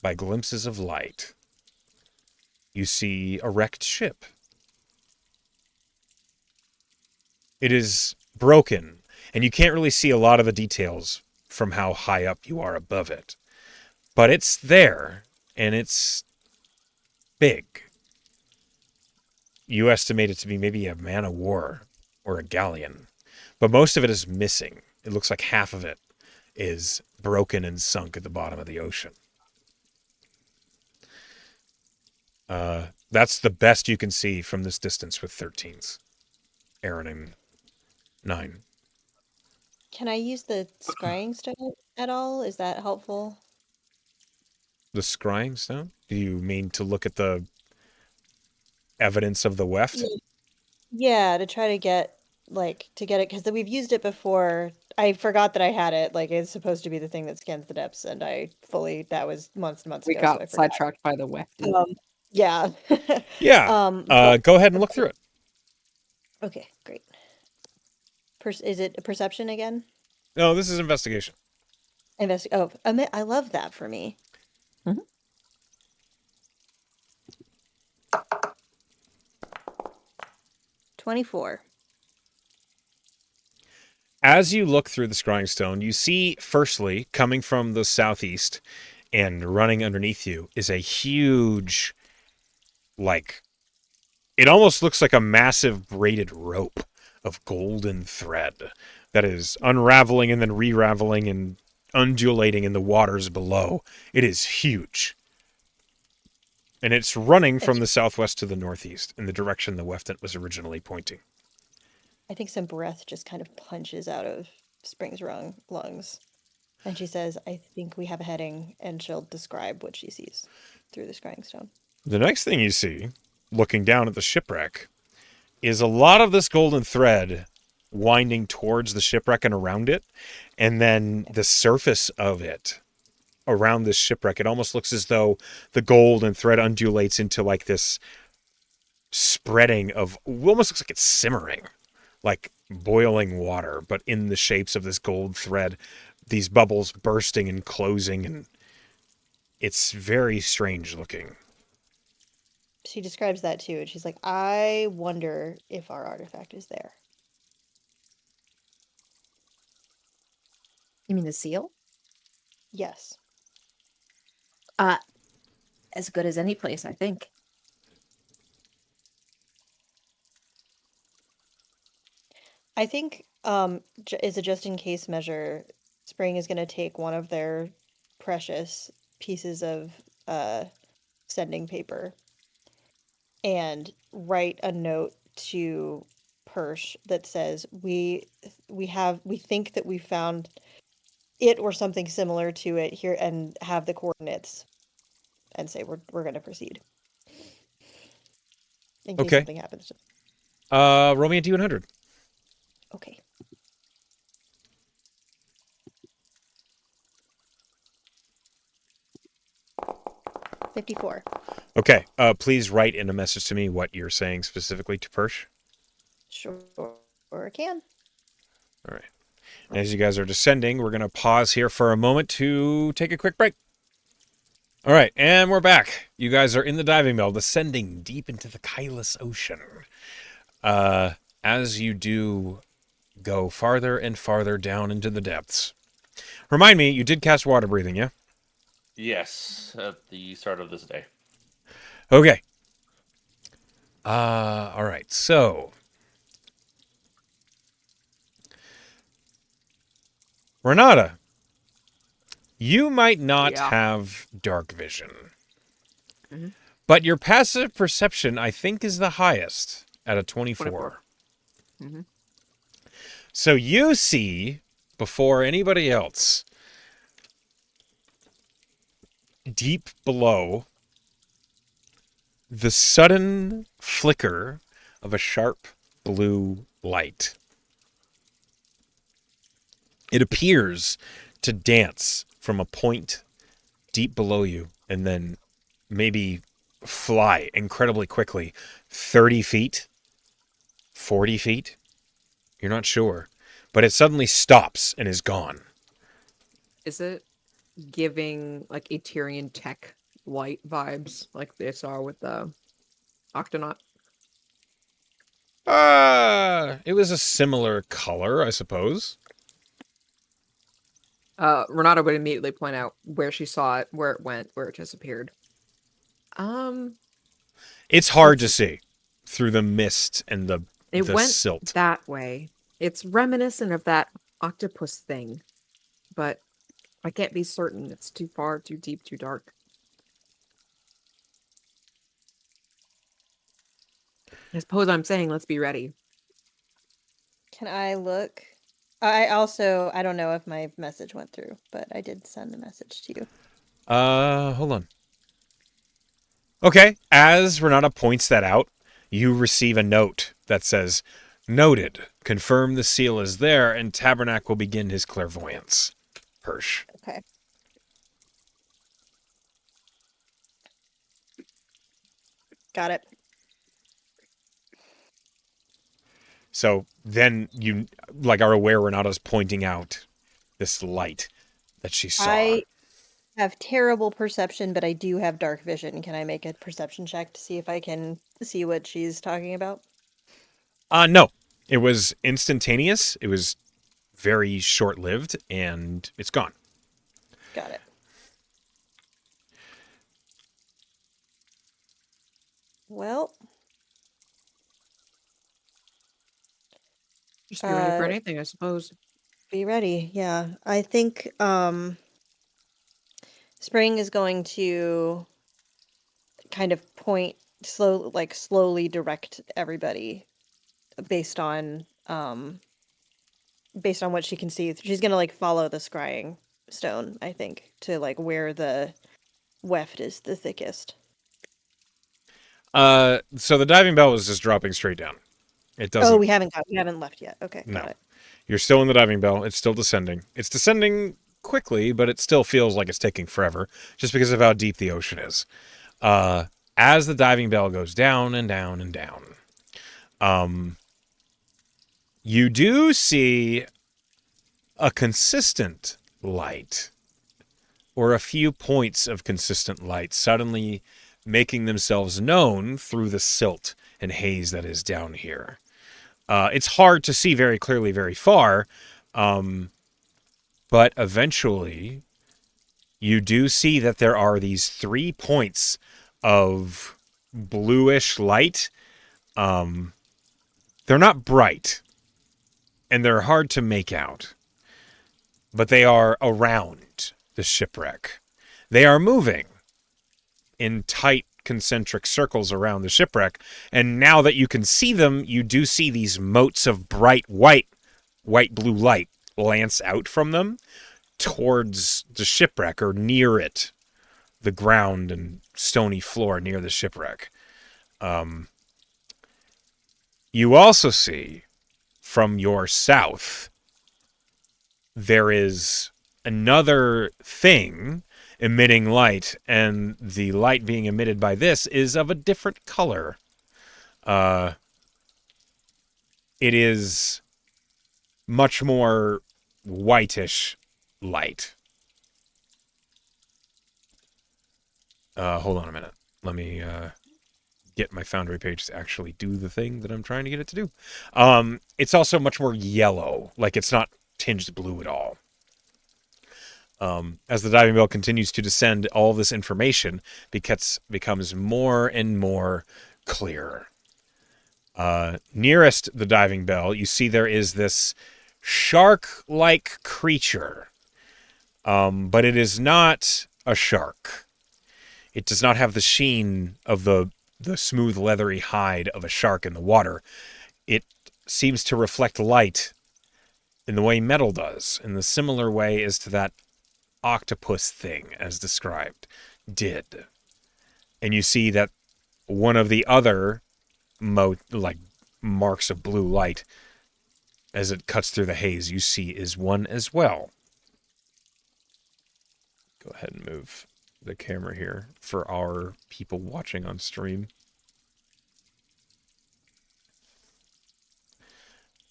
by glimpses of light, you see a wrecked ship. It is broken, and you can't really see a lot of the details from how high up you are above it. But it's there, and it's big. You estimate it to be maybe a man of war or a galleon, but most of it is missing. It looks like half of it is broken and sunk at the bottom of the ocean. That's the best you can see from this distance with 13s. Aaron and 9. Can I use the scrying stone at all? Is that helpful? The scrying stone? Do you mean to look at the evidence of the weft? Yeah, to try to get to get it because we've used it before. I forgot that I had it. Like it's supposed to be the thing that scans the depths, and that was months and months We ago, so I got forgot. sidetracked by the weft. Yeah. Yeah. Go ahead and look through it. Okay, great. Is it a perception again? No, this is investigation. I love that for me. Mhm. 24. As you look through the scrying stone, you see, firstly, coming from the southeast and running underneath you is a huge, it almost looks like a massive braided rope of golden thread that is unraveling and then re-raveling and undulating in the waters below. It is huge. And it's running from the southwest to the northeast in the direction the weftant was originally pointing. I think some breath just kind of punches out of Spring's lungs. And she says, I think we have a heading, and she'll describe what she sees through the scrying stone. The next thing you see, looking down at the shipwreck, is a lot of this golden thread winding towards the shipwreck and around it. And then the surface of it around this shipwreck, it almost looks as though the golden thread undulates into like this spreading of, almost looks like it's simmering, like boiling water, but in the shapes of this gold thread, these bubbles bursting and closing, and it's very strange looking. She describes that too, and she's like, I wonder if our artifact is there. You mean the seal? Yes. As good as any place, I think. I think as a just in case measure, Spring is going to take one of their precious pieces of sending paper and write a note to Persh that says we think that we found it or something similar to it here, and have the coordinates, and say we're going to proceed in case Okay. something happens. Roll me a D100. Okay. $54. Okay. Please write in a message to me what you're saying specifically to Persh. Sure can. All right. And as you guys are descending, we're going to pause here for a moment to take a quick break. All right, and we're back. You guys are in the diving bell, descending deep into the Kylus Ocean. As you do go farther and farther down into the depths. Remind me, you did cast water breathing, yeah? Yes, at the start of this day. Okay. All right. So, Renata, you might not Yeah. have dark vision, Mhm. but your passive perception, I think, is the highest at a 24. 24. Mm-hmm. So you see, before anybody else, deep below, the sudden flicker of a sharp blue light. It appears to dance from a point deep below you and then maybe fly incredibly quickly 30 feet, 40 feet. You're not sure. But it suddenly stops and is gone. Is it giving like Eterian tech light vibes like they saw with the Octonaut? It was a similar color, I suppose. Renata would immediately point out where she saw it, where it went, where it disappeared. It's hard to It's- see through the mist and the It went silt. that way. It's reminiscent of that octopus thing, but I can't be certain. It's too far, too deep, too dark. I suppose I'm saying let's be ready. Can I look? I don't know if my message went through, but I did send the message to you. Hold on. Okay, as Renata points that out, you receive a note that says, "Noted. Confirm the seal is there, and Tabernacle will begin his clairvoyance." Hirsch. Okay. Got it. So then you are aware Renata's pointing out this light that she saw. I have terrible perception, but I do have dark vision. Can I make a perception check to see if I can see what she's talking about? No. It was instantaneous. It was very short-lived, and it's gone. Got it. Well, Just be ready for anything, I suppose. be ready. Yeah. I think Spring is going to kind of slowly direct everybody based on what she can see. She's gonna follow the scrying stone, I think, to where the weft is the thickest. So the diving bell was just dropping straight down. It doesn't. Oh, we haven't left yet. Okay, No. got it. You're still in the diving bell. It's still descending. It's descending quickly, but it still feels like it's taking forever, just because of how deep the ocean is. As the diving bell goes down and down and down, you do see a consistent light, or a few points of consistent light suddenly making themselves known through the silt and haze that is down here. It's hard to see very clearly very far, but eventually you do see that there are these 3 points of bluish light. They're not bright, and they're hard to make out, but they are around the shipwreck. They are moving in tight concentric circles around the shipwreck, and now that you can see them, you do see these motes of bright white blue light lance out from them towards the shipwreck, or near it, the ground and stony floor near the shipwreck. You also see from your south there is another thing emitting light, and the light being emitted by this is of a different color. It is much more whitish light. Hold on a minute. Let me get my Foundry page to actually do the thing that I'm trying to get it to do. It's also much more yellow. Like, it's not tinged blue at all. As the diving bell continues to descend, all this information becomes more and more clear. Nearest the diving bell, you see there is this shark-like creature, but it is not a shark. It does not have the sheen of the smooth, leathery hide of a shark in the water. It seems to reflect light in the way metal does, in the similar way as to that octopus thing, as described, did. And you see that one of the other marks of blue light, as it cuts through the haze, you see is one as well. Go ahead and move the camera here for our people watching on stream.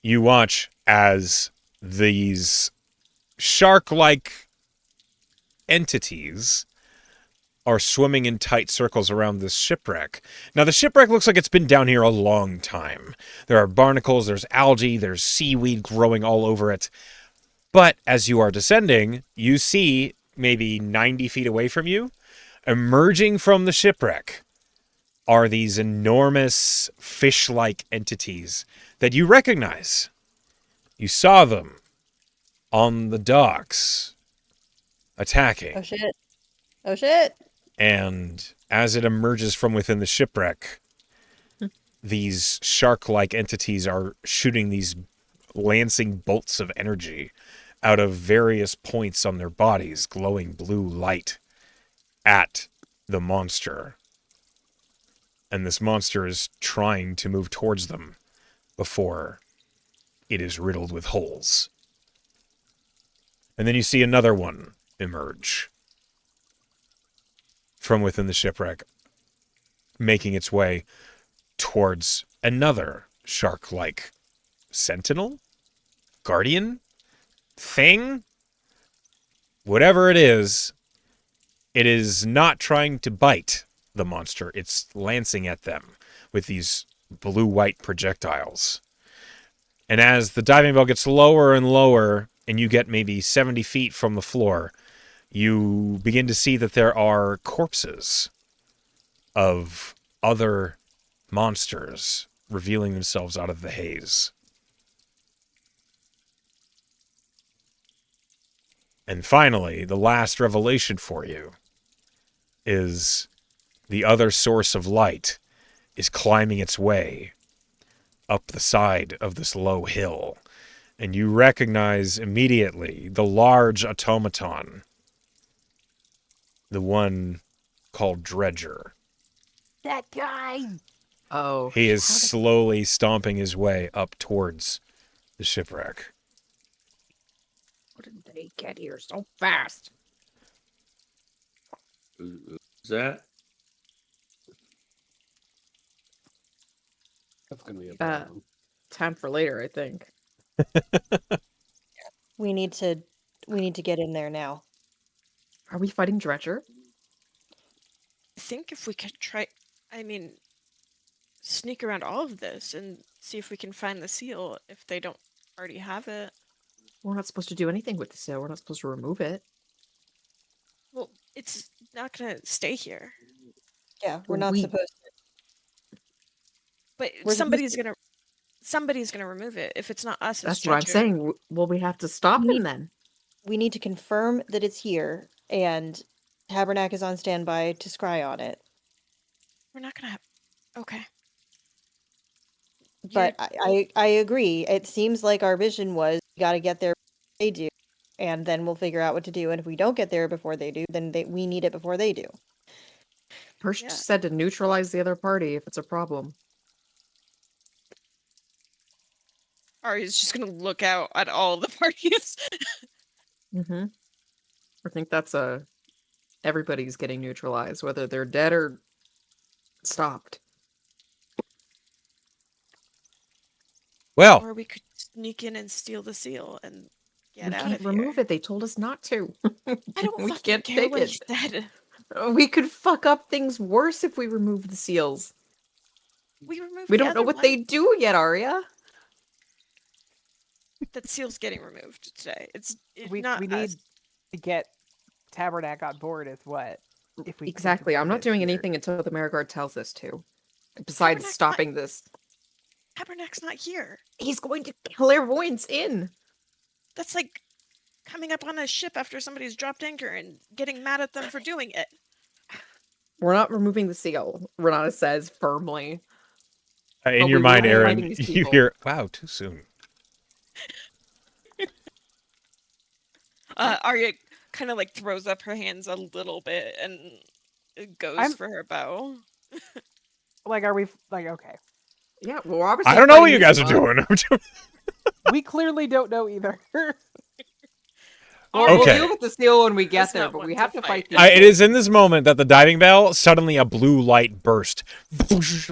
You watch as these shark-like entities are swimming in tight circles around this shipwreck. Now, the shipwreck looks like it's been down here a long time. There are barnacles, there's algae, there's seaweed growing all over it. But as you are descending, you see, maybe 90 feet away from you, emerging from the shipwreck, are these enormous fish-like entities that you recognize. You saw them on the docks, attacking. Oh shit. Oh shit. And as it emerges from within the shipwreck, these shark-like entities are shooting these lancing bolts of energy out of various points on their bodies, glowing blue light at the monster. And this monster is trying to move towards them before it is riddled with holes. And then you see another one emerge from within the shipwreck, making its way towards another shark-like sentinel? Guardian? Thing? Whatever it is not trying to bite the monster. It's lancing at them with these blue-white projectiles. And as the diving bell gets lower and lower, and you get maybe 70 feet from the floor, you begin to see that there are corpses of other monsters revealing themselves out of the haze. And finally, the last revelation for you is the other source of light is climbing its way up the side of this low hill. And you recognize immediately the large automaton, the one called Dredger. That guy. Oh, He is how did- slowly stomping his way up towards the shipwreck. How did they get here so fast? Who's that? That's gonna be a Uh, problem. Time for later, I think. We need to get in there now. Are we fighting Dredger? I think if we could sneak around all of this and see if we can find the seal if they don't already have it. We're not supposed to do anything with the seal. We're not supposed to remove it. Well, it's not gonna stay here. Yeah, we're not We- supposed to. But We're somebody's gonna remove it. If it's not us, it's That's what I'm Dredger. saying. Well, we have to stop We him need- then. We need to confirm that it's here, and Tabernac is on standby to scry on it. We're not gonna have. Okay. But I agree. It seems like our vision was we got to get there before they do, and then we'll figure out what to do. And if we don't get there before they do, then we need it before they do. Persh Yeah. said to neutralize the other party if it's a problem. Ari's just gonna look out at all the parties. Mm-hmm. I think that's everybody's getting neutralized, whether they're dead or stopped. Well, Or we could sneak in and steal the seal and get We out can't of remove here. it. They told us not to. I don't we fucking can't care take what it. he said. We could fuck up things worse if we remove the seals. We removed. We the don't know other what one. they do yet, Arya. That seal's getting removed today. It's We not need us. to get Tabernacle on board is what? If we Exactly. I'm not continue doing this anything until the Mariguard tells us to. Besides Tabernacle's stopping this. Tabernacle's not here. He's going to clairvoyance in. That's like coming up on a ship after somebody's dropped anchor and getting mad at them for doing it. We're not removing the seal, Renata says firmly. In But your we mind, will be Aaron, fighting these you people. hear, wow, too soon. Arya kind of like throws up her hands a little bit and goes for her bow. Like, are we like okay? Yeah, well, we're obviously I don't know what fighting you guys these are bugs. doing. We clearly don't know either. Well, Okay. we'll deal with the seal when we get Does there, not but want we to have to fight. fight these It things. is in this moment that the diving bell, suddenly a blue light burst,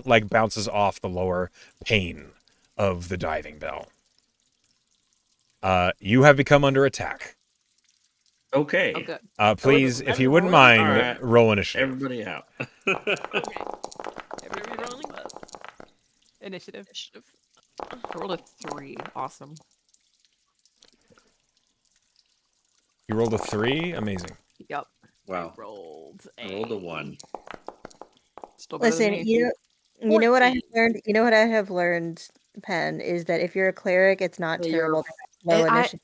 like bounces off the lower pane of the diving bell. You have become under attack. Okay. Oh, good. Please, if you wouldn't rolling? mind, All right. roll initiative. Everybody out. Everybody rolling Initiative. initiative. I rolled a 3. Awesome. You rolled a 3? Amazing. Yep. Wow. Rolled. I rolled a 1. Still better Listen, than me. you know what I have 14. learned. You know what I have learned, Pen, is that if you're a cleric, it's not That you're- terrible to have low I- initiative.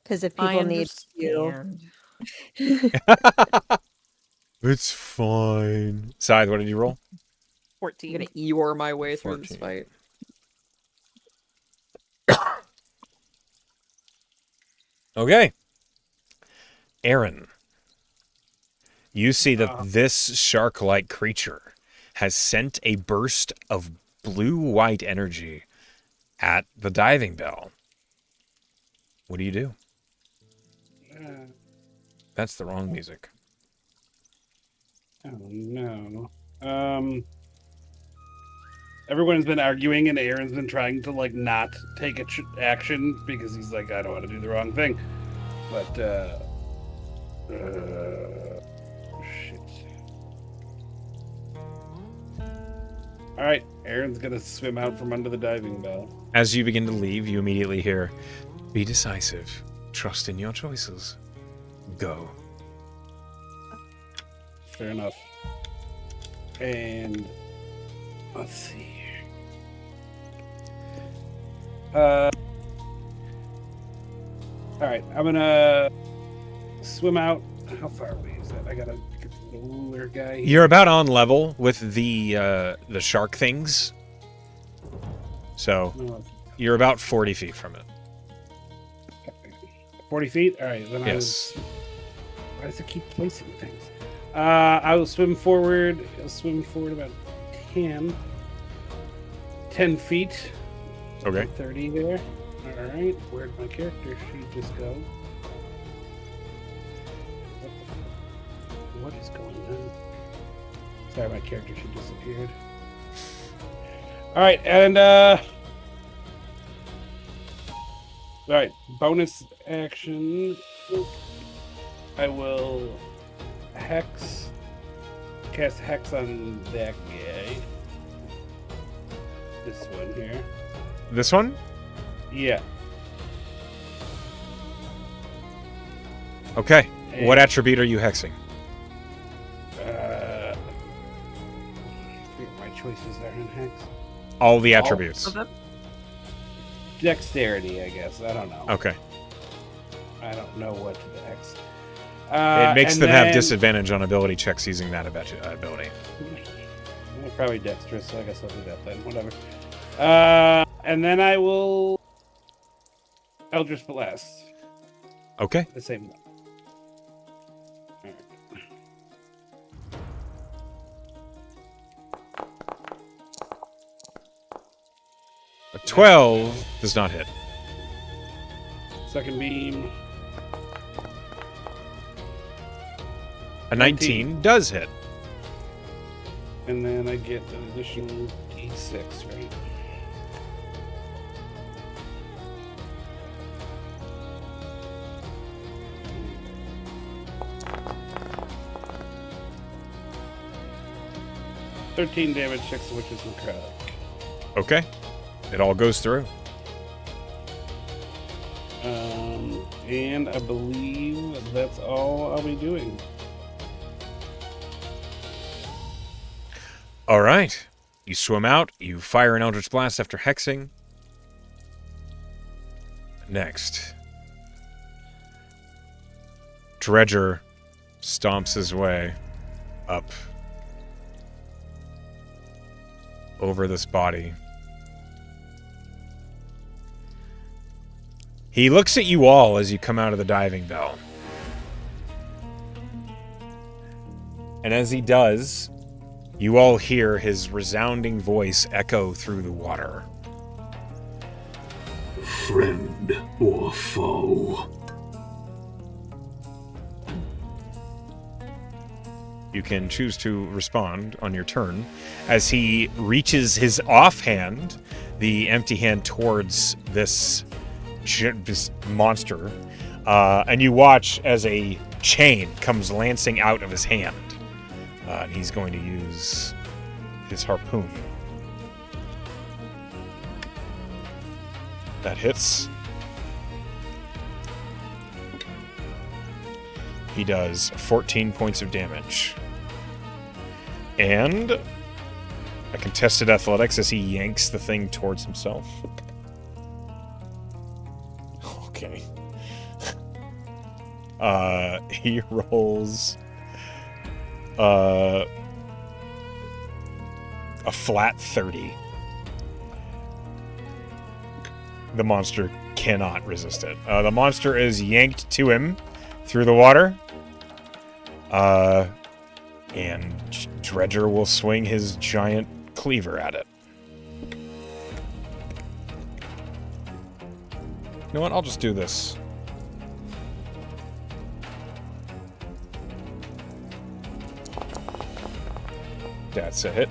Because if I people need you, understand. It's fine. Scythe, what did you roll? 14. I'm gonna Eeyore my way through this 14. fight. Okay. Aaron, you see that this shark-like creature has sent a burst of blue-white energy at the diving bell. What do you do? That's the wrong music. Oh no. Everyone's been arguing, and Aaron's been trying to like not take action because he's like, I don't want to do the wrong thing. But shit. All right, Aaron's gonna swim out from under the diving bell. As you begin to leave, you immediately hear, "Be decisive. Trust in your choices. Go." Fair enough. And let's see here. All right, I'm gonna swim out. How far away is that? I gotta get the ruler guy. You're about on level with the shark things. So No, you're about 40 feet from it. 40 feet. All right, then Yes. Why does it keep placing things? I will swim forward. I'll swim forward about 10 feet. Okay. 30 there. All right. Where'd my character sheet just go? What is going on? Sorry, my character sheet disappeared. All right, and all right, bonus action. I will cast hex on that guy. This one here. This one? Yeah. Okay. What And, attribute are you hexing? I forget what my choices are in hex. All the attributes. Of them? Dexterity, I guess. I don't know. Okay. I don't know what to hex. It makes and them have then- disadvantage on ability checks using that ability. I'm probably dexterous, so I guess I'll do that then. Whatever. And then I will Eldritch Blast. Okay. The same one. Alright. A 12 does not hit. Second beam. A 19 does hit. And then I get an additional D6, right? $13 damage, 6 of which is necrotic. Okay. It all goes through. And I believe that's all I'll be doing. All right. You swim out. You fire an Eldritch Blast after hexing. Next. Dredger stomps his way up over this body. He looks at you all as you come out of the diving bell. And as he does, you all hear his resounding voice echo through the water. Friend or foe? You can choose to respond on your turn as he reaches his offhand, the empty hand, towards this monster. And you watch as a chain comes lancing out of his hand. And he's going to use his harpoon. That hits. He does 14 points of damage. And a contested athletics as he yanks the thing towards himself. Okay. He rolls a flat 30. The monster cannot resist it. The monster is yanked to him through the water. And Dredger will swing his giant cleaver at it. You know what? I'll just do this. That's a hit.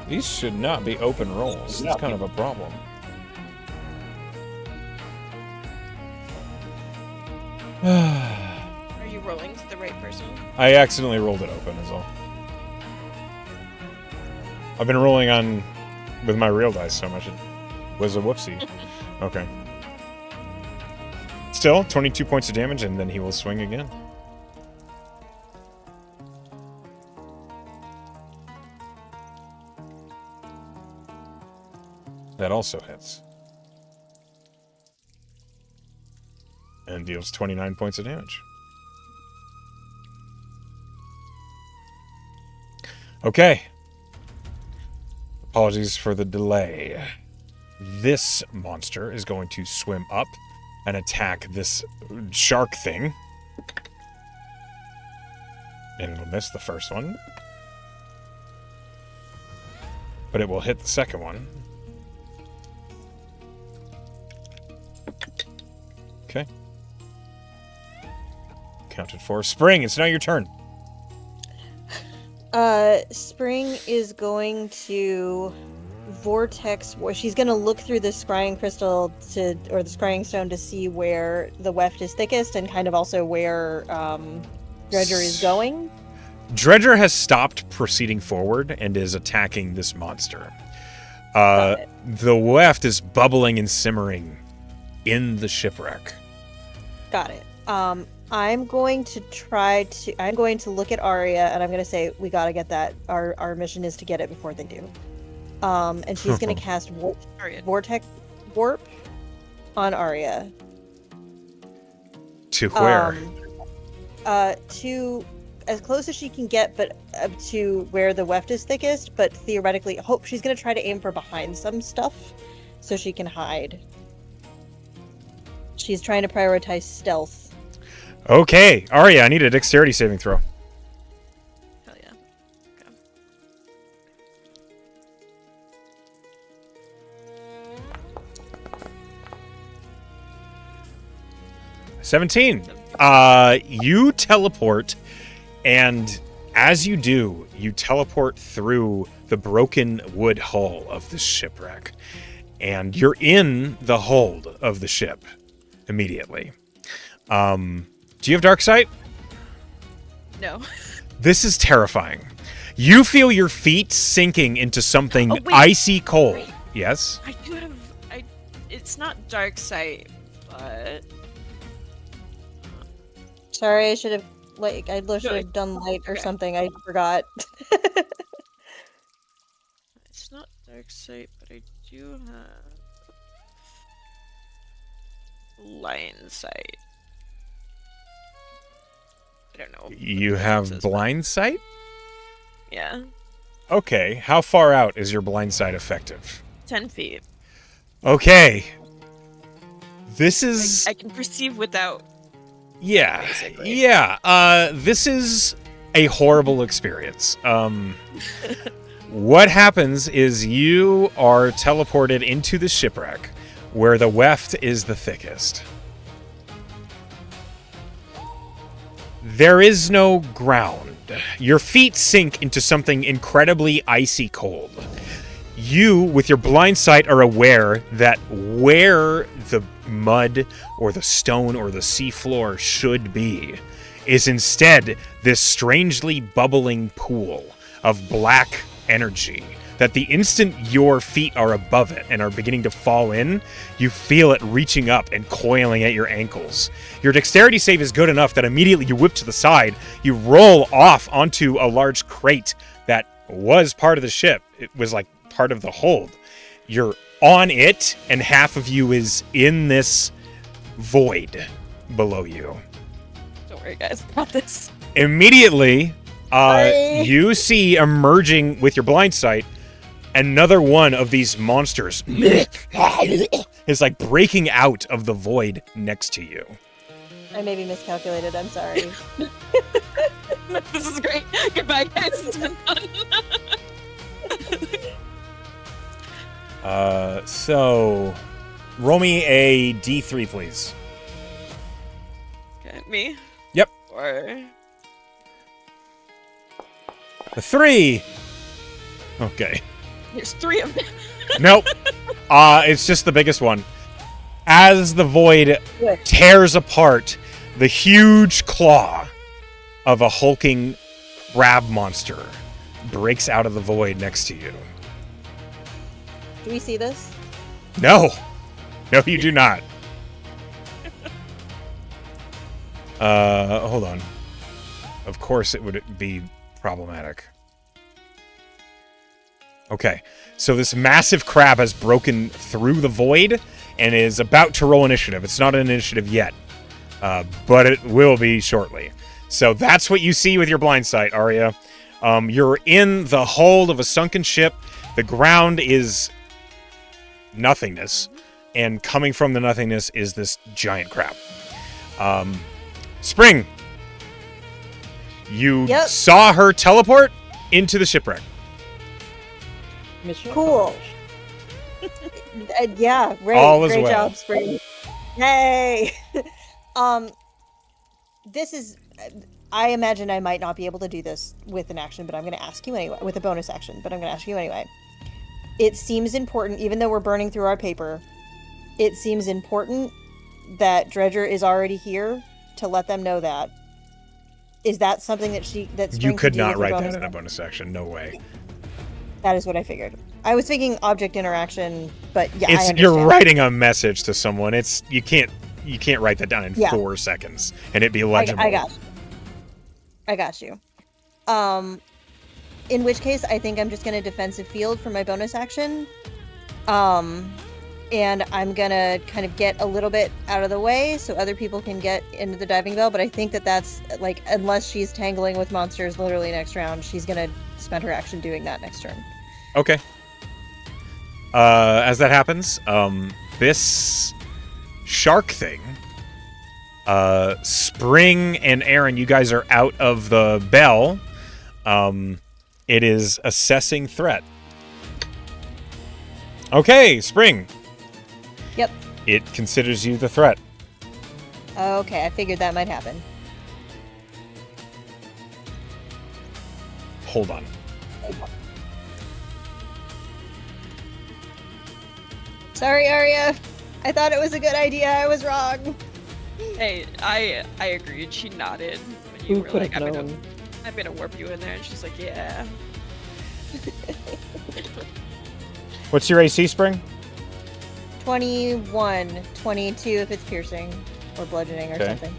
These should not be open rolls. It's kind of a problem. Are you rolling to the right person? I accidentally rolled it open is all. I've been rolling on with my real dice so much it was a whoopsie. Okay. Still, 22 points of damage, and then he will swing again. That also hits. And deals 29 points of damage. Okay. Apologies for the delay. This monster is going to swim up and attack this shark thing. And it'll miss the first one. But it will hit the second one. Okay. Counted for. Spring, it's now your turn. Spring is going to vortex. She's going to look through the scrying crystal or the scrying stone to see where the weft is thickest and kind of also where Dredger is going. Dredger has stopped proceeding forward and is attacking this monster. The weft is bubbling and simmering in the shipwreck. Got it. I'm going to look at Arya and I'm going to say, we got to get that. Our mission is to get it before they do. And she's going to cast Vortex Warp on Arya. To where? To as close as she can get, but to where the weft is thickest, but theoretically, she's going to try to aim for behind some stuff so she can hide. She's trying to prioritize stealth. Okay, Arya, I need a dexterity saving throw. Hell yeah. Okay. 17. You teleport, and as you do, you teleport through the broken wood hull of the shipwreck, and you're in the hold of the ship immediately. Do you have dark sight? No. This is terrifying. You feel your feet sinking into something wait. icy cold. Yes? I do have. It's not dark sight, but Sorry, I should have No, have done light or okay. something. I forgot. it's not dark sight. But I do have blind sight. I don't know. You have blind sight? Yeah, Okay. How far out is your blind sight effective? 10 feet. Okay. This is... I can perceive without. Yeah. Basically. Yeah. This is a horrible experience. What happens is you are teleported into the shipwreck where the weft is the thickest. There is no ground. Your feet sink into something incredibly icy cold. You, with your blind sight, are aware that where the mud or the stone or the seafloor should be is instead this strangely bubbling pool of black energy that the instant your feet are above it and are beginning to fall in, you feel it reaching up and coiling at your ankles. Your dexterity save is good enough that immediately you whip to the side, you roll off onto a large crate that was part of the ship. It was like part of the hold. You're on it, and half of you is in this void below you. Don't worry, guys. I got this. Immediately, Sorry. you see emerging with your blind sight another one of these monsters is like breaking out of the void next to you. I maybe miscalculated. I'm sorry. This is great. Goodbye, guys. It's been fun. So roll me a D3, please. Okay, me? Yep. Or A 3. Okay. there's 3 of them. Nope. It's just the biggest one. As the void Good. tears apart, the huge claw of a hulking crab monster breaks out of the void next to you. Do we see this? No. No, you do not. Hold on. Of course it would be problematic. Okay. So this massive crab has broken through the void and is about to roll initiative. It's not an initiative yet, but it will be shortly. So that's what you see with your blind sight, Arya. You're in the hold of a sunken ship. The ground is nothingness, and coming from the nothingness is this giant crab. Spring, you Yep. saw her teleport into the shipwreck. Mission Cool. Yeah, great. All is great well. job, Spring. Yay! This is. I imagine I might not be able to do this with an action, but I'm going to ask you anyway. With a bonus action, but I'm going to ask you anyway. It seems important, even though we're burning through our paper. It seems important that Dredger is already here to let them know that. Is that something that Spring You could do not with her write that bonus in a action? bonus action. No way. That is what I figured. I was thinking object interaction, but yeah, I It's understand. you're writing a message to someone. It's you can't write that down in Yeah. 4 seconds and it be I legible. got you. In which case, I think I'm just going to defensive field for my bonus action. And I'm going to kind of get a little bit out of the way so other people can get into the diving bell. But I think that's, like, unless she's tangling with monsters literally next round, she's going to spend her action doing that next turn. Okay. As that happens, this shark thing, Spring and Aaron, you guys are out of the bell. It is assessing threat. Okay, Spring. Yep. It considers you the threat. Okay, I figured that might happen. Hold on. Sorry, Arya. I thought it was a good idea. I was wrong. Hey, I agreed. She nodded when you Who were could like, have I'm known? I'm gonna warp you in there, and she's like, yeah. What's your AC, Spring? 21, 22 if it's piercing or bludgeoning or Okay. something.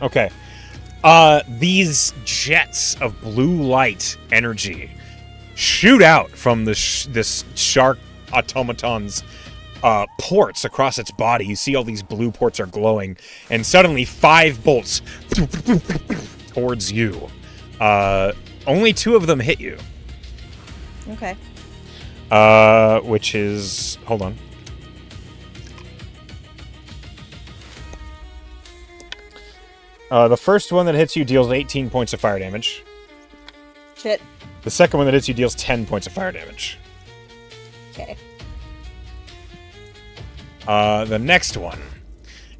Okay. These jets of blue light energy shoot out from this shark automaton's ports across its body. You see all these blue ports are glowing, and suddenly 5 bolts towards you. Only 2 of them hit you. Okay. Which is... Hold on. The first one that hits you deals 18 points of fire damage. Shit. The second one that hits you deals 10 points of fire damage. Okay. The next one,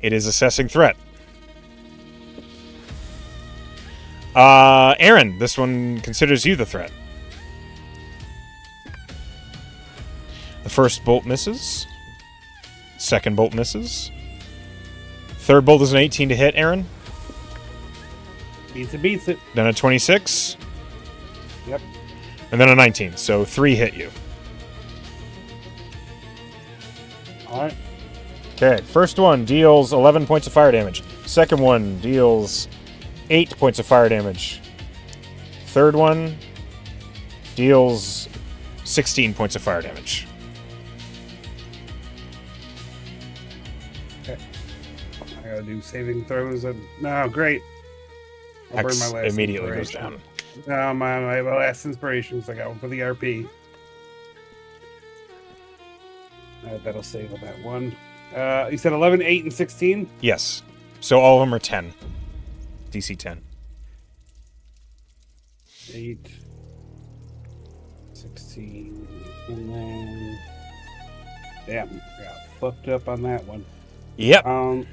it is assessing threat. Aaron, this one considers you the threat. The first bolt misses. Second bolt misses. Third bolt is an 18 to hit, Aaron. Beats it. Then a 26. Yep. And then a 19. So 3 hit you. All right. Okay, first one deals 11 points of fire damage. Second one deals 8 points of fire damage. Third one deals 16 points of fire damage. Okay. I gotta do saving throws and no, great. I'll burn X my last immediately goes inspiration. down. No, my last inspirations. I got one for the RP. That'll save on that one. You said 11, 8, and 16? Yes. So all of them are 10. DC 10. 8, 16, and then... Damn, I got fucked up on that one. Yep. Okay.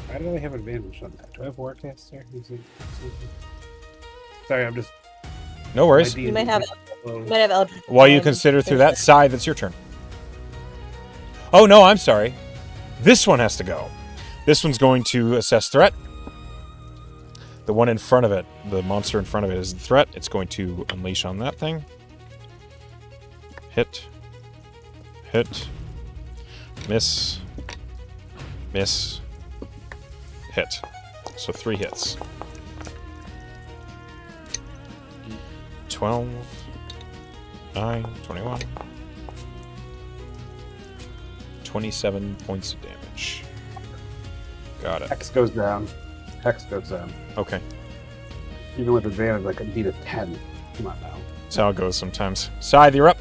Why do I have advantage on that? Do I have Warcast there? Sorry, I'm just... No worries. You might have Eldritch. While you consider through that side, that's your turn. Oh, no, I'm sorry. This one has to go. This one's going to assess threat. The one in front of it, the monster in front of it is the threat. It's going to unleash on that thing. Hit. Hit. Miss. Miss. Hit. So 3 hits. 12. 9, 21. 27 points of damage. Got it. Hex goes down. Hex goes down. Okay. Even with advantage, I can beat a 10. Come on now. That's how it goes sometimes. Scythe, you're up.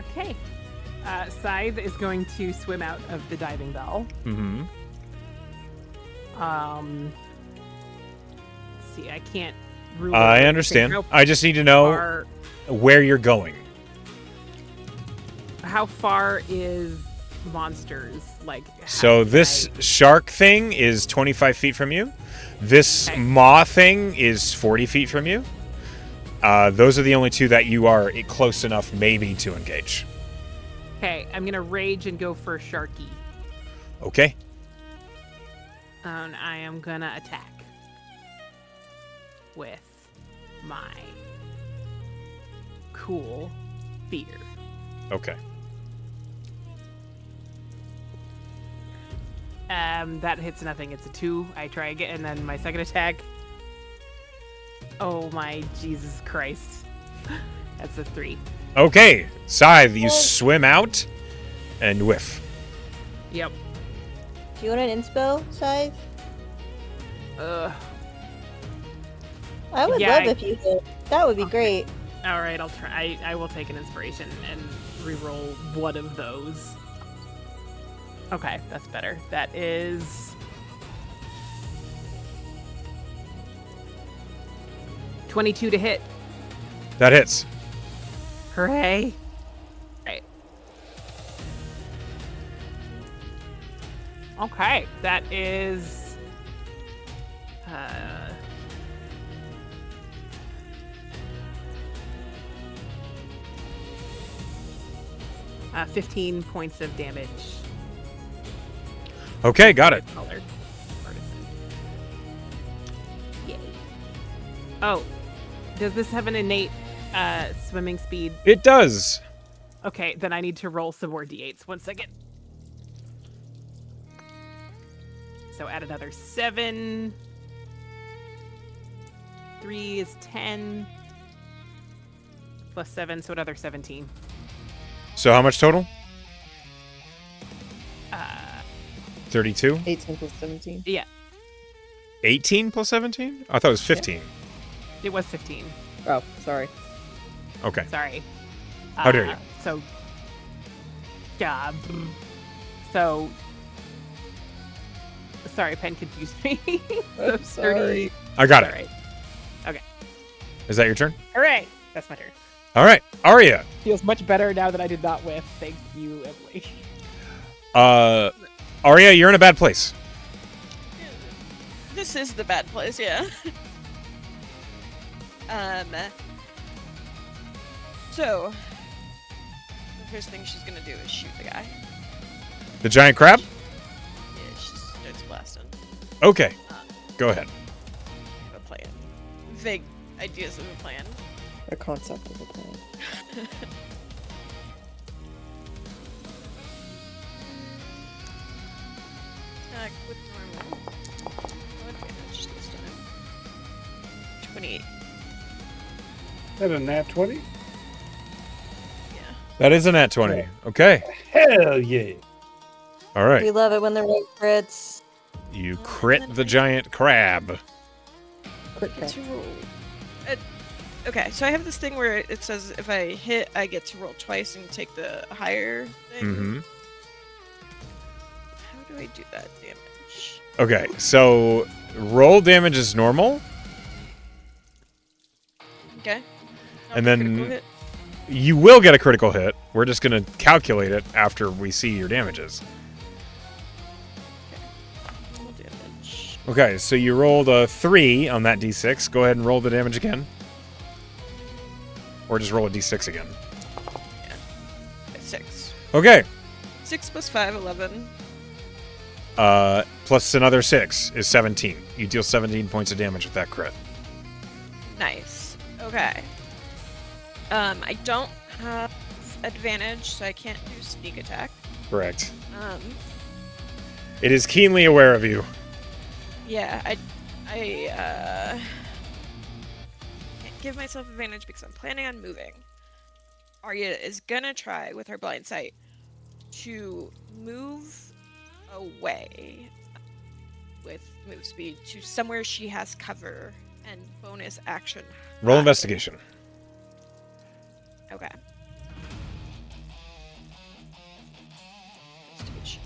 Okay. Scythe is going to swim out of the diving bell. Mm-hmm. Let's see, I can't rule I out understand. how I just need to know far- where you're going. How far is monsters? Like, So this shark thing is 25 feet from you. This maw thing is 40 feet from you. Those are the only 2 that you are close enough maybe to engage. Okay, I'm gonna rage and go for Sharky. Okay. And I am gonna attack with my cool spear. Okay. That hits nothing. It's a 2. I try again, and then my second attack. Oh my Jesus Christ! That's a 3. Okay. Scythe, you swim out and whiff. Yep. Do you want an inspo, Scythe? I would Yeah, love if you did. That would be great. All right, I'll try. I will take an inspiration and reroll one of those. Okay, that's better. That is 22 to hit. That hits. Hooray! Right. Okay, that is 15 points of damage. Okay, got it. Colored artisan. Yay. Oh, does this have an innate swimming speed? It does. Okay, then I need to roll some more d8s. 1 second. So add another 7. 3 is 10. Plus 7, so another 17. So how much total? 32? 18 plus 17. Yeah, 18 plus 17? I thought it was 15. it was 15. Oh, sorry. Okay. Sorry. How dare you? So, yeah. So, sorry, pen confused me. So I'm sorry. I got it. All right. Okay. Is that your turn? All right. That's my turn. All right. Arya. Feels much better now that I did not whiff. Thank you, Emily. Arya, you're in a bad place. This is the bad place, yeah. So the first thing she's gonna do is shoot the guy. The giant crab? Yeah, she starts blasting. Okay. Go ahead. I have a plan. Vague ideas of a plan. A concept of the plan. Attack with normal. No advantage this time. 28. Is that a nat 20? Yeah. That is a nat 20. Okay. Hell yeah. All right. We love it when the rogue crits. You crit the giant crab. Crit Get check. to roll. Okay, so I have this thing where it says if I hit, I get to roll twice and take the higher thing. Mm-hmm. How do I do that damage? Okay, so roll damage is normal, Okay. And Not a then- critical hit. you will get a critical hit. We're just going to calculate it after we see your damages. Roll damage. Okay, so you rolled a 3 on that d6. Go ahead and roll the damage again. Or just roll a d6 again. Okay, 6. Okay. 6 plus 5, 11. Plus another 6 is 17. You deal 17 points of damage with that crit. Nice. Okay. I don't have advantage, so I can't do sneak attack. Correct. Um, It is keenly aware of you. yeah, I can't give myself advantage because I'm planning on moving. Arya is gonna try with her blind sight to move away with move speed to somewhere she has cover and bonus action. Roll hide. investigation. Okay. Investigation.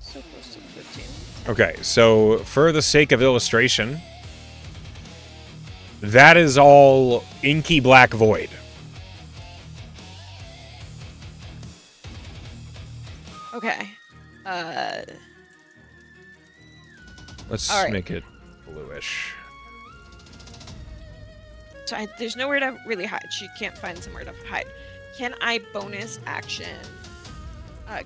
So close to the 15. Okay, so for the sake of illustration, that is all inky black void. Okay. Let's All right. make it bluish. So there's nowhere to really hide. She can't find somewhere to hide. Can I bonus action?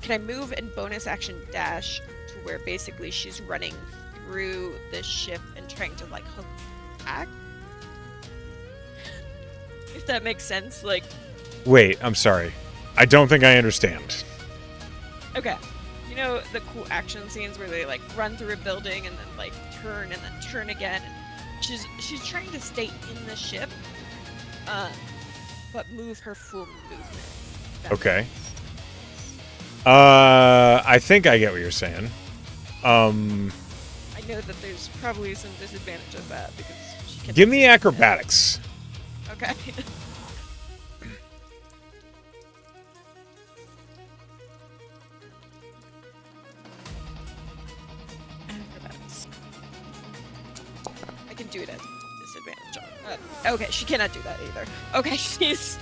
Can I move and bonus action dash to where basically she's running through the ship and trying to like hook back? If that makes sense, like. Wait, I'm sorry. I don't think I understand. Okay. You know the cool action scenes where they like run through a building and then like turn and then turn again. She's trying to stay in the ship, but move her full movement. That Okay. makes sense. I think I get what you're saying. I know that there's probably some disadvantage of that because she can. Give me acrobatics. Okay. Acrobatics. I can do it at disadvantage. Okay, she cannot do that either. Okay, she's.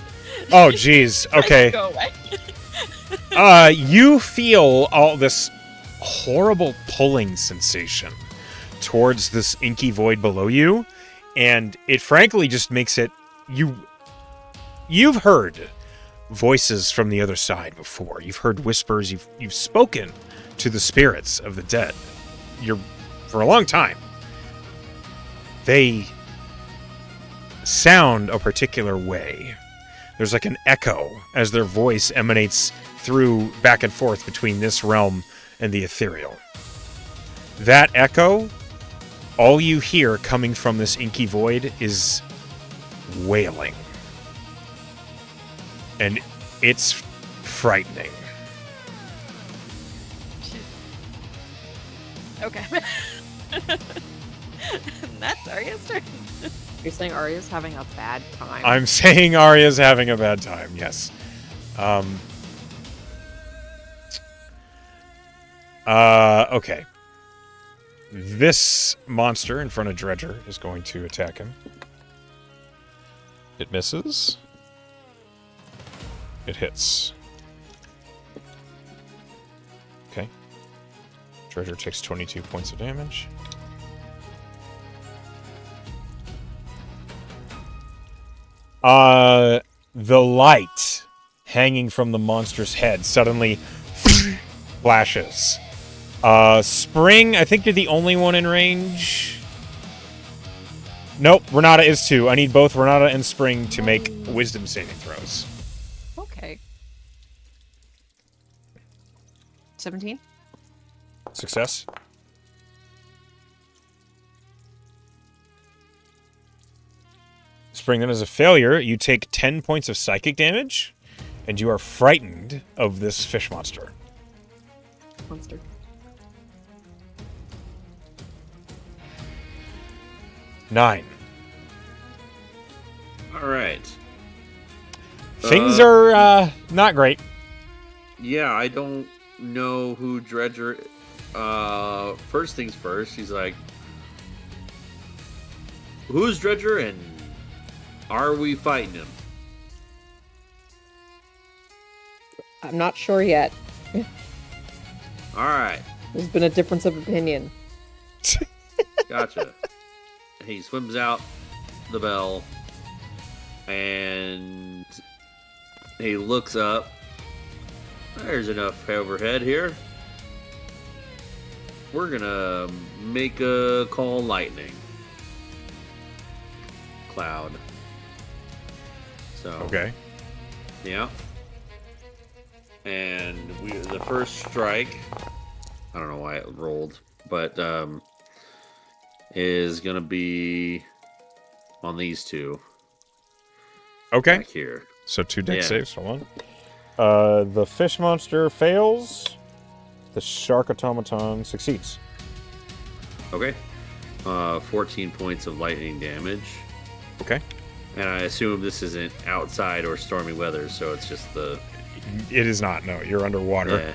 Oh, jeez. Okay. Go away. You feel all this horrible pulling sensation towards this inky void below you, and it frankly just makes it... You've heard voices from the other side before. You've heard whispers. You've spoken to the spirits of the dead. For a long time. They sound a particular way. There's like an echo as their voice emanates through back and forth between this realm and the ethereal. That echo, all you hear coming from this inky void is wailing. And it's frightening. Okay. That's Arya's turn. You're saying Arya's having a bad time? I'm saying Arya's having a bad time, yes. Okay. This monster in front of Dredger is going to attack him. It misses. It hits. Okay. Dredger takes 22 points of damage. The light hanging from the monster's head suddenly flashes. Spring, I think you're the only one in range. Nope, Renata is too. I need both Renata and Spring to make wisdom saving throws. Okay. 17? Success. Spring, then as a failure, you take 10 points of psychic damage, and you are frightened of this fish monster. Monster. 9. All right. Things are not great. Yeah, I don't know who Dredger. First things first, he's like, "Who's Dredger, and are we fighting him?" I'm not sure yet. All right, There's been a difference of opinion. gotcha. He swims out the bell, and he looks up. There's enough overhead here. We're gonna make a call lightning cloud. So Okay. yeah. And the first strike, I don't know why it rolled, but is gonna be on these two. Okay. Back here. So 2 deck Yeah. saves. Hold on. The fish monster fails. The shark automaton succeeds. Okay. 14 points of lightning damage. Okay. And I assume this isn't outside or stormy weather, so it's just the... It is not. No, you're underwater.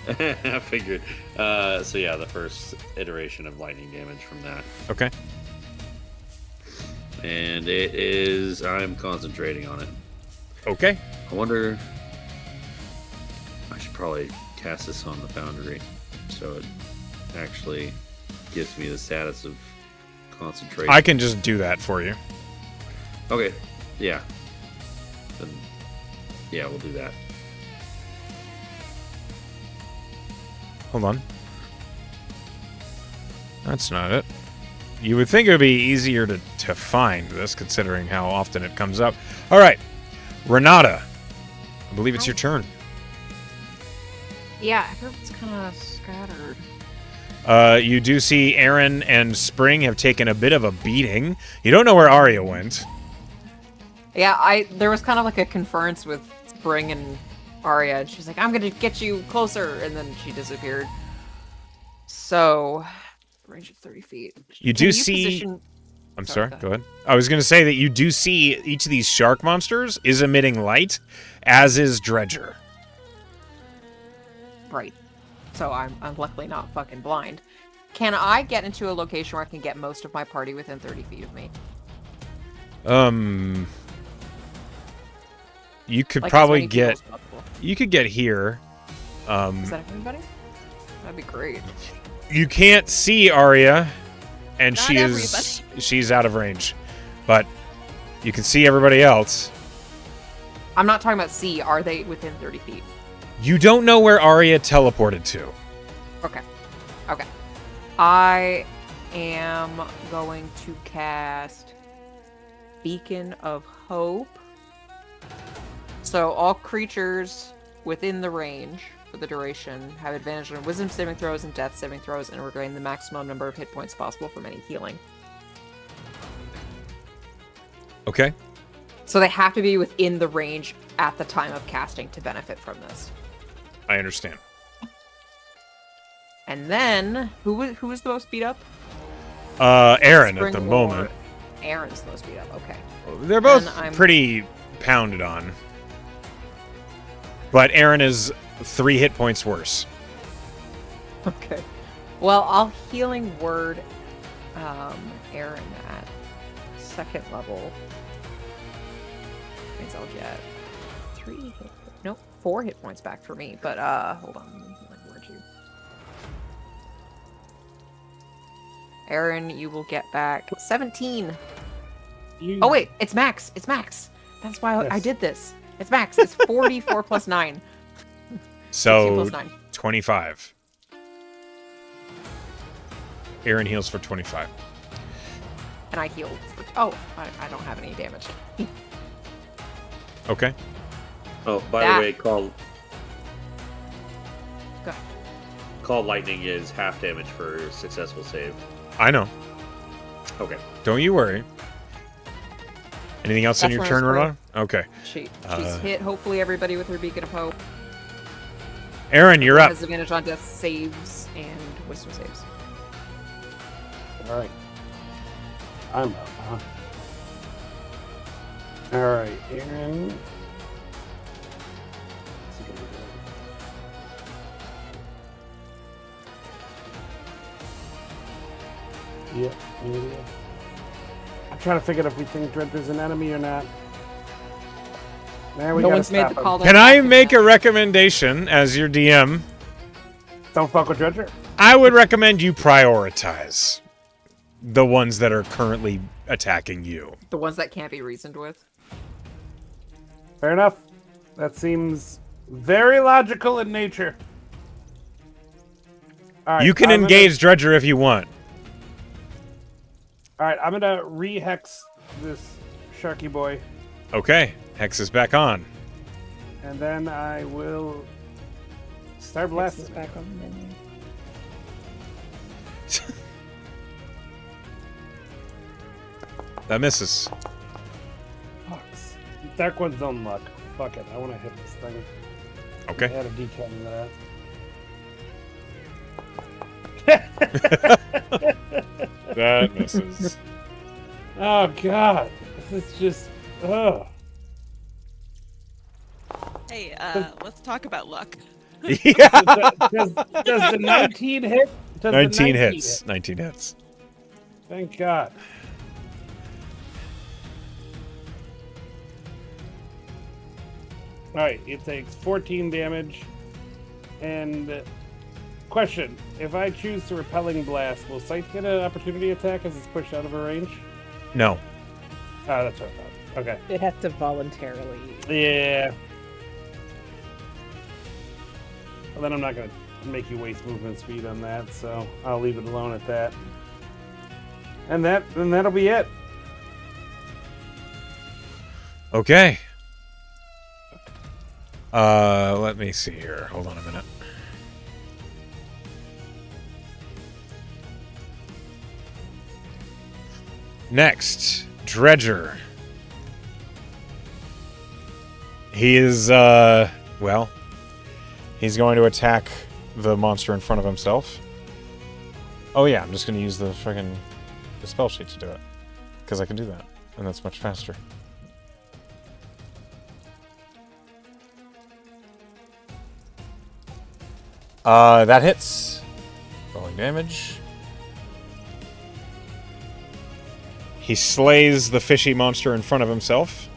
Yeah. I figured. So yeah, the first iteration of lightning damage from that. Okay. And it is... I'm concentrating on it. Okay. I wonder... I should probably cast this on the Foundry, so it actually gives me the status of concentration. I can just do that for you. Okay, yeah. Then, yeah, we'll do that. Hold on. That's not it. You would think it would be easier to find this, considering how often it comes up. All right. Renata, I believe it's your turn. Yeah, everyone's kind of scattered. You do see Aaron and Spring have taken a bit of a beating. You don't know where Arya went. Yeah, there was kind of like a conference with Spring and Arya, and she's like, "I'm gonna get you closer," and then she disappeared. So, range of 30 feet. You Can do see... position- I'm Sorry, sorry, go ahead. I was going to say that you do see each of these shark monsters is emitting light, as is Dredger. Right. So I'm luckily not fucking blind. Can I get into a location where I can get most of my party within 30 feet of me? You could Like, as probably many people get... as possible. You could get here. Is that everybody? That'd be great. You can't see Arya, and Not she's out of range, but you can see everybody else. I'm not talking about C. Are they within 30 feet? You don't know where Arya teleported to. Okay. Okay. I am going to cast Beacon of Hope. So all creatures within the range for the duration have advantage on wisdom saving throws and death saving throws and regain the maximum number of hit points possible from any healing. Okay. So they have to be within the range at the time of casting to benefit from this. I understand. And then, who is the most beat up? Aaron at the Spring moment. Lord. Aaron's the most beat up, okay. They're both Then I'm- pretty pounded on. But Aaron is 3 hit points worse. Okay. Well, I'll Healing Word Aaron at 2nd level. Means I'll get 4 hit points back for me. But hold on, let me Healing Word you. Aaron, you will get back 17. Oh wait, it's max. It's max. That's why I Yes. did this. It's max. It's 44 plus 9. 16 So plus 9. 25. Aaron heals for 25. And I healed. I don't have any damage. Okay. Oh, by That- the way, Go ahead. call lightning is half damage for successful save. I know. Okay. Don't you worry. Anything else in That's your when I turn, was Rodon? Okay. She's Uh, hit, hopefully, everybody with her Beacon of Hope. Aaron, you're up. Has advantage on death saves and wisdom saves. All right. I'm up, huh? All right, Aaron. What's he gonna do? Yep, yeah. I'm trying to figure out if we think Dredger's an enemy or not. Man, we No gotta one's made stop the him. call. Can I make a recommendation as your DM? Don't fuck with Dredger. I would recommend you prioritize the ones that are currently attacking you. The ones that can't be reasoned with. Fair enough. That seems very logical in nature. All right, You can I'm engage Dredger if you want. All right, I'm gonna re-hex this Sharky boy, Okay. Hex is back on. and then I will start Blast is blasting. back on the menu. That misses. Fucks. Dark One's own luck. Fuck it. I want to hit this thing. Okay. Add a D10 to that. That misses. Oh god, this is just. Ugh. Hey, let's talk about luck. Yeah. Does the 19 hit? Does the 19 hits. hit? 19 hits. Thank God. Alright, it takes 14 damage. And question, if I choose to repelling blast, will Sight get an opportunity attack as it's pushed out of her range? No. Ah, that's what I thought. Okay. It has to voluntarily. Yeah. Well, then I'm not going to make you waste movement speed on that, so I'll leave it alone at that. And that'll be it. Okay. Let me see here. Hold on a minute. Next, Dredger. He is, well, he's going to attack the monster in front of himself. Oh yeah, I'm just going to use the spell sheet to do it. Because I can do that, and that's much faster. That hits. Rolling damage. He slays the fishy monster in front of himself.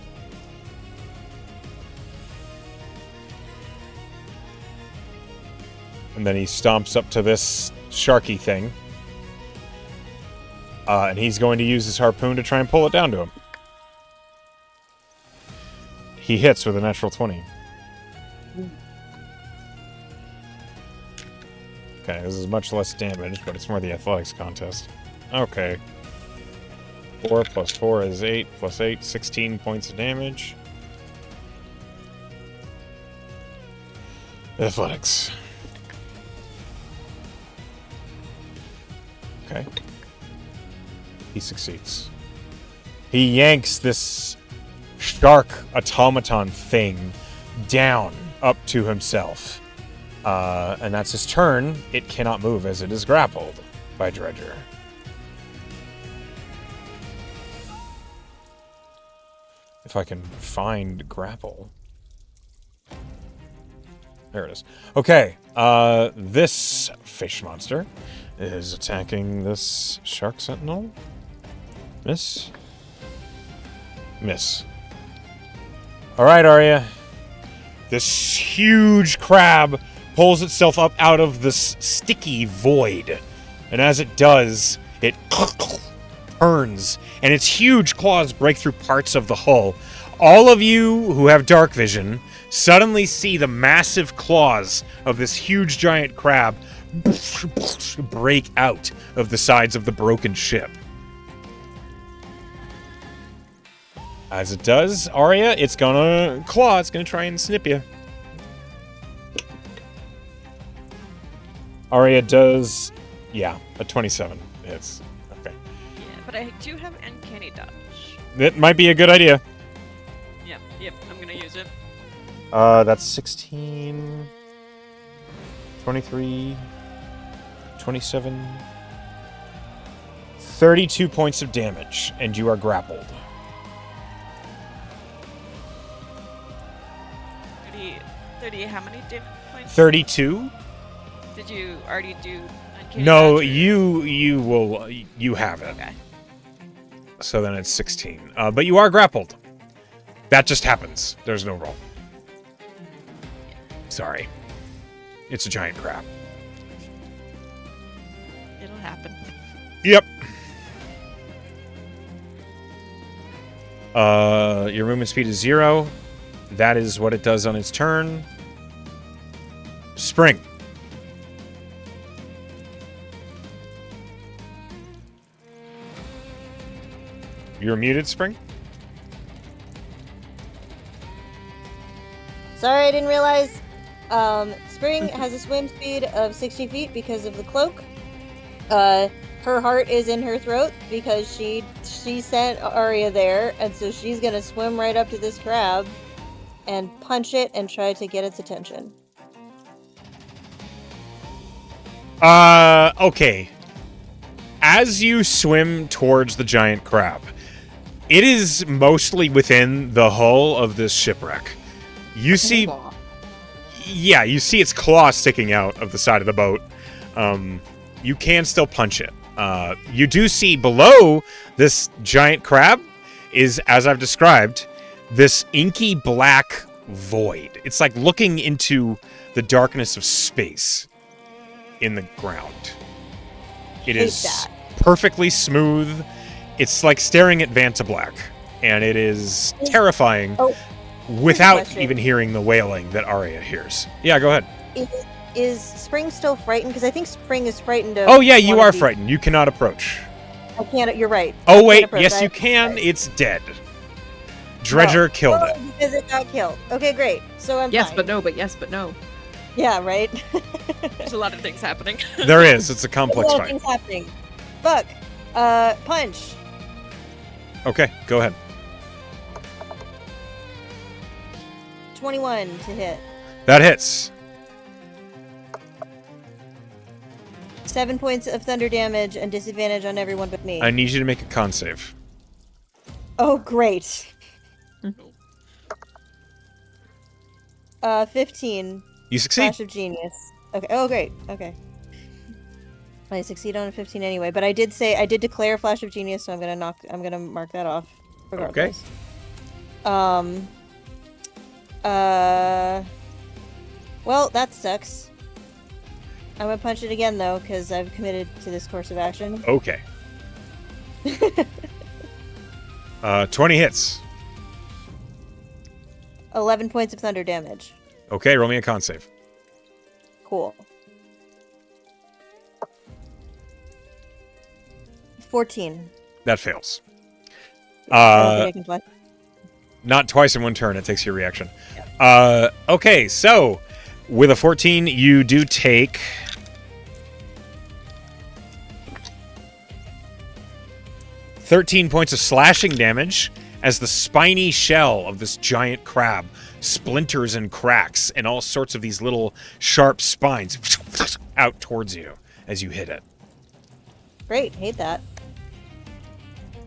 And then he stomps up to this sharky thing. And he's going to use his harpoon to try and pull it down to him. He hits with a natural 20. Okay, this is much less damage, but it's more the athletics contest. Okay. 4 plus 4 is 8, plus 8, 16 points of damage. Athletics. Okay. He succeeds. He yanks this shark automaton thing down up to himself. And that's his turn. It cannot move as it is grappled by Dredger. If I can find grapple. There it is. Okay, this fish monster is attacking this shark sentinel. Miss. Miss. Alright, Arya. This huge crab pulls itself up out of this sticky void. And as it does, it turns, and its huge claws break through parts of the hull. All of you who have dark vision suddenly see the massive claws of this huge giant crab break out of the sides of the broken ship. As it does, Arya, it's gonna claw. It's gonna try and snip you. Arya does, yeah, a 27. It's okay. Yeah, but I do have uncanny dodge. It might be a good idea. Yep, I'm gonna use it. That's 16, 23, 27, 32 points of damage, and you are grappled. 30, how many points? 32? Did you already do uncanny No, dodge, or- you have it. Okay. So then it's 16. But you are grappled. That just happens. There's no roll. Sorry. It's a giant crab. It'll happen. Yep. Your movement speed is 0. That is what it does on its turn. Spring. You're muted, Spring? Sorry, I didn't realize. Spring has a swim speed of 60 feet because of the cloak. Her heart is in her throat because she sent Arya there, and so she's gonna swim right up to this crab and punch it and try to get its attention. Okay. As you swim towards the giant crab, it is mostly within the hull of this shipwreck. You see... Yeah, you see its claw sticking out of the side of the boat. You can still punch it. You do see below this giant crab is, as I've described, this inky black void. It's like looking into the darkness of space in the ground. It is perfectly smooth. It's like staring at Vanta Black, and it is terrifying without even hearing the wailing that Arya hears. Yeah, go ahead. Is Spring still frightened? Because I think Spring is frightened of... Oh, yeah, you are frightened. You cannot approach. I can't... You're right. Oh, wait. Yes, you can. It's dead. Dredger killed it. Because it got killed. Okay, great. So I'm Yes, fine. but no, but yes, but no. Yeah, right? There's a lot of things happening. There is. It's a complex There's a lot fight. of things happening. Fuck. Punch. Okay, go ahead. 21 to hit. That hits. 7 points of thunder damage and disadvantage on everyone but me. I need you to make a con save. Oh, great. 15. You succeed. Flash of Genius. Okay. Oh, great. Okay. I succeed on a 15 anyway, but I did declare Flash of Genius, so I'm gonna mark that off. Regardless. Okay. Well, that sucks. I'm gonna punch it again though, because I've committed to this course of action. Okay. 20 hits. 11 points of thunder damage. Okay, roll me a con save. Cool. 14. That fails. I don't think I can fly. Not twice in one turn. It takes your reaction. Okay, so with a 14, you do take 13 points of slashing damage as the spiny shell of this giant crab splinters and cracks, and all sorts of these little sharp spines out towards you as you hit it. Great, hate that.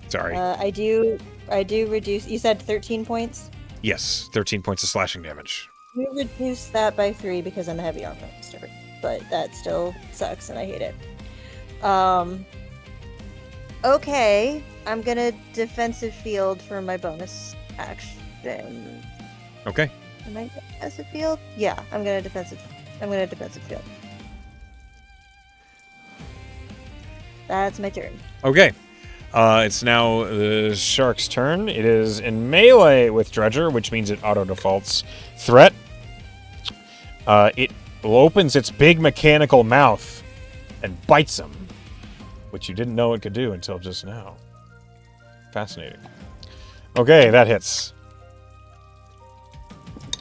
Sorry. I do reduce. You said 13 points. Yes, 13 points of slashing damage. We reduce that by 3 because I'm a heavy armor monster, but that still sucks and I hate it. Okay, I'm gonna defensive field for my bonus action. Okay. Am I defensive field? Yeah, I'm gonna defensive field. That's my turn. Okay. It's now the shark's turn. It is in melee with Dredger, which means it auto-defaults threat. It opens its big mechanical mouth and bites him, which you didn't know it could do until just now. Fascinating. Okay, that hits.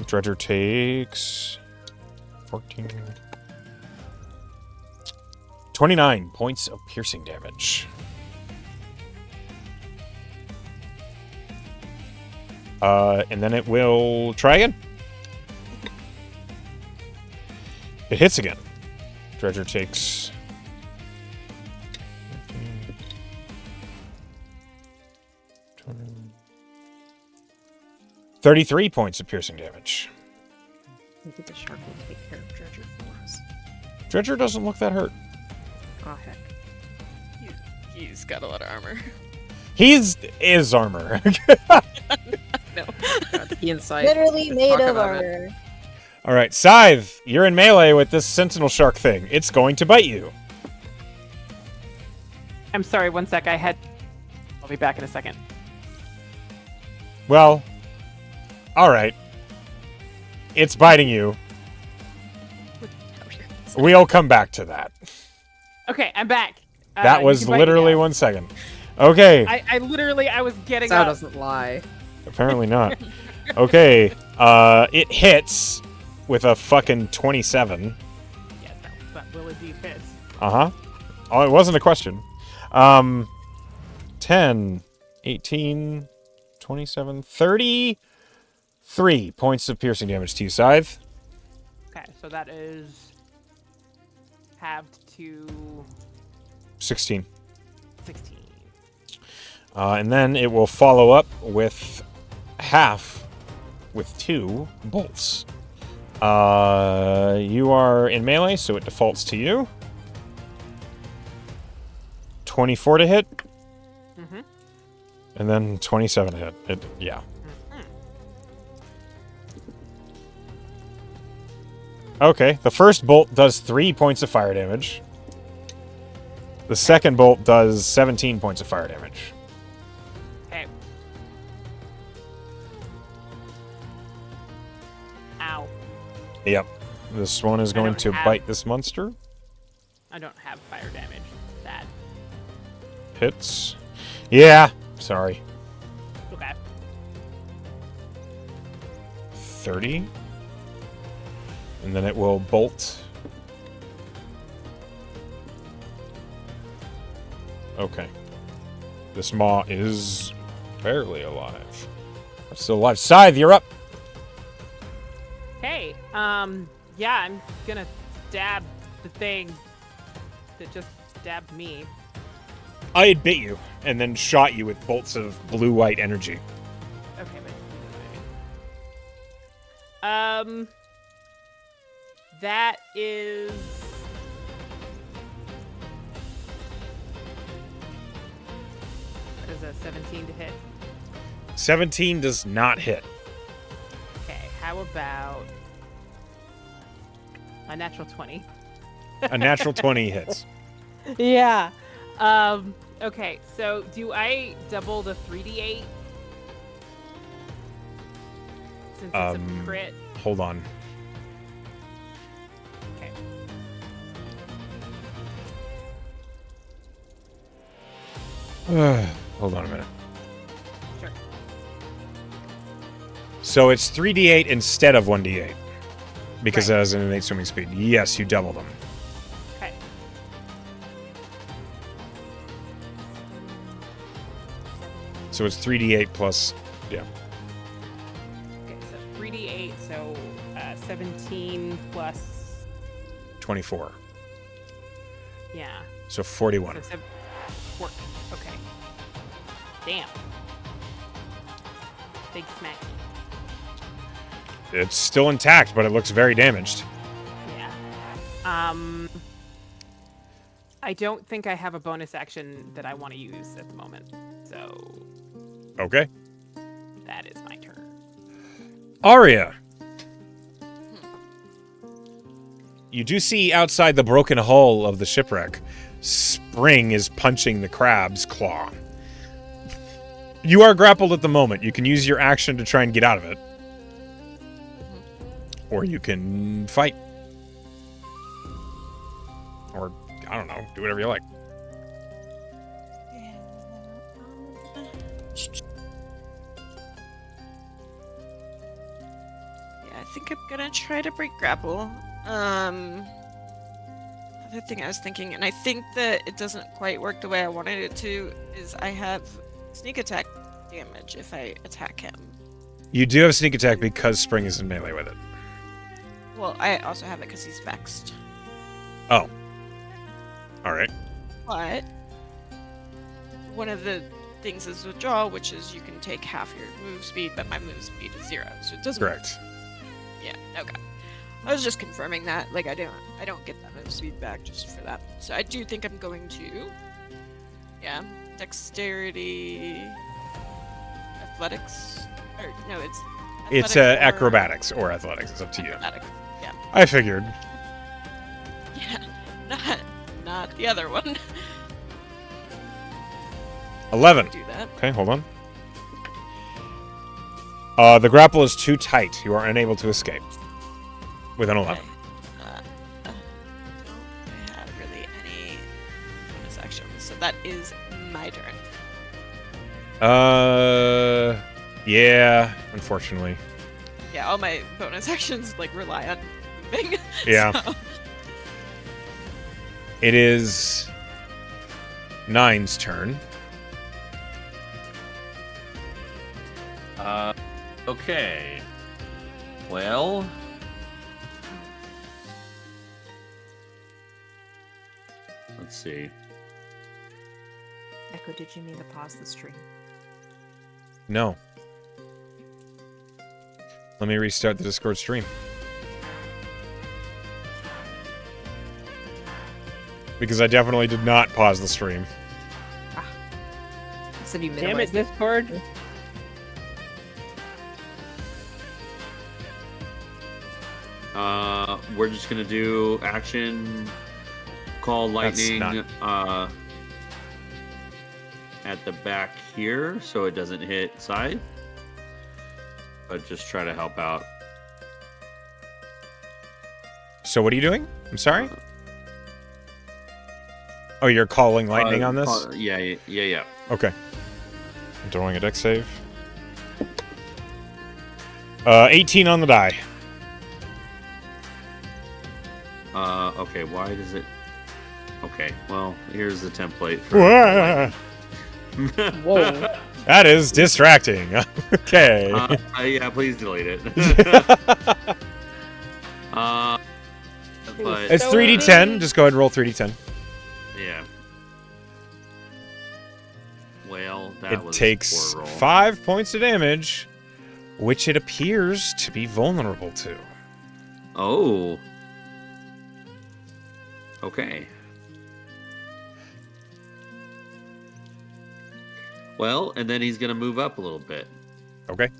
Dredger takes 14... 29 points of piercing damage. And then it will try again. It hits again. Dredger takes 33 points of piercing damage. Maybe the shark will take care of Dredger for us. Dredger doesn't look that hurt. Oh, heck. He's got a lot of armor. He's armor. No. God, he inside. Literally made Talk of about it. armor. All right, Scythe, you're in melee with this sentinel shark thing. It's going to bite you. I'm sorry, one sec. I'll be back in a second. Well, all right. It's biting you. We'll come back to that. Okay, I'm back. That you was can bite me literally now. 1 second. Okay. I was getting Sao up. doesn't lie. Apparently not. Okay. It hits with a fucking 27. Yes, that will indeed hit. Uh-huh. Oh, it wasn't a question. 10, 18, 27, 33 points of piercing damage to you, Scythe. Okay, so that is halved to 16. 16. And then it will follow up with half with 2 bolts. You are in melee, so it defaults to you. 24 to hit. Mm-hmm. And then 27 to hit. Yeah. Mm-hmm. Okay, the first bolt does 3 points of fire damage. The second bolt does 17 points of fire damage. Okay. Ow. Yep. This one is going don't to have- bite this monster. I don't have fire damage. Sad. Hits. Yeah. Sorry. Okay. 30. And then it will bolt. Okay. This maw is barely alive. I'm still alive. Scythe, you're up. Hey, yeah, I'm gonna stab the thing that just stabbed me. I had bit you and then shot you with bolts of blue-white energy. Okay, but that is what is a 17 to hit? 17 does not hit. Okay, how about a natural 20? A natural 20 hits. Yeah. Okay, so do I double the 3d8? Since it's a crit. Hold on. Okay. Hold on a minute. Sure. So it's 3d8 instead of 1d8. Because Right. it has an innate swimming speed. Yes, you double them. Okay. So it's 3d8 plus... Yeah. Okay, so 3d8, so 17 plus... 24. Yeah. So 41. So 4. Okay. Damn. Big smack. It's still intact, but it looks very damaged. Yeah. I don't think I have a bonus action that I want to use at the moment. So Okay. that is my turn. Arya. You do see outside the broken hull of the shipwreck, Spring is punching the crab's claw. You are grappled at the moment. You can use your action to try and get out of it. Or you can fight. Or, I don't know, do whatever you like. Yeah, I think I'm gonna try to break grapple. Other thing I was thinking, and I think that it doesn't quite work the way I wanted it to, is I have sneak attack damage if I attack him. You do have sneak attack because Spring is in melee with it. Well, I also have it because he's vexed. Oh. Alright. But one of the things is withdraw, which is you can take half your move speed, but my move speed is 0, so it doesn't. Correct. Yeah. Okay. I was just confirming that. Like I don't get that move speed back just for that. So I do think I'm going to. Yeah. Dexterity. Athletics. Or no, it's. It's athletics or acrobatics or athletics. It's up to you. Athletics. Yeah. I figured. Yeah. Not the other one. 11. Do that. Okay, hold on. The grapple is too tight. You are unable to escape. With an 11. Okay. I don't have really any bonus actions, so that is my turn. Yeah, unfortunately. Yeah, all my bonus actions like rely on moving. Yeah. So, It is Nine's turn. Okay. Well. Let's see. Echo, did you mean to pause the stream? No. Let me restart the Discord stream. Because I definitely did not pause the stream. So you Damn it, minimized Discord. We're just gonna do action, call lightning at the back here, so it doesn't hit side. But just try to help out. So what are you doing? I'm sorry? Oh, you're calling lightning on this? Yeah. Okay. I'm throwing a dex save. 18 on the die. Okay, why does it... Okay, well, here's the template for... Whoa. That is distracting. Okay. Yeah, please delete it. But... It's 3d10. Just go ahead and roll 3d10. Yeah. Well, that was It takes a poor roll. 5 points of damage, which it appears to be vulnerable to. Oh. Okay. Well, and then he's going to move up a little bit. Okay.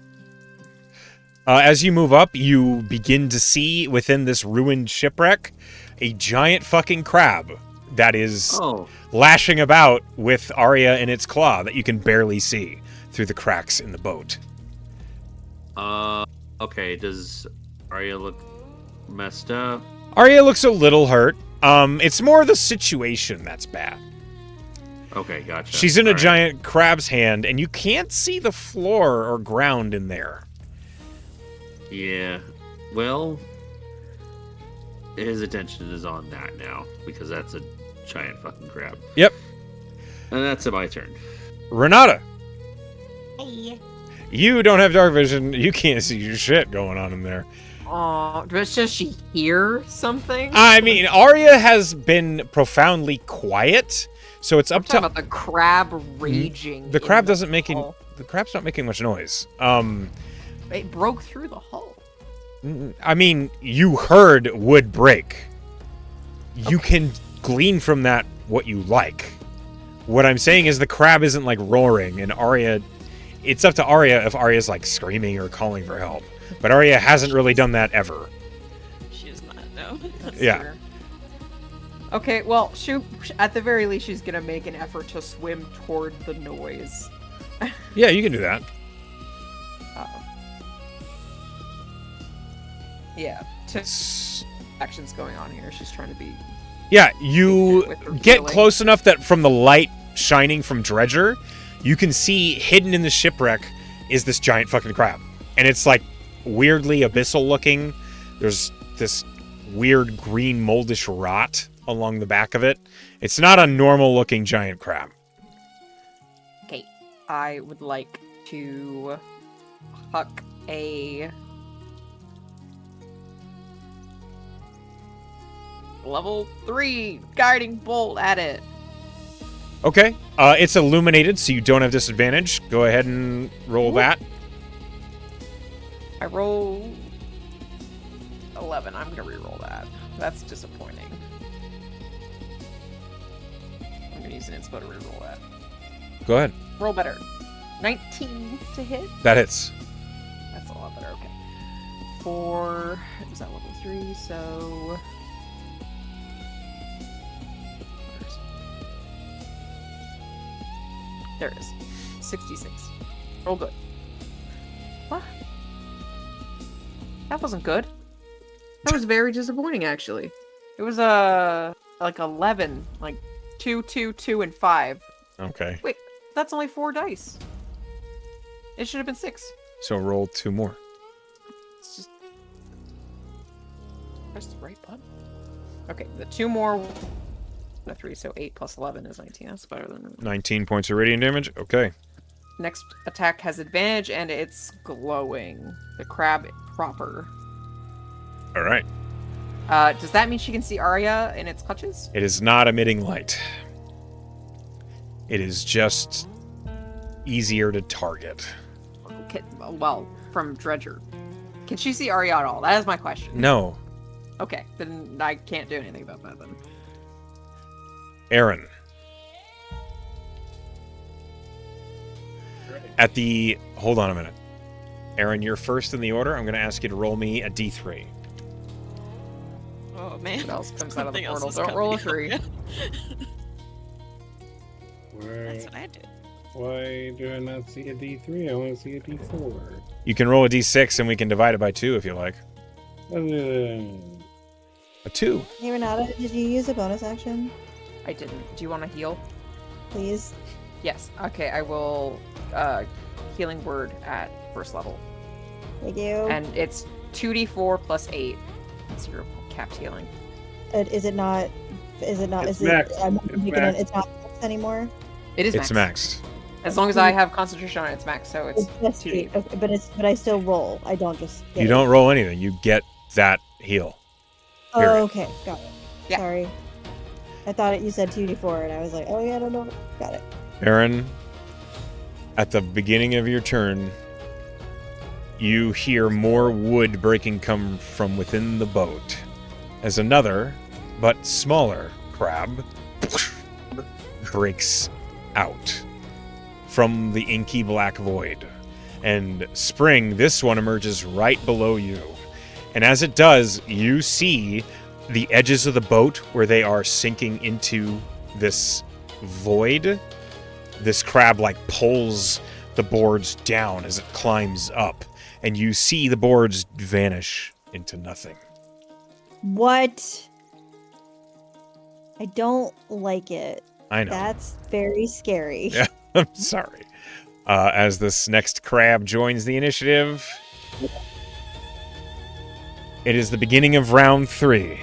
As you move up, you begin to see within this ruined shipwreck a giant fucking crab that is Oh, lashing about with Arya in its claw that you can barely see through the cracks in the boat. okay. Does Arya look messed up? Arya looks a little hurt. It's more the situation that's bad. Okay, gotcha. She's in a All right. giant crab's hand, and you can't see the floor or ground in there. Yeah. Well, his attention is on that now because that's a giant fucking crab. Yep. And that's my turn. Renata, Hey. you don't have dark vision. You can't see your shit going on in there. Oh, does she hear something? I mean, Arya has been profoundly quiet, so it's up I'm talking to about the crab raging. the in crab doesn't making hull. the crab's not making much noise. It broke through the hull. I mean, you heard wood break. You can glean from that what you like. What I'm saying is the crab isn't like roaring, and Arya. It's up to Arya if Arya's like screaming or calling for help. But Arya hasn't really done that ever. She is not, no. Yeah. Sure. Okay, well, at the very least, she's gonna make an effort to swim toward the noise. Yeah, you can do that. Yeah, two It's- actions going on here. She's trying to be. Yeah, you With her get healing. close enough that from the light shining from Dredger, you can see hidden in the shipwreck is this giant fucking crab. And it's like weirdly abyssal looking. There's this weird green moldish rot along the back of it. It's not a normal looking giant crab. Okay, I would like to huck a level 3 guiding bolt at it. Okay, it's illuminated, so you don't have disadvantage. Go ahead and roll that. I roll 11. I'm gonna reroll that. That's disappointing. I'm gonna use an inspo to reroll that. Go ahead. Roll better. 19 to hit. That hits. That's a lot better. Okay. Is that level 3? So. There it is. 66. Roll good. What? That wasn't good. That was very disappointing, actually. It was like 11, like 2, 2, 2, and 5. Okay, Wait, that's only 4 dice. It should have been 6. so roll 2 more. It's just press the right button. Okay, the 2 more. A 3, so 8 plus 11 is 19. That's better than 19 points of radiant damage. Okay. next attack has advantage, and it's glowing. The crab proper. All right. Does that mean she can see Arya in its clutches? It is not emitting light. It is just easier to target. Okay, well, from Dredger. Can she see Arya at all? That is my question. No. Okay, then I can't do anything about that then. Aaron. Hold on a minute. Aaron, you're first in the order. I'm going to ask you to roll me a d3. Oh man. What else comes out of the Something else portal? is Don't roll a coming 3. up. Why, That's what I did. why do I not see a D3? I want to see a D4. You can roll a d6 and we can divide it by 2 if you like. A 2. Hey Renata, did you use a bonus action, I didn't. Do you want to heal? please? Yes. Okay, I will healing word at first level. Thank you. And it's 2d4 plus 8. It's your capped healing. Is it not? Is it not? It's is it? maxed. I'm It's thinking maxed. it's not maxed anymore. It is It's max. maxed. As long as I have concentration on it, it's max, so it's It's just 2d. okay, but I still roll. I don't just. Get You it. don't roll anything. You get that heal. Oh, period. okay, got it. Yeah. Sorry, I thought you said 2d4, and I was like, oh yeah, no, got it. Aaron, at the beginning of your turn, you hear more wood breaking come from within the boat as another, but smaller, crab breaks out from the inky black void. And Spring, this one emerges right below you. And as it does, you see the edges of the boat where they are sinking into this void, this crab like pulls the boards down as it climbs up, and you see the boards vanish into nothing. What? I don't like it. I know. That's very scary. Yeah, I'm sorry. As this next crab joins the initiative, it is the beginning of round 3.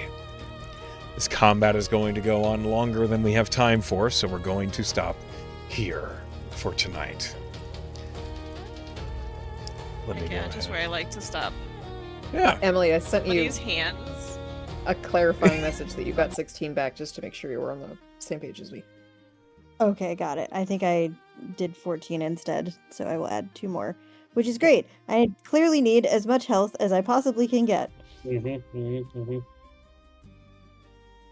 This combat is going to go on longer than we have time for, so we're going to stop here for tonight. Let me go Yeah, just ahead. where I like to stop. Yeah. Emily, I sent you Somebody's hands. a clarifying message that you got 16 back just to make sure you were on the same page as me. Okay, got it. I think I did 14 instead, so I will add 2 more, which is great. I clearly need as much health as I possibly can get.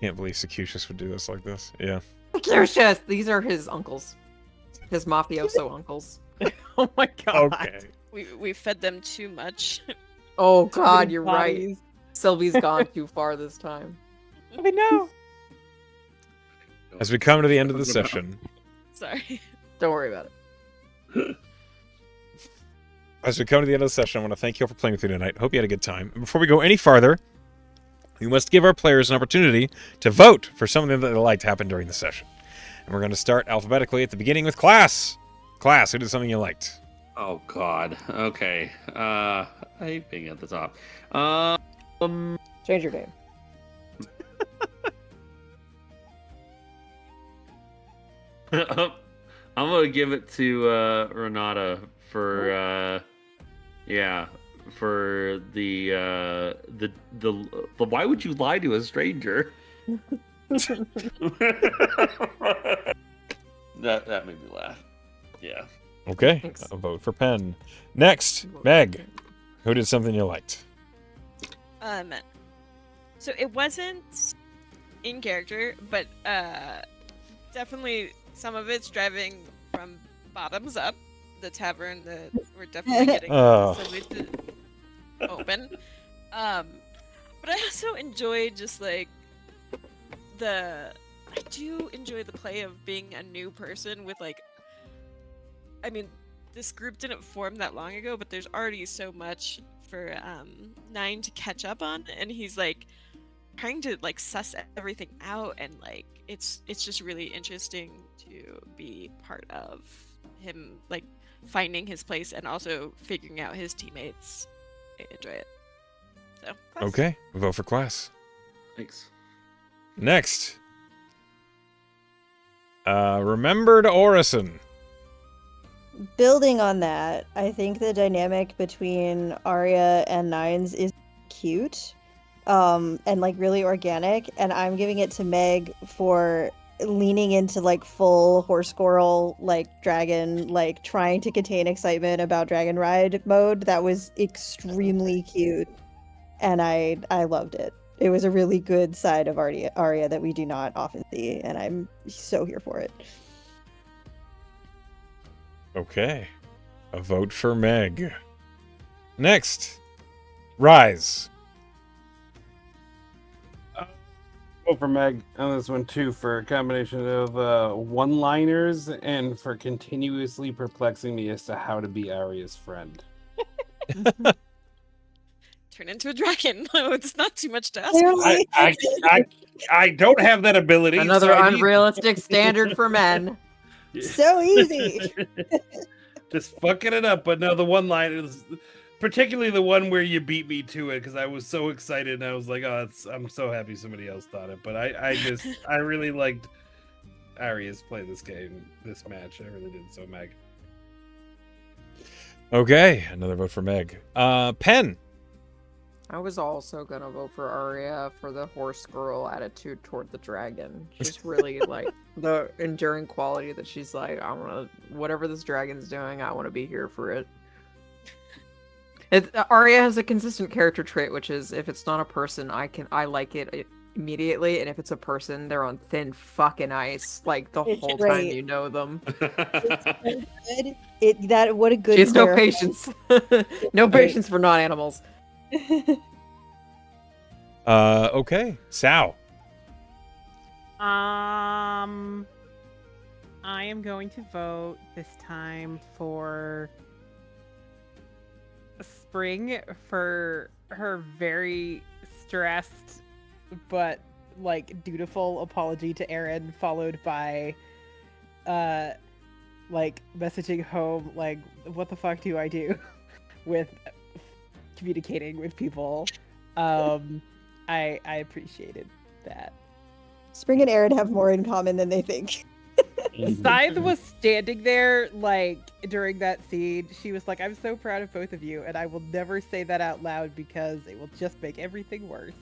Can't believe Secutius would do this like this. Yeah. Lucius! These are his uncles. His mafioso uncles. Oh my god. Okay. We fed them too much. Oh Too god, many you're right. bodies. Sylvie's gone too far this time. I know. As we come to the end of the session, Sorry. Don't worry about it. I want to thank you all for playing with me tonight. Hope you had a good time. And before we go any farther, we must give our players an opportunity to vote for something that they liked happen during the session. And we're going to start alphabetically at the beginning with Class. Class, who did something you liked? Oh God. Okay. I hate being at the top. Change your name. I'm gonna give it to Renata for for the why would you lie to a stranger? that made me laugh. Yeah. Okay, Thanks. a vote for Penn. Next, Meg, who did something you liked? So it wasn't in character, but definitely some of it's driving from bottoms up. The tavern that we're definitely getting somebody to open. But I also enjoy just like I do enjoy the play of being a new person with like, I mean, this group didn't form that long ago, but there's already so much for Nine to catch up on, and he's like trying to like suss everything out, and like it's just really interesting to be part of him like finding his place and also figuring out his teammates. I enjoy it. So Class. Okay, a vote for Class. Thanks. Next, Remembered Orison. Building on that, I think the dynamic between Arya and Nines is cute, and like really organic, and I'm giving it to Meg for leaning into like full horse squirrel, like dragon, like trying to contain excitement about dragon ride mode. That was extremely cute, and I loved it. It was a really good side of Arya that we do not often see, and I'm so here for it. Okay, a vote for Meg. Next, Rise. Vote for Meg on this one too for a combination of one-liners and for continuously perplexing me as to how to be Arya's friend. Turn into a dragon. It's not too much to ask. Clearly. I don't have that ability. Another so I need- unrealistic standard for men. So easy. Just fucking it up. But no, the one line is particularly the one where you beat me to it because I was so excited and I was like, oh, I'm so happy somebody else thought it. But I really liked Arya's play this match. I really did. So Meg. Okay, another vote for Meg. Penn. I was also gonna vote for Arya for the horse girl attitude toward the dragon. She's really like the enduring quality that she's like, I wanna whatever this dragon's doing, I wanna be here for it. Arya has a consistent character trait, which is if it's not a person, I like it immediately, and if it's a person, they're on thin fucking ice, like the It's whole great. time you know them. What a good. She has no pair. patience. No patience for non-animals. Okay. Sal. I am going to vote this time for Spring for her very stressed but like dutiful apology to Aaron, followed by like messaging home like, what the fuck do I do with communicating with people. I appreciated that. Spring and Aaron have more in common than they think. Scythe was standing there, like, during that scene. She was like, I'm so proud of both of you, and I will never say that out loud because it will just make everything worse.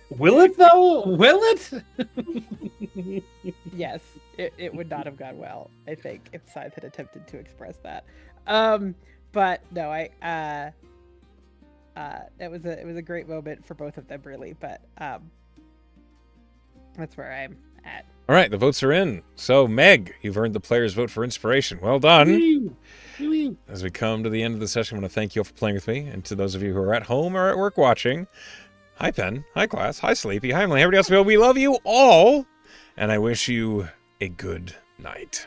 Will it, though? Will it? Yes, it would not have gone well, I think, if Scythe had attempted to express that. But no, it was a great moment for both of them, really. But that's where I'm at. All right, the votes are in. So, Meg, you've earned the player's vote for inspiration. Well done. As we come to the end of the session, I want to thank you all for playing with me. And to those of you who are at home or at work watching, hi, Pen. Hi, Class. Hi, Sleepy. Hi, Emily. Everybody else, we love you all. And I wish you a good night.